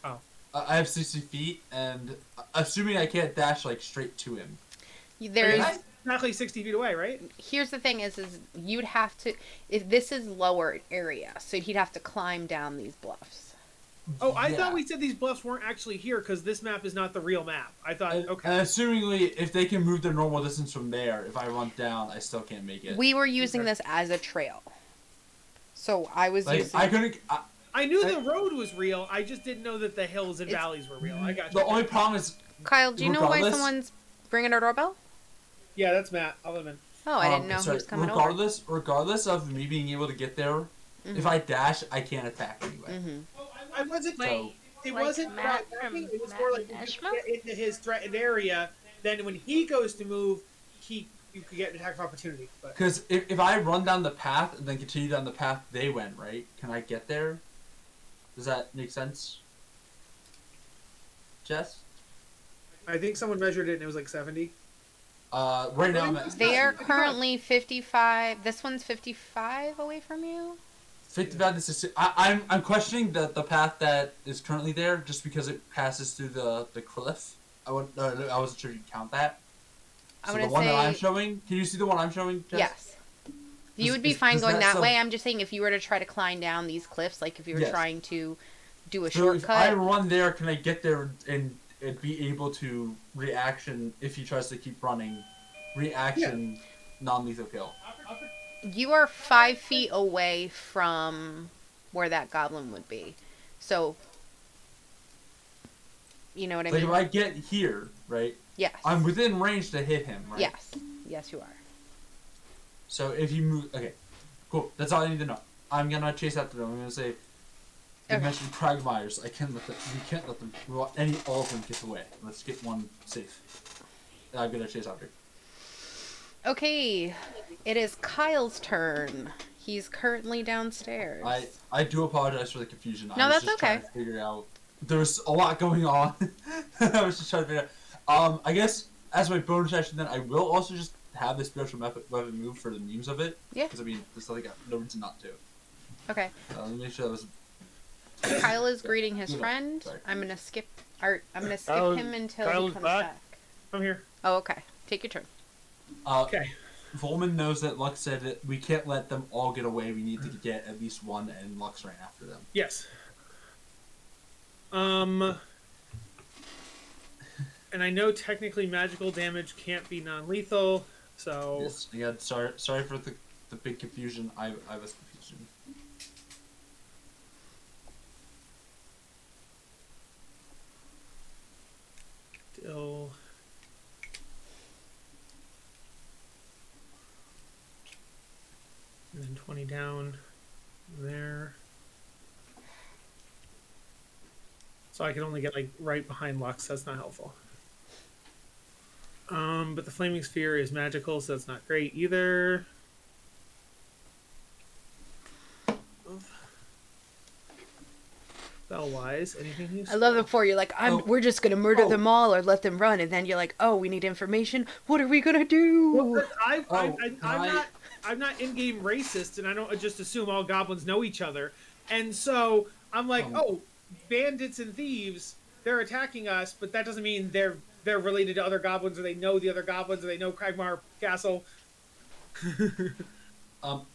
Oh. I have 60 feet, and assuming I can't dash like straight to him. There's Can I? Exactly 60 feet away, right? here's the thing is you'd have to if this is lower area, so he'd have to climb down these bluffs. Oh, I Yeah. thought we said these bluffs weren't actually here because this map is not the real map. I thought, okay. And assumingly, if they can move their normal distance from there, if I run down, I still can't make it. We were using this as a trail. So I was Like, using... I couldn't. I knew the road was real. I just didn't know that the hills and valleys were real. I got you. The only problem is, Kyle, do you know why regardless- someone's ringing our doorbell? Yeah, that's Matt. I'll let him in. Oh, I didn't know sorry, he was coming over. regardless of me being able to get there, if I dash, I can't attack anyway. Mm-hmm. I wasn't. Wait, It like wasn't Matt attacking. from It was Matt more like and if you Eshma? get into his threatened area, then when he goes to move, you could get an attack of opportunity. But Because if I run down the path and then continue down the path they went, right? Can I get there? Does that make sense? Jess? I think someone measured it and it was like 70. Right now I'm at They are currently 55. This one's 55 away from you. 55 to 60. I'm questioning the path that is currently there just because it passes through the cliff. I wasn't sure you count that. I'm So the gonna one that I'm say showing, can you see the one I'm showing, Jess? yes. You would be Is- fine does going that that way. sub- I'm just saying if you were to try to climb down these cliffs, like if you were Yes. trying to do a So if I shortcut. run there, can I get there and be able to reaction if he tries to keep running? Reaction, non-lethal kill. You are 5 feet away from where that goblin would be. So, you know what I Like mean? if I get here, right? Yes. I'm within range to hit him, right? Yes. Yes, you are. So if you move, okay, cool. That's all I need to know. I'm gonna chase after them. I'm gonna say, you Okay. mentioned Cragmires. We can't let them. We want all of them get away. Let's get one safe. And I'm gonna chase after. Okay. It is Kyle's turn. He's currently downstairs. I do apologize for the confusion. No, I was that's just okay. trying to figure out. There's a lot going on. I was just trying to figure out. I guess as my bonus action, then I will also just have the spiritual weapon move for the memes of it. Yeah. Because I mean, there's like no reason not to. Okay. Let me make sure that was. Kyle is greeting his Yeah, friend. sorry. I'm gonna skip Kyle's- him until Kyle's he comes back. back. I'm here. Oh, okay. Take your turn. Okay. Volman knows that Lux said that we can't let them all get away. We need to get at least one, and Lux ran after them. Yes. And I know technically magical damage can't be non-lethal, so Yes. Again, sorry for the big confusion. I was confused. still. And then 20 down there. So I can only get like right behind Lux, that's not helpful. But the flaming sphere is magical, so that's not great either. Spell-wise, anything useful? I love it before you're like, Oh. we're just gonna murder Oh. them all or let them run, and then you're like, oh, we need information. What are we gonna do? Well, I- I'm not in-game racist, and I don't just assume all goblins know each other. And so I'm like, oh, bandits and thieves, they're attacking us, but that doesn't mean they're related to other goblins, or they know the other goblins, or they know Cragmar Castle. I'm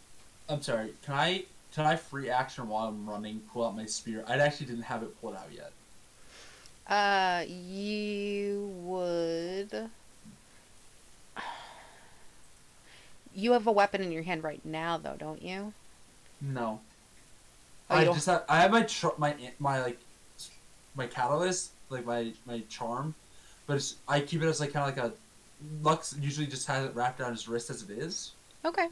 sorry. Can I free action while I'm running? Pull out my spear. I actually didn't have it pulled out yet. You would. You have a weapon in your hand right now, though, don't you? No. Oh, you don't- I have my catalyst, like my charm, but I keep it as like kind of like a. Lux usually just has it wrapped around his wrist as it is. Okay.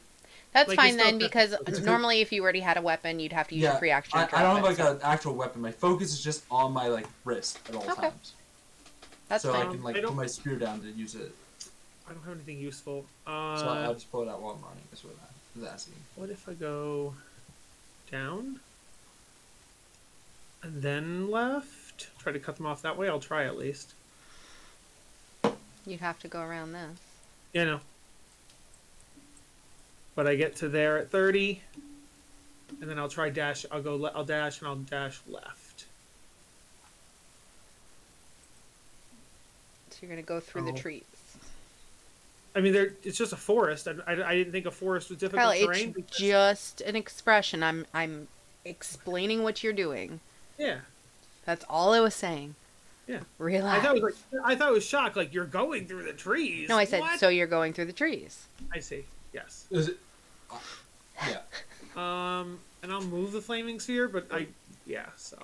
That's Like, fine it's then, not- because normally if you already had a weapon, you'd have to use your free action. I to drop don't have it, like so an actual weapon. My focus is just on my like wrist at all Okay. times. That's So fine. I can like I don't- put my spear down to use it. I don't have anything useful. So I'll just pull it out while I'm running. That's what I was asking. What if I go down and then left? Try to cut them off that way. I'll try at least. You'd have to go around this. Yeah, no. But I get to there at 30, and then I'll try dash. I'll dash and I'll dash left. So you're gonna go through the Oh. trees. I mean, it's just a forest. I didn't think a forest was difficult Kyle, terrain. it's just an expression. I'm explaining what you're doing. Yeah. That's all I was saying. Yeah. Relax. I thought it was shock. Like you're going through the trees. No, I said, What? so you're going through the trees. I see. Yes. Is it? Yeah. And I'll move the flaming sphere, but so.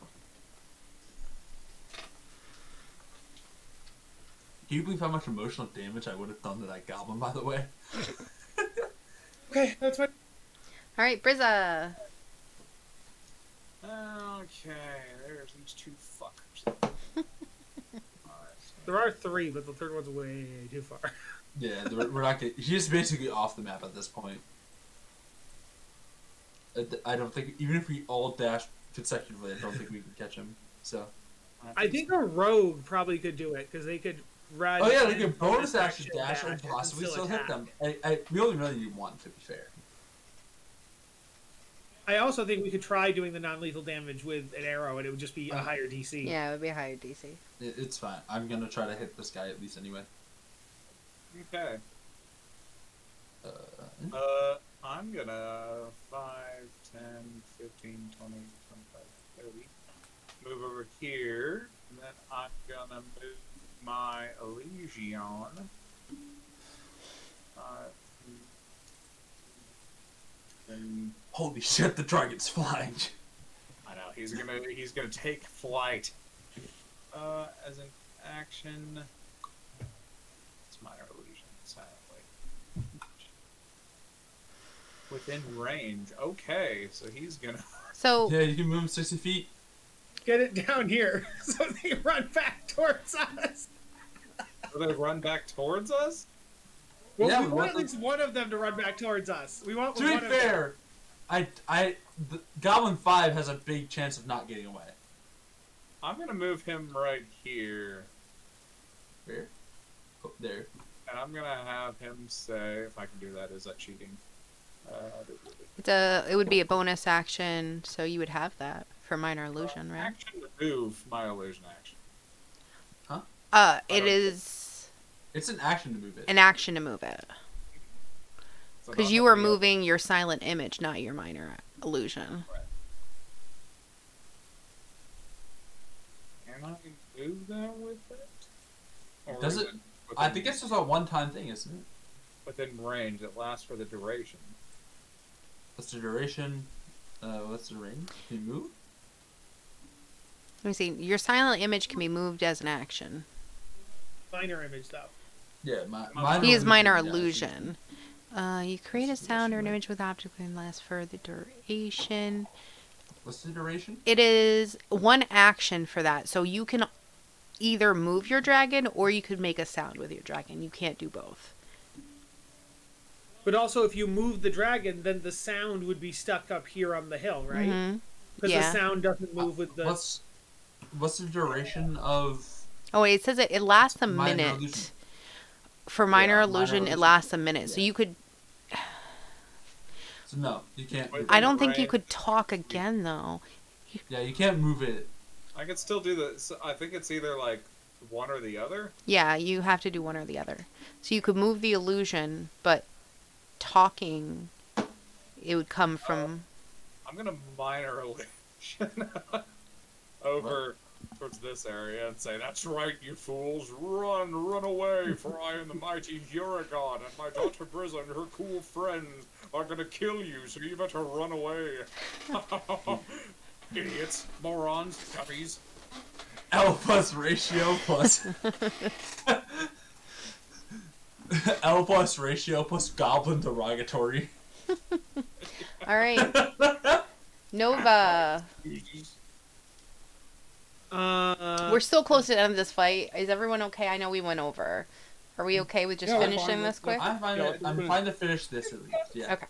Can you believe how much emotional damage I would have done to that goblin, by the way? Okay, that's fine. All right, Brizza. Okay, there's these two fuckers. Alright. There are 3, but the third one's way too far. Yeah, we're not getting... He's basically off the map at this point. I don't think... Even if we all dash consecutively, I don't think we can catch him, so... I think a rogue probably could do it, because they could run... Oh yeah, they could bonus action dash and possibly still hit attack. them. We only really need one, to be fair. I also think we could try doing the non-lethal damage with an arrow, and it would just be a higher DC. Yeah, it would be a higher DC. It's fine. I'm gonna try to hit this guy at least anyway. Okay. I'm gonna 5, 10, 15, 20, 25, 30. Move over here. And then I'm gonna move my Elysion. And Holy shit, the dragon's flying. I know he's gonna take flight. As an action, it's minor illusion. Silently. Within range. Okay, so he's gonna. So Yeah, you can move him 60 feet. Get it down here, so they run back towards us. Will they run back towards us? Well, Yeah, we we want want at least one of them to run back towards us. We want To be one of fair, the Goblin 5 has a big chance of not getting away. I'm gonna move him right here, Where? Oh, there. and I'm gonna have him say, if I can do that, is that cheating? it would be a bonus action, so you would have that for minor illusion, right? Action to move my illusion action. It is It's an action to move it. an action to move it. So Because not you are having the- moving your silent image, not your minor illusion. Can I move that with it? Or Does is it- within- I think it's just a one-time thing, isn't it? within range. It lasts for the duration. What's the duration? What's the range? Can you move? Let me see. Your silent image can be moved as an action. minor image, though. Yeah, He is minor yeah, illusion. You create a sound or an image with object and last for the duration. What's the duration? It is one action for that. So you can either move your dragon or you could make a sound with your dragon. You can't do both. But also, if you move the dragon, then the sound would be stuck up here on the hill, right? Mm-hmm. Because Yeah. the sound doesn't move with the... What's the duration of Oh, wait, it says it lasts a minor minute. illusion? For minor minor illusion, it illusion. lasts a minute. So Yeah. you could... So no, you can't. Wait, Move I it. don't think you Right. could talk again, though. Yeah, you can't move it. I could still do this. I think it's either like one or the other. Yeah, you have to do one or the other. So you could move the illusion, but talking, it would come from... I'm gonna minor illusion over towards this area and say, "That's right, you fools! Run away! For I am the mighty Uragon, and my daughter Brizza and her cool friends are gonna kill you. So you better run away, idiots, morons, guppies." L plus ratio plus L plus ratio plus goblin derogatory. All right. Nova. We're still close to the end of this fight. Is everyone okay? I know we went over. Are we okay with just Yeah, we're finishing fine. this quick? I'm fine to finish this at least. Yeah. Okay.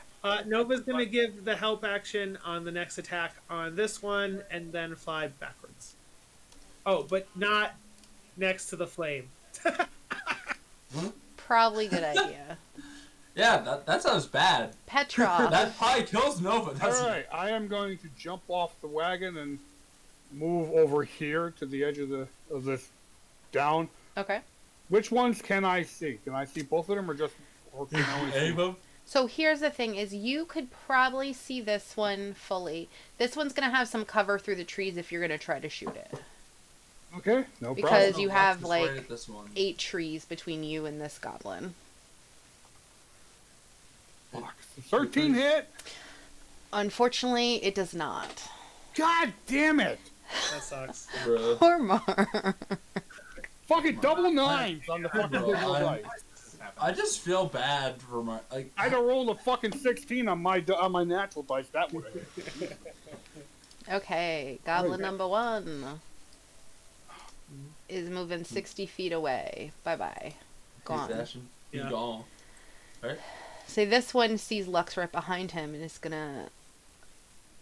Nova's going to give the help action on the next attack on this one, and then fly backwards. Oh, but not next to the flame. Probably good idea. Yeah, that sounds bad. Petra. That probably kills Nova. All right, I am going to jump off the wagon and move over here to the edge of this down. Okay. Which ones can I see? Can I see both of them, or can I only see? Ava? So here's the thing: is you could probably see this one fully. This one's gonna have some cover through the trees if you're gonna try to shoot it. Okay, no Because problem. you No, have, Lux is right like, at this one. 8 trees between you and this goblin. Fuck. 13 hit. Unfortunately, it does not. God damn it! That sucks. Bro. Poor Mar. Fucking double nines on the fucking Bro, digital I'm- dice. I just feel bad for my like. I'd have rolled a fucking 16 on my natural dice. That would have hit. Okay, goblin Okay. number 1 is moving 60 feet away. Bye-bye. Gone. He's dashing. He's Yeah. gone. Right? So this one sees Lux right behind him and is gonna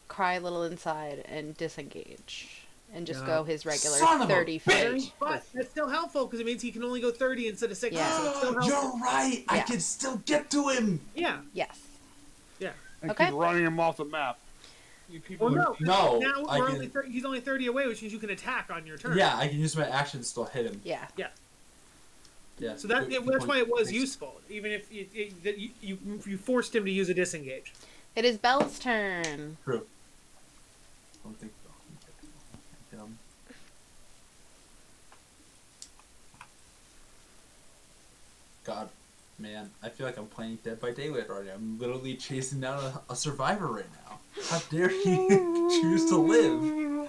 cry a little inside and disengage. And just Yeah. go his regular Son of a 30 bitch! feet. But that's still helpful because it means he can only go 30 instead of 60. Yeah. So it's still helpful. You're right. I Yeah. can still get to him. Yeah. Yes. And Okay. keep running him off the map. You people Well, no. No, Now I we're can- only he's only 30 away, which means you can attack on your turn. Yeah, I can use my action to still hit him. Yeah. Yeah. So that's why it was useful, even if you forced him to use a disengage. It is Belle's turn. True. I don't think hit him. God, man, I feel like I'm playing Dead by Daylight already. I'm literally chasing down a survivor right now. How dare he choose to live?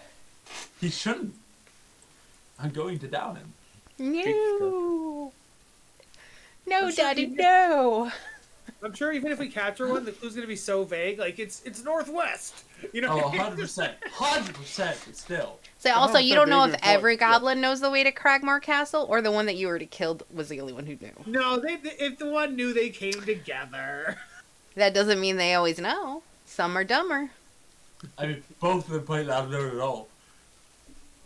He shouldn't. I'm going to down him. No. No, I'm sure Daddy, he- no. I'm sure even if we capture one, the clue's gonna be so vague. Like it's northwest. You know. Oh, 100%. 100%, but still. So also, you don't know if Danger every Point, yeah. goblin knows the way to Cragmore Castle, or the one that you already killed was the only one who knew. No, if the one knew, they came together. That doesn't mean they always know. Some are dumber. I mean, both of them played not known at all.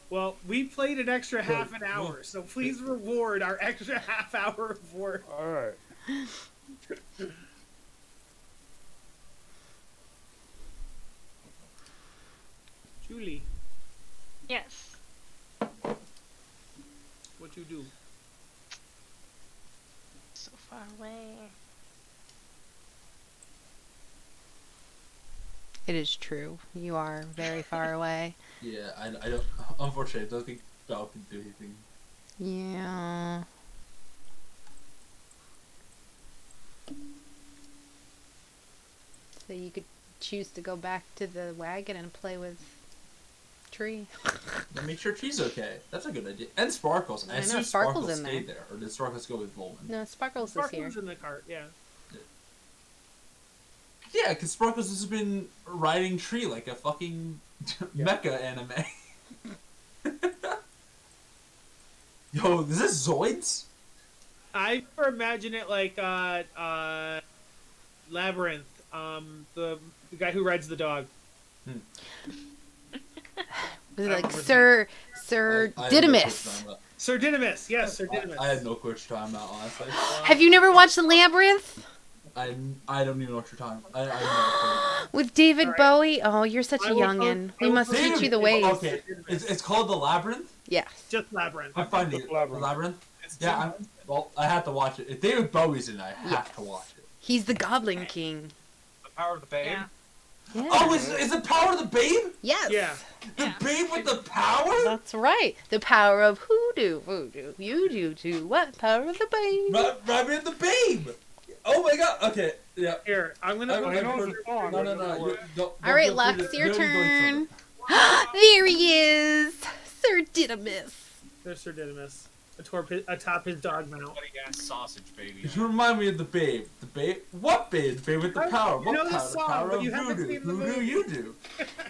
Well, we played an extra half an Well, hour, so please reward our extra half hour of work. All right. Julie, Yes. what you do? So far away. It is true. You are very far away. Yeah, I don't. Unfortunately, I don't think Bell can do anything. Yeah. So you could choose to go back to the wagon and play with Tree. Now make sure Tree's okay. That's a good idea. And Sparkles. I know, assume Sparkles Sparkles in stayed there. Or did Sparkles go with Volman? No, Sparkles is here. Sparkles in the cart, yeah. Yeah, because Sparkles has been riding Tree like a fucking mecha anime. Yo, is this Zoids? I imagine it like Labyrinth, the guy who rides the dog. Was it like remember Sir I had no clue what you're Didymus? talking about. Sir Didymus, yes, Sir Didymus. I had no clue what you're talking about, honestly. Have you never watched The Labyrinth I don't even know what you're talking about. I have with David Alright. Bowie? Oh, you're such a I will youngin. post- We I will must post- teach you the no ways. clue. Okay, it's called The Labyrinth? Yes. Just Labyrinth. I'm finding it. Labyrinth. Labyrinth? Yeah, well, I have to watch it. If David Bowie's in it, I have to watch it. He's the Goblin King. The power of the babe. Yeah. Yeah. Oh, is it Power of the Babe? Yes. Yeah. The Yeah. Babe with the power? That's right. The power of hoodoo. Voodoo. You do too. What? Power of the babe. Rabbit the Babe! Oh my god, okay, yeah. Here, I'm gonna. I know heard- the song. No. Don't All right, feel free Lux, to- your you're doing turn. something. There he is. Sir Didymus. There's Sir Didymus atop his dog mount. Bloody ass sausage, baby. You remind me of the Babe. The Babe? What Babe? The Babe with the power. You What know power? this The song, power but of you haven't voodoo. seen the Voodoo movie. you do.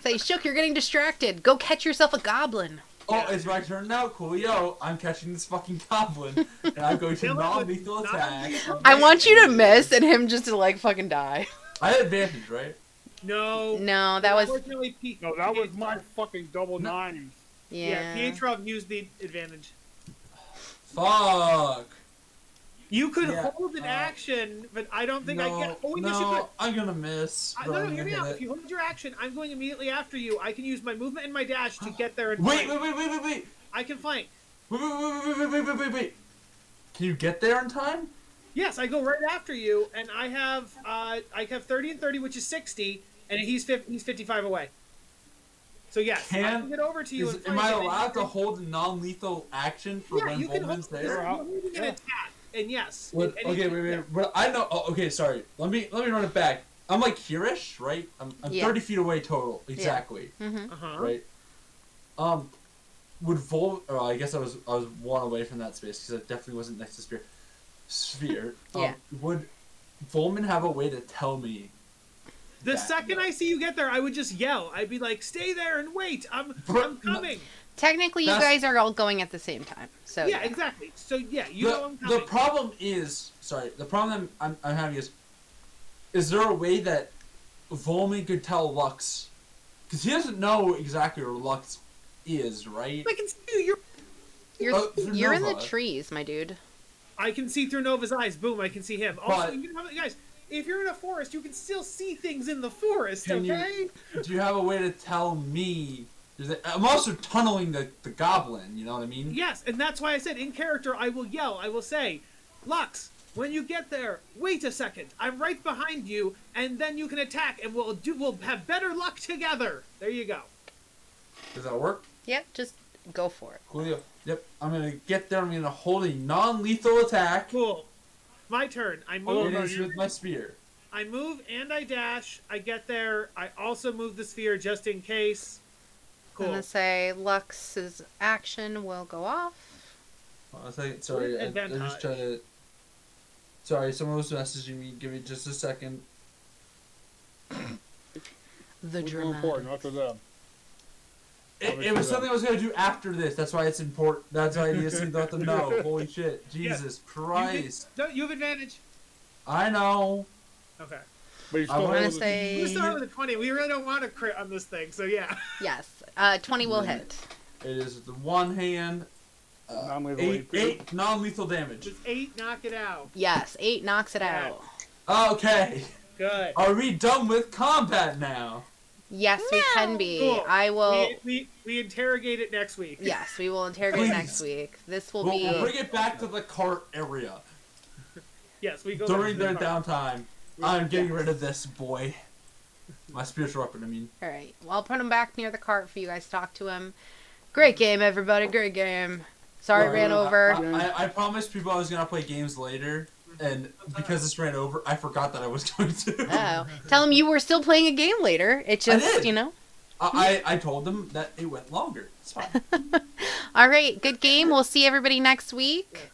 Say, Shook, you're getting distracted. Go catch yourself a goblin. Oh, it's my turn now, coolio. I'm catching this fucking goblin, and I'm going to Kill it with non-lethal attack. non-lethal- I want you to miss and him just to, like, fucking die. I had advantage, right? No. No, that was... Unfortunately, No, that was my fucking double nines. Yeah, Yeah. Pietrov used the advantage. Fuck. You could Yeah, hold an action, but I don't think I get. Oh, yes, you could. no, I'm gonna miss. but No, I'm hear gonna me out. hit If you hold your action, I'm going immediately after you. I can use my movement and my dash to get there and Wait, flank. wait. I can flank. Wait. Can you get there in time? Yes, I go right after you, and I have 30 and 30, which is 60, and he's 55 away. So yes, I can get over to you. Is, and am find I it. allowed to hold a non-lethal action for Yeah, when you can hold Volman's there? You're holding an attack, and yes. What, okay, wait. But I know. Oh, okay, sorry. Let me run it back. I'm like here-ish, right? I'm Yeah. 30 feet away total, exactly. Mm-hmm. Right. Would I guess I was one away from that space because I definitely wasn't next to Sphere. Yeah. Would Volman have a way to tell me? The second I see you get there, I would just yell. I'd be like, "Stay there and wait! I'm coming." Technically, you guys are all going at the same time. So yeah, exactly. So yeah, you know I'm coming. The problem I'm having is there a way that Volman could tell Lux? Because he doesn't know exactly where Lux is, right? I can see you. You're in the trees, my dude. I can see through Nova's eyes. Boom! I can see him. Also, guys, if you're in a forest, you can still see things in the forest. Okay. Do you have a way to tell me? I'm also tunneling the goblin. You know what I mean? Yes, and that's why I said in character I will yell. I will say, Lux, when you get there, wait a second. I'm right behind you, and then you can attack, and we'll have better luck together. There you go. Does that work? Yep, just go for it. Cool. Yep, I'm gonna get there. I'm gonna hold a non-lethal attack. Cool. My turn. I move. It is with my spear. I move and I dash. I get there. I also move the sphere just in case. Cool. I'm gonna say Lux's action will go off. Sorry, I'm just trying to. Sorry, someone was messaging me. Give me just a second. The Who's drama. important after them? It was something I was gonna do after this. That's why it's important. That's why I need to let them know. Holy shit, Jesus Christ! You have advantage. I know. Okay. But you I'm still gonna have say- You start with a 20. We really don't want to crit on this thing, so yeah. Yes. 20 will hit. It is the one hand. non-lethal Eight non-lethal damage. Just 8, knock it out. Yes, 8 knocks it Yeah. out. Okay. Good. Are we done with combat now? Yes, we can be. Cool. I will. We interrogate it next week. Yes, we will interrogate Please. next week. This will We'll be. bring it back to the cart area Yes, we go during back their to the park. downtime. I'm getting rid of this boy. My spiritual weapon, I mean. All right. Well, I'll put him back near the cart for you guys to talk to him. Great game, everybody. Great game. Sorry, Well, ran over. I promised people I was gonna play games later, and because this ran over, I forgot that I was going to. Oh, tell him you were still playing a game later. It just, did. you know. I told them that it went longer. It's fine. All right. Good game. We'll see everybody next week.